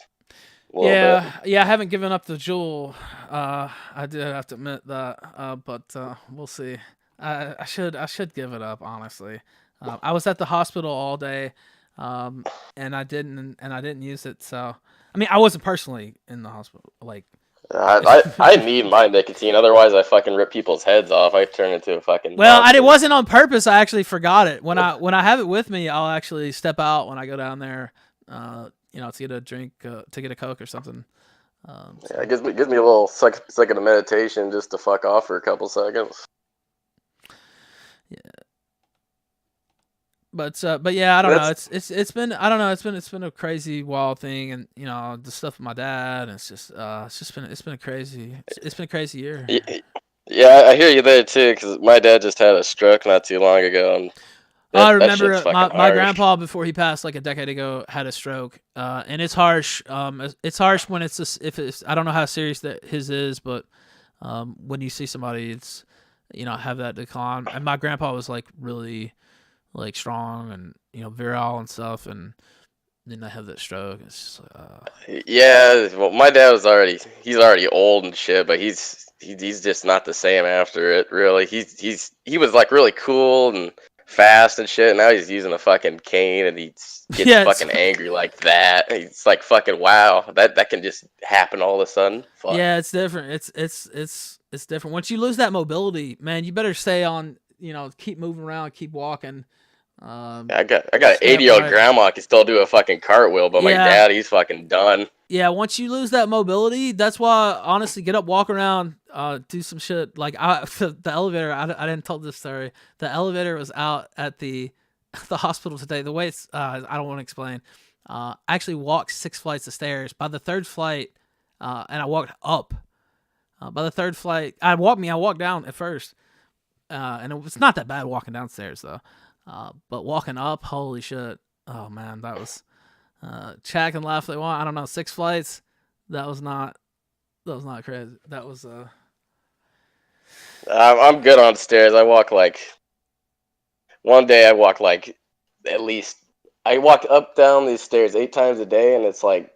Speaker 1: Yeah, I haven't given up the Juul. I did have to admit that, but we'll see. I should give it up, honestly. I was at the hospital all day, and I didn't use it. So I mean, I wasn't personally in the hospital, like.
Speaker 16: I need my nicotine, otherwise I fucking rip people's heds off. I turn into a fucking.
Speaker 1: Well, it wasn't on purpose. I actually forgot it. When I have it with me, I'll actually step out when I go down there, to get a drink, to get a Coke or something.
Speaker 16: Yeah, it gives me a little second of meditation just to fuck off for a couple seconds.
Speaker 1: Yeah. But yeah, I don't know. It's been a crazy wild thing, and the stuff with my dad, and it's been a crazy year.
Speaker 16: Yeah, I hear you there too, because my dad just had a stroke not too long ago, and
Speaker 1: I remember my grandpa before he passed like a decade ago had a stroke, and it's harsh. It's harsh when if it's I don't know how serious that his is, but when you see somebody, have that decline. And my grandpa was like really like strong and virile and stuff, and then I have that stroke. It's just like,
Speaker 16: Yeah, well, my dad was he's already old and shit, but he's just not the same after it. Really, he was like really cool and fast and shit. And now he's using a fucking cane and he gets fucking angry like that. It's like fucking wow, that can just happen all of a sudden. Fuck.
Speaker 1: Yeah, it's different. It's different. Once you lose that mobility, man, you better stay on. Keep moving around, keep walking.
Speaker 16: I got an 80-year-old grandma can still do a fucking cartwheel, but my dad, he's fucking done.
Speaker 1: Yeah, once you lose that mobility, that's why honestly, get up, walk around, do some shit. Like the elevator, I didn't tell this story. The elevator was out at the hospital today. The way it's, I don't want to explain. I actually walked 6 flights of stairs. By the third flight, and I walked up. By the third flight, I walked down at first, and it was not that bad walking downstairs though. But walking up, holy shit! Oh man, that was check and laugh. They want. I don't know, 6 flights. That was not crazy. That was.
Speaker 16: I'm good on stairs. I walk like. One day I walked like at least. I walked up down these stairs 8 times a day, and it's like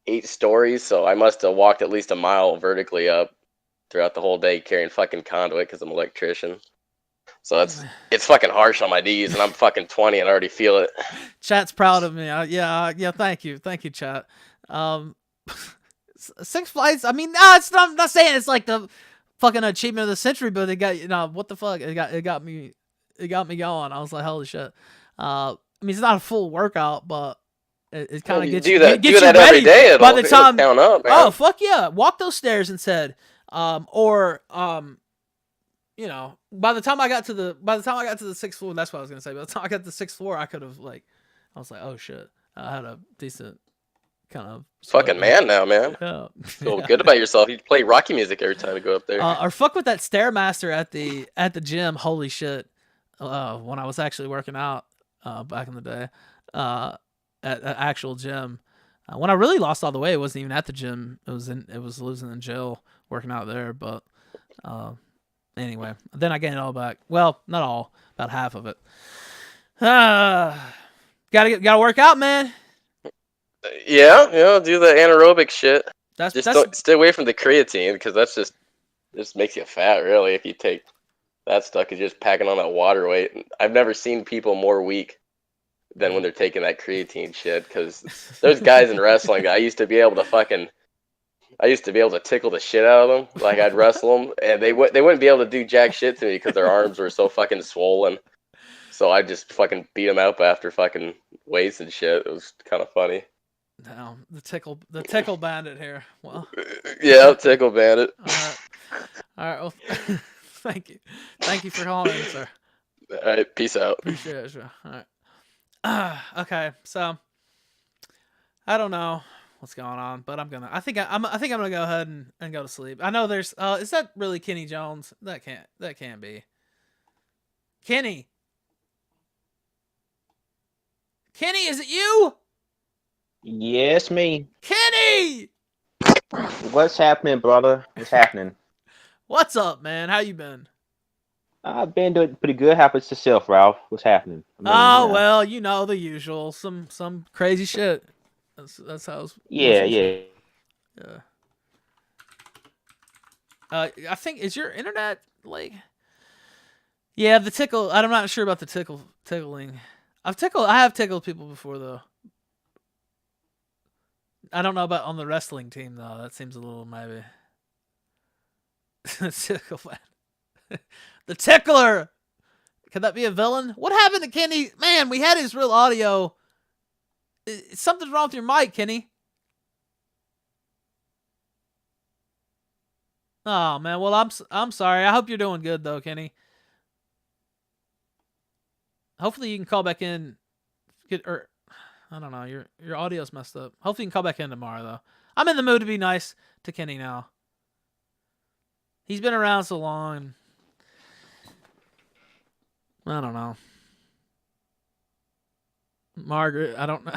Speaker 16: 8 stories. So I must have walked at least a mile vertically up throughout the whole day carrying fucking conduit because I'm an electrician. So it's fucking harsh on my knees, and I'm fucking 20 and I already feel it.
Speaker 1: Chat's proud of me. Yeah. Thank you, chat. 6 flights. I mean, I'm not saying it's like the fucking achievement of the century, but it got what the fuck? It got me going. I was like, holy shit. I mean, it's not a full workout, but it kind of gets you ready.
Speaker 16: Do that every day. By the time, count up, man.
Speaker 1: Oh fuck yeah! Walk those stairs instead, by the time I got to the 6th floor, that's what I was gonna say. By the time I got to the 6th floor, I could have I was like, oh shit, I had a decent kind of
Speaker 16: fucking man now, man.
Speaker 1: Yeah.
Speaker 16: Feel good about yourself. You play Rocky music every time you go up there.
Speaker 1: Or fuck with that Stairmaster at the gym. Holy shit! When I was actually working out back in the day, at an actual gym. When I really lost all the weight, it wasn't even at the gym. It was losing in jail working out there, but. Anyway, then I gained it all back. Well, not all, about half of it. Gotta work out, man.
Speaker 16: Yeah, do the anaerobic shit. Don't stay away from the creatine because that's just makes you fat. Really, if you take that stuff, because you're just packing on that water weight. I've never seen people more weak than when they're taking that creatine shit. Because there's guys in wrestling. I used to be able to tickle the shit out of them. Like I'd wrestle them, and they wouldn't be able to do jack shit to me because their arms were so fucking swollen. So I just fucking beat them up after fucking weights and shit. It was kind of funny.
Speaker 1: No, the tickle bandit here. Well,
Speaker 16: yeah, tickle bandit.
Speaker 1: All right. Well, thank you for calling in, sir.
Speaker 16: All right, peace out.
Speaker 1: Appreciate it, sir. All right. Okay, so I don't know what's going on, but I think I'm gonna go ahead and go to sleep. I know there's is that really Kenny Jones? That can't be. Kenny, is it you?
Speaker 17: Yes, me.
Speaker 1: Kenny!
Speaker 17: What's happening, brother? What's happening?
Speaker 1: What's up, man? How you been?
Speaker 17: I've been doing pretty good. How about yourself, Ralph? What's happening?
Speaker 1: Well, the usual. Some crazy shit. That's how it's...
Speaker 17: Yeah.
Speaker 1: I think, is your internet, like... Yeah, the tickle... I'm not sure about the tickling. I have tickled people before, though. I don't know about on the wrestling team, though. That seems a little, maybe... Tickle man. The tickler! Could that be a villain? What happened to Kenny? Man, we had his real audio. Something's wrong with your mic, Kenny. Oh man, well I'm sorry. I hope you're doing good though, Kenny. Hopefully you can call back in. I don't know. Your audio's messed up. Hopefully you can call back in tomorrow though. I'm in the mood to be nice to Kenny now. He's been around so long. And I don't know. Margaret, I don't know.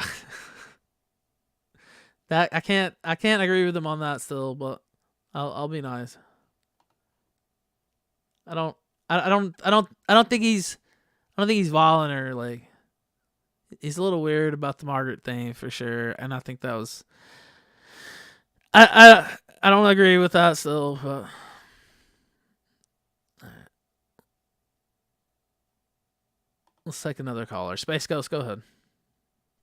Speaker 1: That I can't agree with him on that still, but I'll be nice. I don't think he's violent or like. He's a little weird about the Margaret thing for sure, and I think that was. I don't agree with that still, but. Let's take another caller. Space Ghost, go ahead.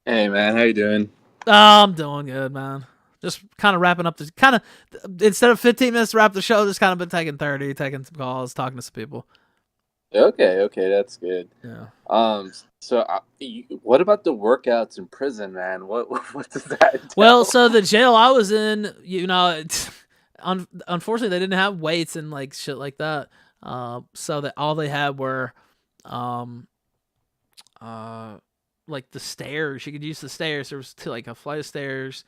Speaker 18: Hey man, how you doing?
Speaker 1: I'm doing good, man. Just kind of wrapping up this. Kind of instead of 15 minutes to wrap the show, just kind of been taking 30, taking some calls, talking to some people.
Speaker 18: Okay, that's good.
Speaker 1: Yeah.
Speaker 18: So what about the workouts in prison, man? What does that entail?
Speaker 1: Well, so the jail I was in, unfortunately they didn't have weights and like shit like that. So that all they had were, like the stairs. You could use the stairs. There was like a flight of stairs,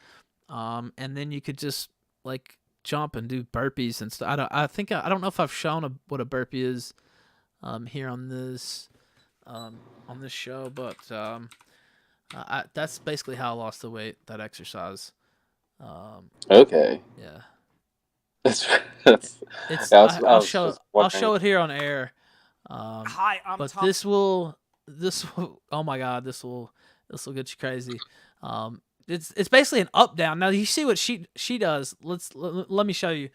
Speaker 1: and then you could just like jump and do burpees and stuff. I don't know if I've shown what a burpee is, here on this show, but that's basically how I lost the weight. That exercise.
Speaker 18: Okay.
Speaker 1: Yeah.
Speaker 18: That's
Speaker 1: I'll show it here on air.
Speaker 19: Hi, I'm
Speaker 1: but
Speaker 19: Tom.
Speaker 1: this will oh my god, this will get you crazy. It's basically an up down. Now you see what she does. Let me show you.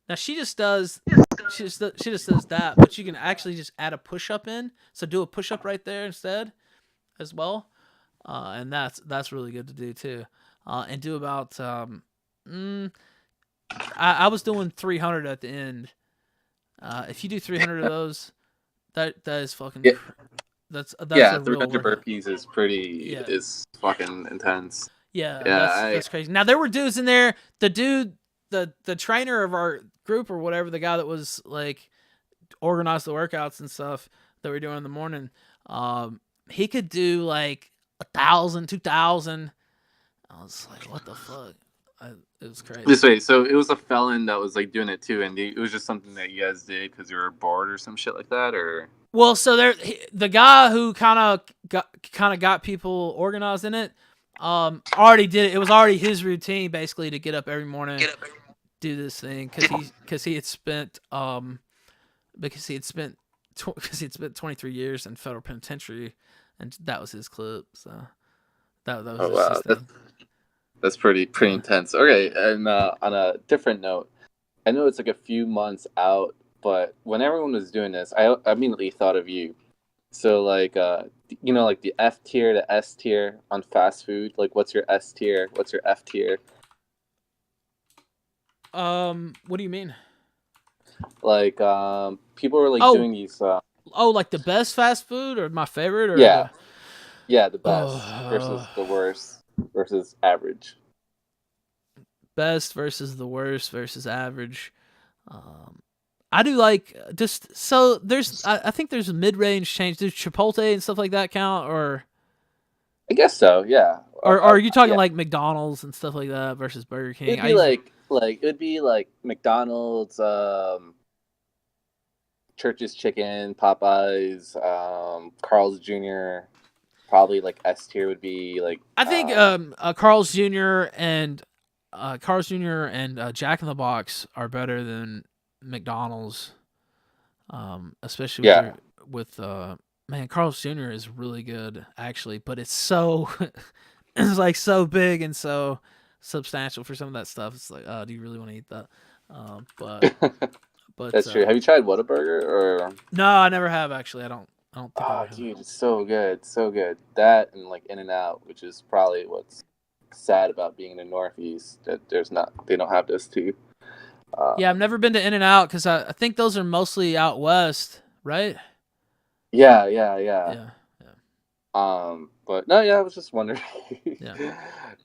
Speaker 1: Now she just does that, but you can actually just add a push up in. So do a push up right there instead, as well, and that's really good to do too. And do about I was doing 300 at the end. If you do 300 of those, that is fucking.
Speaker 18: Yeah.
Speaker 1: That's
Speaker 18: 300
Speaker 1: workout.
Speaker 18: burpees is pretty is fucking intense.
Speaker 1: Yeah, that's crazy. Now there were dudes in there. The dude, the trainer of our group or whatever, the guy that was like organized the workouts and stuff that we were doing in the morning, he could do like 1,000, 2,000. I was like, what the fuck? It was crazy.
Speaker 18: This way, so it was a felon that was like doing it too, and it was just something that you guys did because you were bored or some shit like that, or.
Speaker 1: Well, so the guy who kind of got people organized in it, already did it. It was already his routine basically to get up every morning, do this thing because he had spent 23 years in federal penitentiary, and that was his clip. So that was just his thing.
Speaker 18: That's pretty intense. Okay, and on a different note, I know it's like a few months out, but when everyone was doing this, I immediately thought of you. So like, like the F tier, the S tier on fast food. Like, what's your S tier? What's your F tier?
Speaker 1: What do you mean?
Speaker 18: Like, people were like doing these.
Speaker 1: Like the best fast food or my favorite or
Speaker 18: yeah, the best versus the worst versus average.
Speaker 1: Best versus the worst versus average. I do like just so there's I think there's a mid-range change. Does Chipotle and stuff like that count, or?
Speaker 18: I guess so. Yeah.
Speaker 1: Or are you talking like McDonald's and stuff like that versus Burger King?
Speaker 18: It'd be it'd be like McDonald's, Church's Chicken, Popeyes, Carl's Jr. Probably like S tier would be like.
Speaker 1: I think Carl's Jr. and Jack in the Box are better than McDonald's, especially with man, Carl's Jr. is really good actually, but it's so it's like so big and so substantial for some of that stuff. It's like, do you really want to eat that? But
Speaker 18: that's true. Have you tried Whataburger or?
Speaker 1: No, I never have actually. I don't think.
Speaker 18: Oh, dude, it's so good, so good. That and like In-N-Out, which is probably what's sad about being in the Northeast, that they don't have those two.
Speaker 1: Yeah, I've never been to In-N-Out because I think those are mostly out west, right?
Speaker 18: Yeah. But no, I was just wondering.
Speaker 1: Yeah.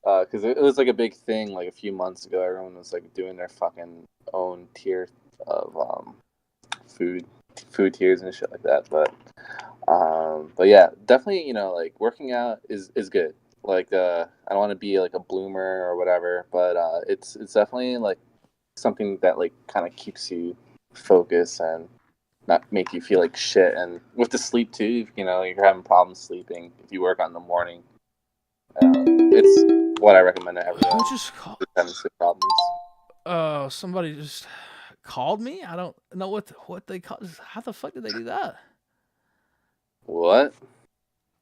Speaker 18: Because it was like a big thing like a few months ago. Everyone was like doing their fucking own tier of food tiers and shit like that. But yeah, definitely, like working out is good. Like I don't want to be like a bloomer or whatever, but it's definitely like something that like kind of keeps you focused and not make you feel like shit. And with the sleep too, you're having problems sleeping, if you work on the morning, it's what I recommend to everyone.
Speaker 1: Who just called?
Speaker 18: Having sleep problems.
Speaker 1: Oh, somebody just called me. I don't know what they called. How the fuck did they do that?
Speaker 18: What?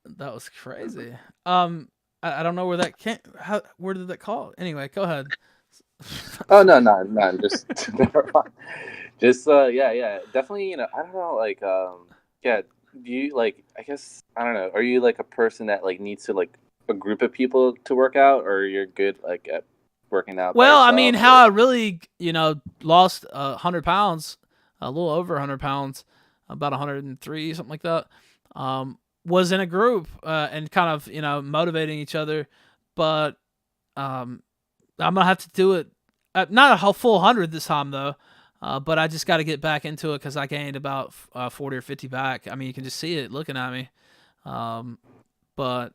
Speaker 1: That was crazy. I don't know where that came. Where did that call? Anyway, go ahead.
Speaker 18: Oh no, just never mind. Just yeah, definitely. You know, I don't know, like yeah. Do you like? I guess I don't know. Are you like a person that like needs to like a group of people to work out, or you're good like at working out?
Speaker 1: Well,
Speaker 18: by
Speaker 1: I mean,
Speaker 18: yourself,
Speaker 1: how I really, lost 100 pounds, a little over 100 pounds, about 103, something like that, was in a group and kind of, motivating each other. But I'm going to have to do it, not a full 100 this time, though. But I just got to get back into it because I gained about 40 or 50 back. I mean, you can just see it looking at me. But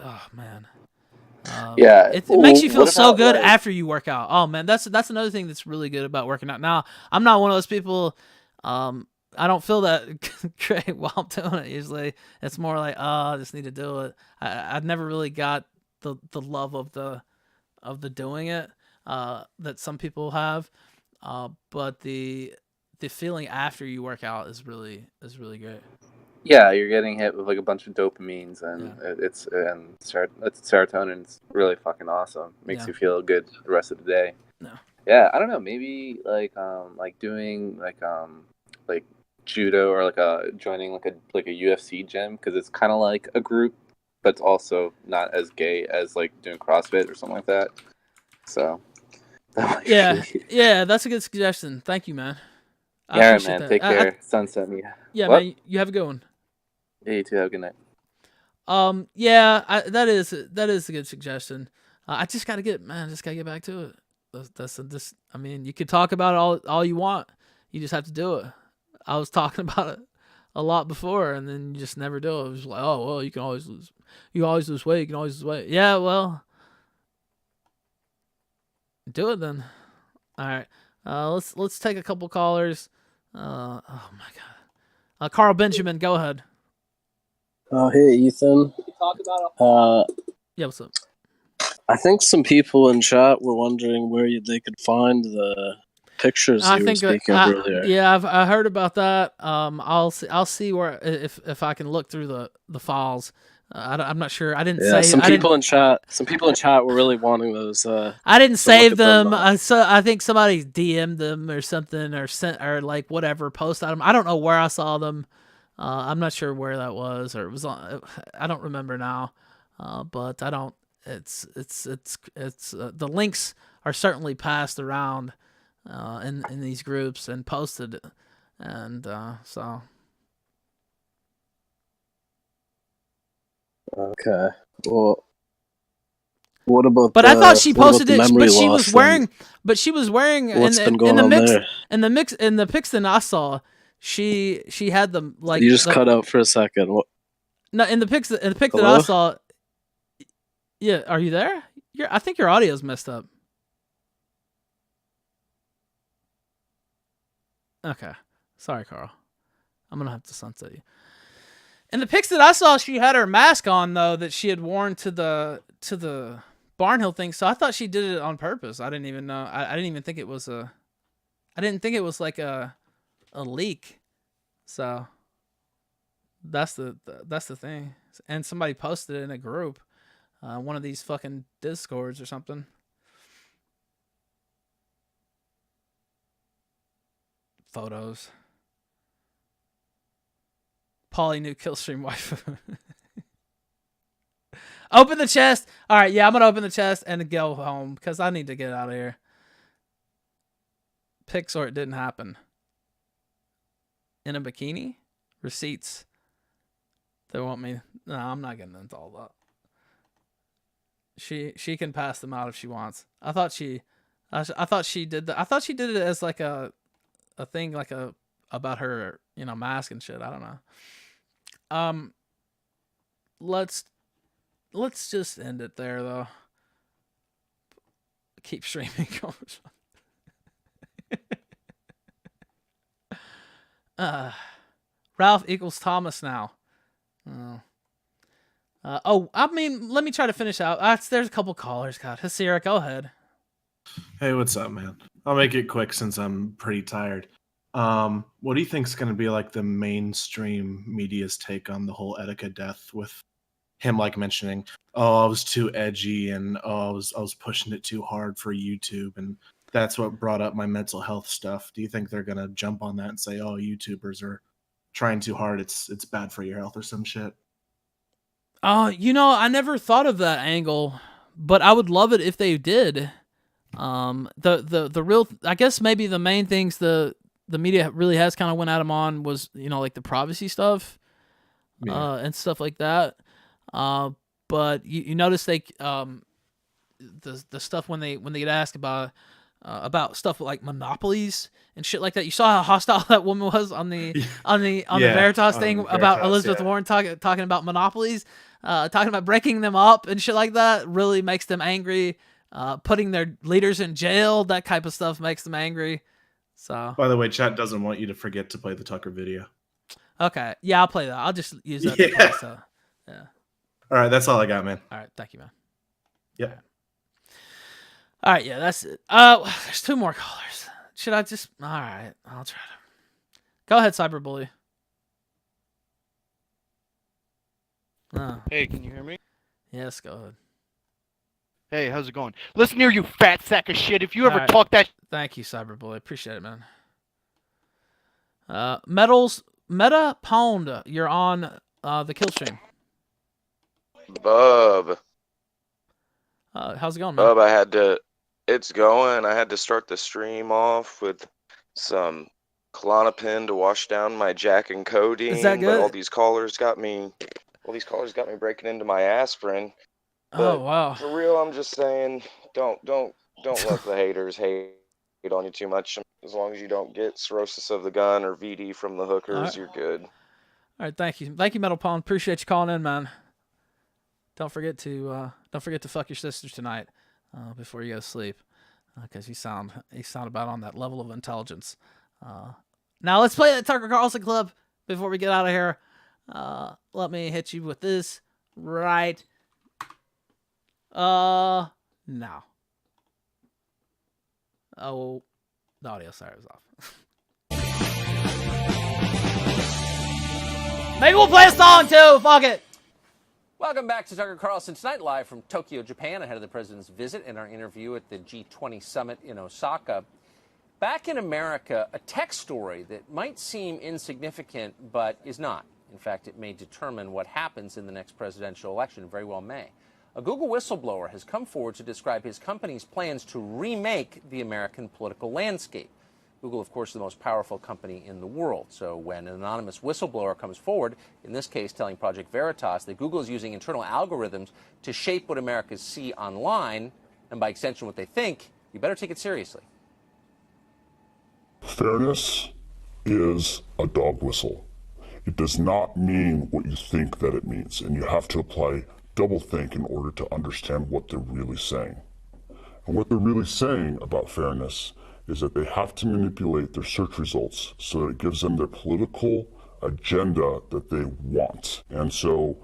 Speaker 1: oh man.
Speaker 18: yeah,
Speaker 1: it makes you feel
Speaker 18: what
Speaker 1: so
Speaker 18: about,
Speaker 1: good
Speaker 18: like-
Speaker 1: after you work out. Oh man, that's another thing that's really good about working out. Now, I'm not one of those people. I don't feel that great while I'm doing it. Usually, it's more like, I just need to do it. I've never really got the love of the doing it that some people have. But the feeling after you work out is really great.
Speaker 18: Yeah, you're getting hit with like a bunch of dopamines, and it's serotonin. It's really fucking awesome. Makes you feel good the rest of the day.
Speaker 1: No.
Speaker 18: Yeah, I don't know. Maybe like doing like judo, or joining like a UFC gym, because it's kind of like a group, but it's also not as gay as like doing CrossFit or something like that. So.
Speaker 1: Yeah, that's a good suggestion. Thank you, man. I
Speaker 18: Yeah,
Speaker 1: appreciate
Speaker 18: man.
Speaker 1: that.
Speaker 18: Take care. Sun sent me.
Speaker 1: Yeah,
Speaker 18: What?
Speaker 1: man. You have a good one.
Speaker 18: Yeah, you too. Have a good night.
Speaker 1: Yeah, that is a good suggestion. I just gotta get back to it. That's I mean, you could talk about it all you want. You just have to do it. I was talking about it a lot before, and then you just never do it. It was like, oh well, you always lose weight. You can always lose weight. Yeah, well, do it then. All right. Let's take a couple callers. Oh my god. Carl Benjamin, go ahead.
Speaker 20: Oh, hey, Ethan.
Speaker 1: Yeah, what's up?
Speaker 20: I think some people in chat were wondering where they could find the pictures you were speaking of earlier.
Speaker 1: Yeah, I heard about that. I'll see where if I can look through the files. I'm not sure. I didn't say.
Speaker 20: Some people in chat were really wanting those.
Speaker 1: I didn't save them.
Speaker 20: them.
Speaker 1: So I think somebody DM'd them or something, or sent, or like whatever, posted them. I don't know where I saw them. I'm not sure where that was, or it was on. I don't remember now. But I don't. It's the links are certainly passed around in these groups and posted, and so.
Speaker 20: Okay. Well, what about?
Speaker 1: But I thought she posted it. But she was wearing.
Speaker 20: And
Speaker 1: But she was wearing.
Speaker 20: what's
Speaker 1: in,
Speaker 20: been going
Speaker 1: in the
Speaker 20: on
Speaker 1: mix,
Speaker 20: there?
Speaker 1: In the pics that I saw, she had them like.
Speaker 20: You just cut out for a second. What?
Speaker 1: No, in the pic that I
Speaker 20: Hello?
Speaker 1: saw. Yeah, are you there? I think your audio's messed up. Okay, sorry, Carl. I'm gonna have to sunset you. In the pics that I saw, she had her mask on though, that she had worn to the Barnhill thing. So I thought she did it on purpose. I didn't even know. I didn't even think it was a. I didn't think it was like a leak. So that's the thing. And somebody posted it in a group, one of these fucking Discords or something. Photos. Paulie new Killstream wife. Open the chest. All right, yeah, I'm gonna open the chest and go home because I need to get out of here. Pics or it didn't happen. In a bikini? Receipts. They want me. No, I'm not getting into all that. She can pass them out if she wants. I thought she did that. I thought she did it as like a thing, like about her, mask and shit. I don't know. Let's just end it there though. Keep streaming. Ralph equals Thomas now. I mean, let me try to finish out. There's a couple callers. God, Hasira, go ahead.
Speaker 21: Hey, what's up, man? I'll make it quick since I'm pretty tired. What do you think's going to be like the mainstream media's take on the whole Etika death, with him like mentioning, "Oh, I was too edgy," and "Oh, I was pushing it too hard for YouTube," and that's what brought up my mental health stuff. Do you think they're gonna jump on that and say, "Oh, YouTubers are trying too hard. It's bad for your health," or some shit?
Speaker 1: I never thought of that angle, but I would love it if they did. The real, I guess maybe the main things the media really has kind of went at him on was, like the privacy stuff, and stuff like that. But you notice they, the stuff when they get asked about stuff like monopolies and shit like that. You saw how hostile that woman was on the Veritas thing about Elizabeth Warren talking about monopolies, talking about breaking them up and shit like that. Really makes them angry. Putting their leaders in jail, that type of stuff makes them angry. So,
Speaker 21: by the way, chat doesn't want you to forget to play the Tucker video.
Speaker 1: Okay, yeah, I'll play that. I'll just use that. To play, so, yeah.
Speaker 21: All right, that's all I got, man.
Speaker 1: All right, thank you, man.
Speaker 21: Yep.
Speaker 1: All right, yeah, that's it. There's 2 more callers. Should I just? All right, I'll try to. Go ahead, Cyberbully.
Speaker 22: Hey, can you hear me?
Speaker 1: Yes, go ahead.
Speaker 22: Hey, how's it going? Listen here, you fat sack of shit. If you ever talk that...
Speaker 1: Thank you, Cyberboy. Appreciate it, man. Meta Pound, you're on the kill stream.
Speaker 23: Bub.
Speaker 1: How's it going, man?
Speaker 23: Bub, it's going. I had to start the stream off with some Klonopin to wash down my Jack and codeine.
Speaker 1: Is that good?
Speaker 23: But all these callers got me breaking into my aspirin. But
Speaker 1: oh wow!
Speaker 23: For real, I'm just saying, don't let the haters hate on you too much. As long as you don't get cirrhosis of the gun or VD from the hookers, you're good.
Speaker 1: All right, thank you, Metal Pound. Appreciate you calling in, man. Don't forget to fuck your sisters tonight before you go to sleep, because you sound about on that level of intelligence. Now let's play the Tucker Carlson clip before we get out of here. Let me hit you with this right. Now. Oh, the audio sorry was off. Maybe we'll play a song too. Fuck it.
Speaker 24: Welcome back to Tucker Carlson Tonight, live from Tokyo, Japan, ahead of the president's visit and our interview at the G20 summit in Osaka. Back in America, a tech story that might seem insignificant, but is not. In fact, it may determine what happens in the next presidential election, very well may. A Google whistleblower has come forward to describe his company's plans to remake the American political landscape. Google, of course, is the most powerful company in the world. So when an anonymous whistleblower comes forward, in this case telling Project Veritas that Google is using internal algorithms to shape what Americans see online, and by extension what they think, you better take it seriously.
Speaker 8: Fairness is a dog whistle. It does not mean what you think that it means, and you have to apply doublethink in order to understand what they're really saying. And what they're really saying about fairness is that they have to manipulate their search results so that it gives them their political agenda that they want. And so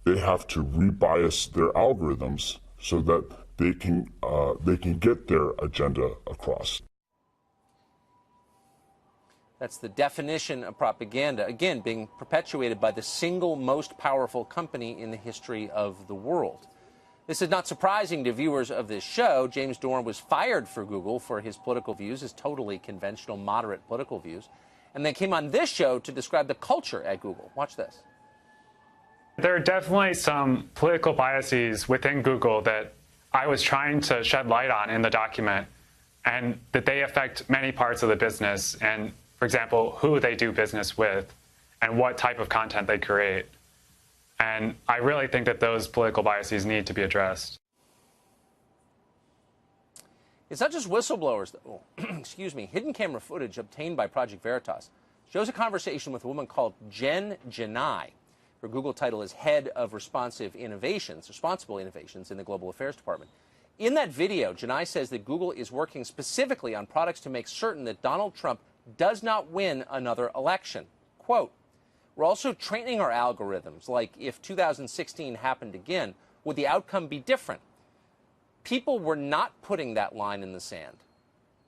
Speaker 8: they have to rebias their algorithms so that they can get their agenda across.
Speaker 24: That's the definition of propaganda, again, being perpetuated by the single most powerful company in the history of the world. This is not surprising to viewers of this show. James Dorn was fired for Google for his political views, his totally conventional, moderate political views, and then came on this show to describe the culture at Google. Watch this.
Speaker 25: There are definitely some political biases within Google that I was trying to shed light on in the document, and that they affect many parts of the business, and, for example, who they do business with and what type of content they create. And I really think that those political biases need to be addressed.
Speaker 24: It's not just whistleblowers, though. Excuse me. Hidden camera footage obtained by Project Veritas shows a conversation with a woman called Jen Janai. Her Google title is Head of Responsible Innovations in the Global Affairs Department. In that video, Janai says that Google is working specifically on products to make certain that Donald Trump does not win another election. Quote, "We're also training our algorithms, like if 2016 happened again, would the outcome be different?" People were not putting that line in the sand.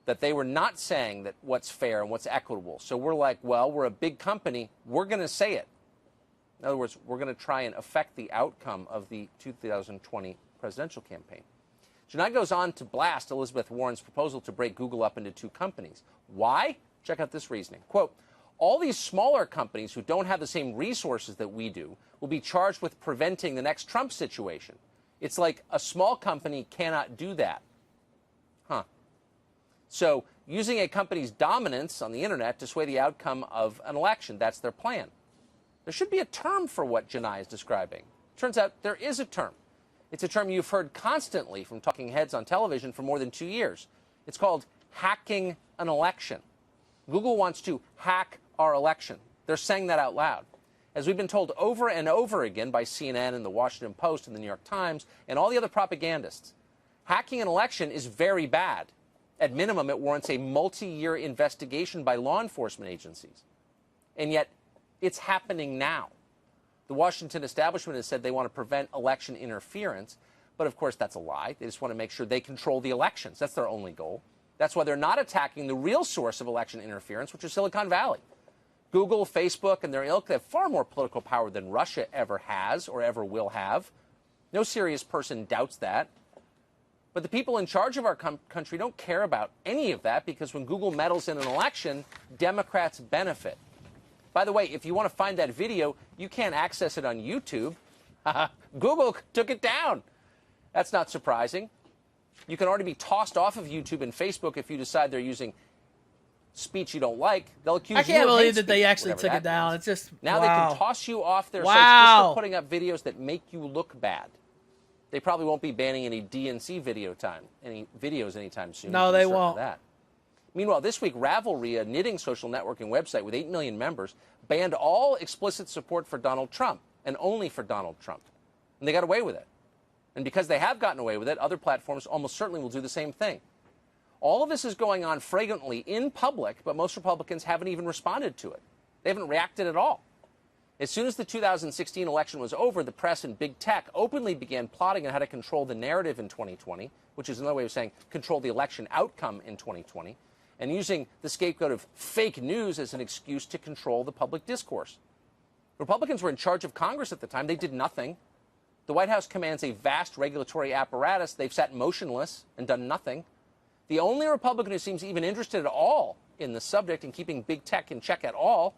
Speaker 24: that they were not saying that what's fair and what's equitable. So we're like, well, we're a big company. We're going to say it. In other words, we're going to try and affect the outcome of the 2020 presidential campaign. Tonight goes on to blast Elizabeth Warren's proposal to break Google up into 2 companies. Why? Check out this reasoning. Quote, all these smaller companies who don't have the same resources that we do will be charged with preventing the next Trump situation. It's like a small company cannot do that. Huh. So using a company's dominance on the internet to sway the outcome of an election, that's their plan. There should be a term for what Janai is describing. Turns out there is a term. It's a term you've heard constantly from talking heads on television for more than 2 years. It's called hacking an election. Google wants to hack our election. They're saying that out loud. As we've been told over and over again by CNN and the Washington Post and the New York Times and all the other propagandists, hacking an election is very bad. At minimum, it warrants a multi-year investigation by law enforcement agencies. And yet, it's happening now. The Washington establishment has said they want to prevent election interference, but of course that's a lie. They just want to make sure they control the elections. That's their only goal. That's why they're not attacking the real source of election interference, which is Silicon Valley. Google, Facebook, and their ilk, they have far more political power than Russia ever has or ever will have. No serious person doubts that. But the people in charge of our country don't care about any of that because when Google meddles in an election, Democrats benefit. By the way, if you want to find that video, you can't access it on YouTube. Google took it down. That's not surprising. You can already be tossed off of YouTube and Facebook if you decide they're using speech you don't like. They'll accuse you of hate
Speaker 1: I can't believe that
Speaker 24: speech,
Speaker 1: they actually
Speaker 24: whatever
Speaker 1: took
Speaker 24: that
Speaker 1: it down.
Speaker 24: means.
Speaker 1: It's just
Speaker 24: Now
Speaker 1: wow.
Speaker 24: they can toss you off their sites just
Speaker 1: Wow.
Speaker 24: for putting up videos that make you look bad. They probably won't be banning any DNC videos anytime soon.
Speaker 1: No,
Speaker 24: You can
Speaker 1: they
Speaker 24: be certain of
Speaker 1: won't.
Speaker 24: That. Meanwhile, this week, Ravelry, a knitting social networking website with 8 million members, banned all explicit support for Donald Trump and only for Donald Trump. And they got away with it. And because they have gotten away with it, other platforms almost certainly will do the same thing. All of this is going on flagrantly in public, but most Republicans haven't even responded to it. They haven't reacted at all. As soon as the 2016 election was over, the press and big tech openly began plotting on how to control the narrative in 2020, which is another way of saying control the election outcome in 2020, and using the scapegoat of fake news as an excuse to control the public discourse. Republicans were in charge of Congress at the time. They did nothing. The White House commands a vast regulatory apparatus. They've sat motionless and done nothing. The only Republican who seems even interested at all in the subject and keeping big tech in check at all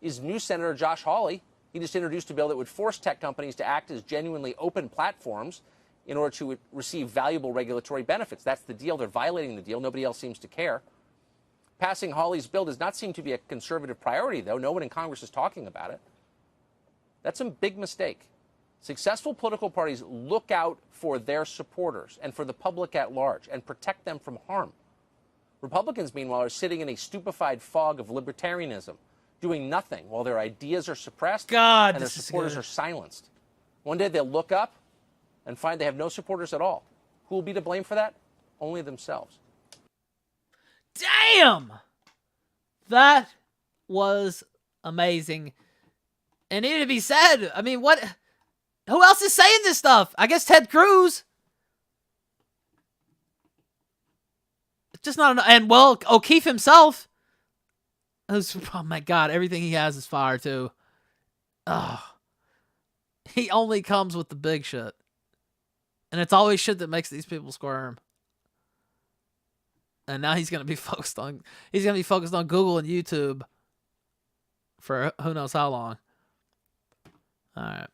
Speaker 24: is new Senator Josh Hawley. He just introduced a bill that would force tech companies to act as genuinely open platforms in order to receive valuable regulatory benefits. That's the deal. They're violating the deal. Nobody else seems to care. Passing Hawley's bill does not seem to be a conservative priority, though. No one in Congress is talking about it. That's a big mistake. Successful political parties look out for their supporters and for the public at large and protect them from harm. Republicans, meanwhile, are sitting in a stupefied fog of libertarianism, doing nothing while their ideas are suppressed and their supporters are silenced. One day they'll look up and find they have no supporters at all. Who will be to blame for that? Only themselves.
Speaker 1: Damn! That was amazing. And needed to be said. I mean, what? Who else is saying this stuff? I guess Ted Cruz. It's just not enough. And, well, O'Keefe himself. Who's, oh, my God. Everything he has is fire, too. Oh. He only comes with the big shit. And it's always shit that makes these people squirm. And now he's gonna be focused on Google and YouTube for who knows how long. All right.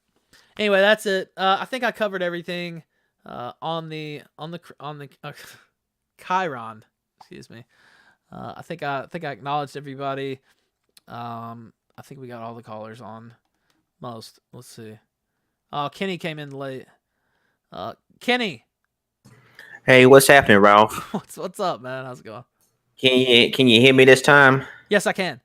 Speaker 1: Anyway, that's it. I think I covered everything on the Chiron. Excuse me. I think I acknowledged everybody. I think we got all the callers on most. Let's see. Oh, Kenny came in late. Kenny.
Speaker 2: Hey, what's happening, Ralph?
Speaker 1: What's up, man? How's it going?
Speaker 2: Can you hear me this time?
Speaker 1: Yes, I can.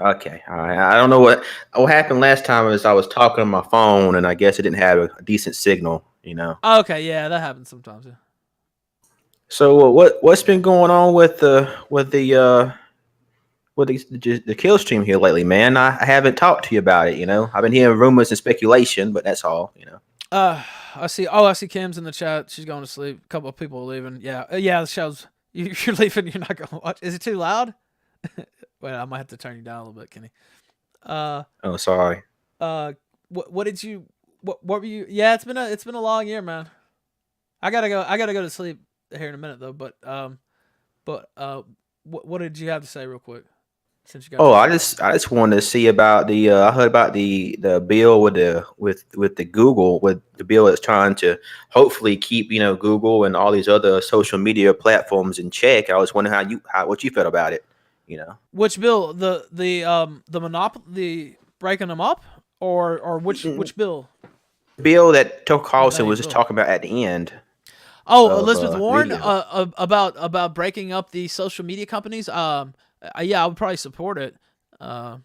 Speaker 2: Okay, all right. I don't know what happened last time. Is I was talking on my phone, and I guess it didn't have a decent signal. You know.
Speaker 1: Okay, yeah, that happens sometimes. Yeah.
Speaker 2: So what's been going on with the kill stream here lately, man? I haven't talked to you about it. You know, I've been hearing rumors and speculation, but that's all. You know. I see
Speaker 1: Kim's in the chat. She's going to sleep. A couple of people are leaving. Yeah, the show's You're leaving. You're not gonna watch. Is it too loud? Wait, I might have to turn you down a little bit, Kenny.
Speaker 2: Oh, sorry.
Speaker 1: What did you? What were you? Yeah, it's been a long year, man. I gotta go to sleep here in a minute though. But what did you have to say real quick? Since you got
Speaker 2: I just wanted to see about the I heard about the bill with the Google, with the bill that's trying to hopefully keep Google and all these other social media platforms in check. I was wondering what you felt about it.
Speaker 1: Which bill? The the breaking them up, or which bill?
Speaker 2: The bill that Tucker Carlson was just talking about at the end.
Speaker 1: Oh, Elizabeth Warren about breaking up the social media companies. Yeah, I would probably support it.
Speaker 2: I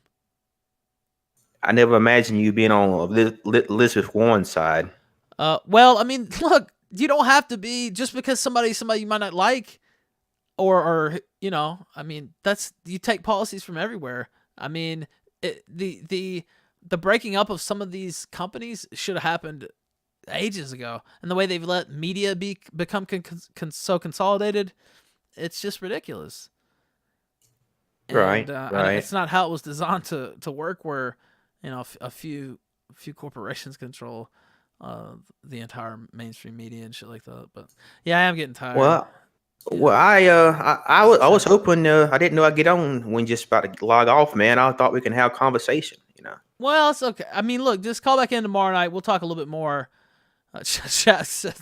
Speaker 2: never imagined you being on Elizabeth Warren's side.
Speaker 1: Well, I mean, look, you don't have to be just because somebody you might not like, or I mean, you take policies from everywhere. I mean, the breaking up of some of these companies should have happened ages ago, and the way they've let media become so consolidated, it's just ridiculous.
Speaker 2: Right.
Speaker 1: It's not how it was designed to work, where a few corporations control the entire mainstream media and shit like that. But yeah, I am getting tired.
Speaker 2: Well, I was hoping I didn't know I'd get on when just about to log off, man. I thought we can have a conversation.
Speaker 1: Well, it's okay. I mean, look, just call back in tomorrow night. We'll talk a little bit more. Chat said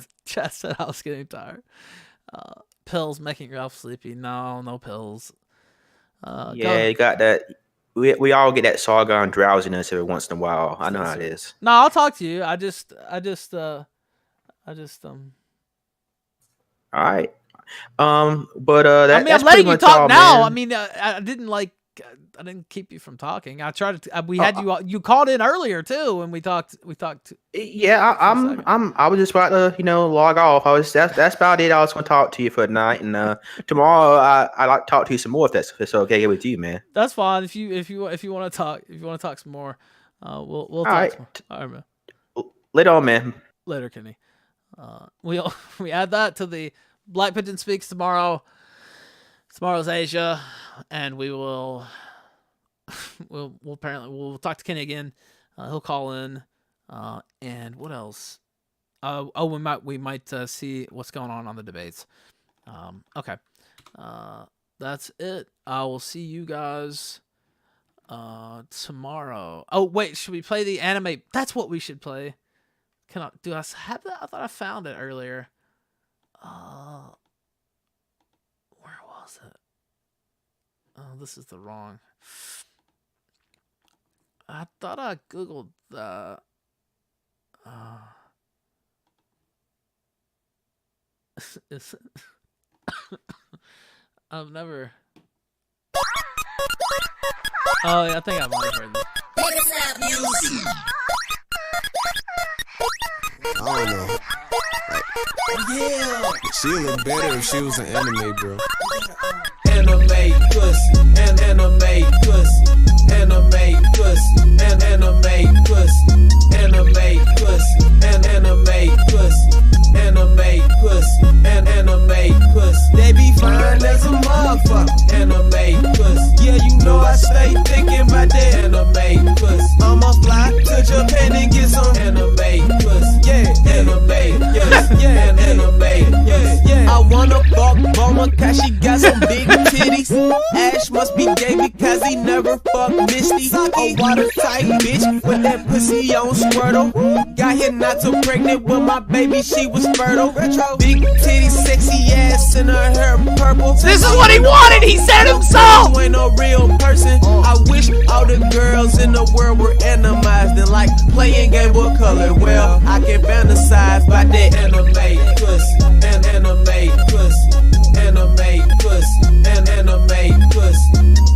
Speaker 1: I was getting tired. Pills making Ralph sleepy. No pills.
Speaker 2: You got that. We all get that Sargon drowsiness every once in a while. I know how it is.
Speaker 1: No, I'll talk to you. I just
Speaker 2: All right. But
Speaker 1: I mean,
Speaker 2: that's
Speaker 1: I'm letting
Speaker 2: pretty
Speaker 1: you
Speaker 2: much
Speaker 1: talk
Speaker 2: all,
Speaker 1: now.
Speaker 2: man.
Speaker 1: I mean, I didn't keep you from talking. I tried to. We had you called in earlier too, and we talked.
Speaker 2: Yeah, I was just about to log off. That's about it. I was going to talk to you for the night, and tomorrow I like to talk to you some more if that's okay with you, man.
Speaker 1: That's fine. If you want to talk some more, we'll talk.
Speaker 2: All right.
Speaker 1: Some more. All right, man.
Speaker 2: Later on, man.
Speaker 1: Later, Kenny. We add that to the Black Pigeon Speaks tomorrow. Tomorrow's Asia, and we will. We'll talk to Kenny again. He'll call in. And what else? We might see what's going on the debates. Okay. That's it. I will see you guys tomorrow. Oh wait, should we play the anime? That's what we should play. Do I have that? I thought I found it earlier. Where was it? Oh, this is the wrong. I thought I googled that. I've never. Oh, yeah, I think I might have heard this.
Speaker 3: I don't know. She'd look better if she was an anime girl.
Speaker 4: Anime pussy, anime pussy, anime pussy, anime pussy, anime pussy, anime pussy, anime pussy, anime pussy. They be fine as a motherfucker. Anime pussy. Yeah, you know I stay thinking about that anime pussy. I'ma fly to Japan and get some anime pussy. Yeah, anime, yeah, anime, yeah. I wanna fuck Boma cause she got some big titties. Ash must be gay because he never fucked Misty. A watertight bitch with that pussy on Squirtle. Got hit not too pregnant with my baby, she was fertile. Big titties, sexy ass, and her hair purple.
Speaker 1: This is what he wanted, he said himself!
Speaker 4: You ain't a real person. I wish all the girls in the world were animized and like playing game with color. Well, I can fantasize by that anime pussy, and anime pussy, anime pussy, and anime pussy,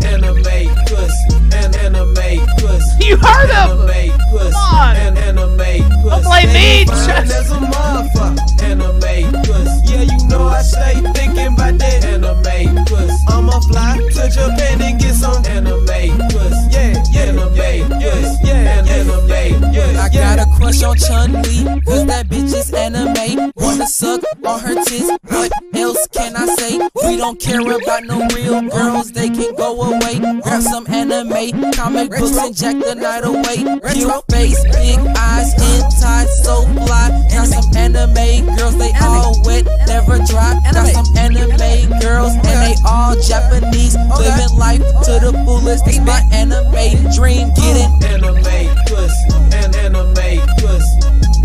Speaker 4: anime pussy, and anime pussy.
Speaker 1: You heard him!
Speaker 4: Anime pussy,
Speaker 1: come on!
Speaker 4: And anime pussy.
Speaker 1: Don't play me!
Speaker 4: As a motherfucker, anime pussy. Yeah, you know I stay thinking about that anime pussy. I'ma fly to Japan and get some anime pussy. Yeah, anime pussy, yeah, anime pussy.
Speaker 5: I got a crush on Chun-Li, cause that bitch is anime. Wanna suck on her tits, what else can I say? We don't care about no real girls, they can go away. Grab some anime, comic books, and jack the night away. Cute face, big eyes, hentai, so fly. Got some anime girls, they all wet, never dry. Got some anime girls, and they all Japanese. Living life to the fullest, it's my anime dream. Get it?
Speaker 4: Anime pussy, and anime pussy,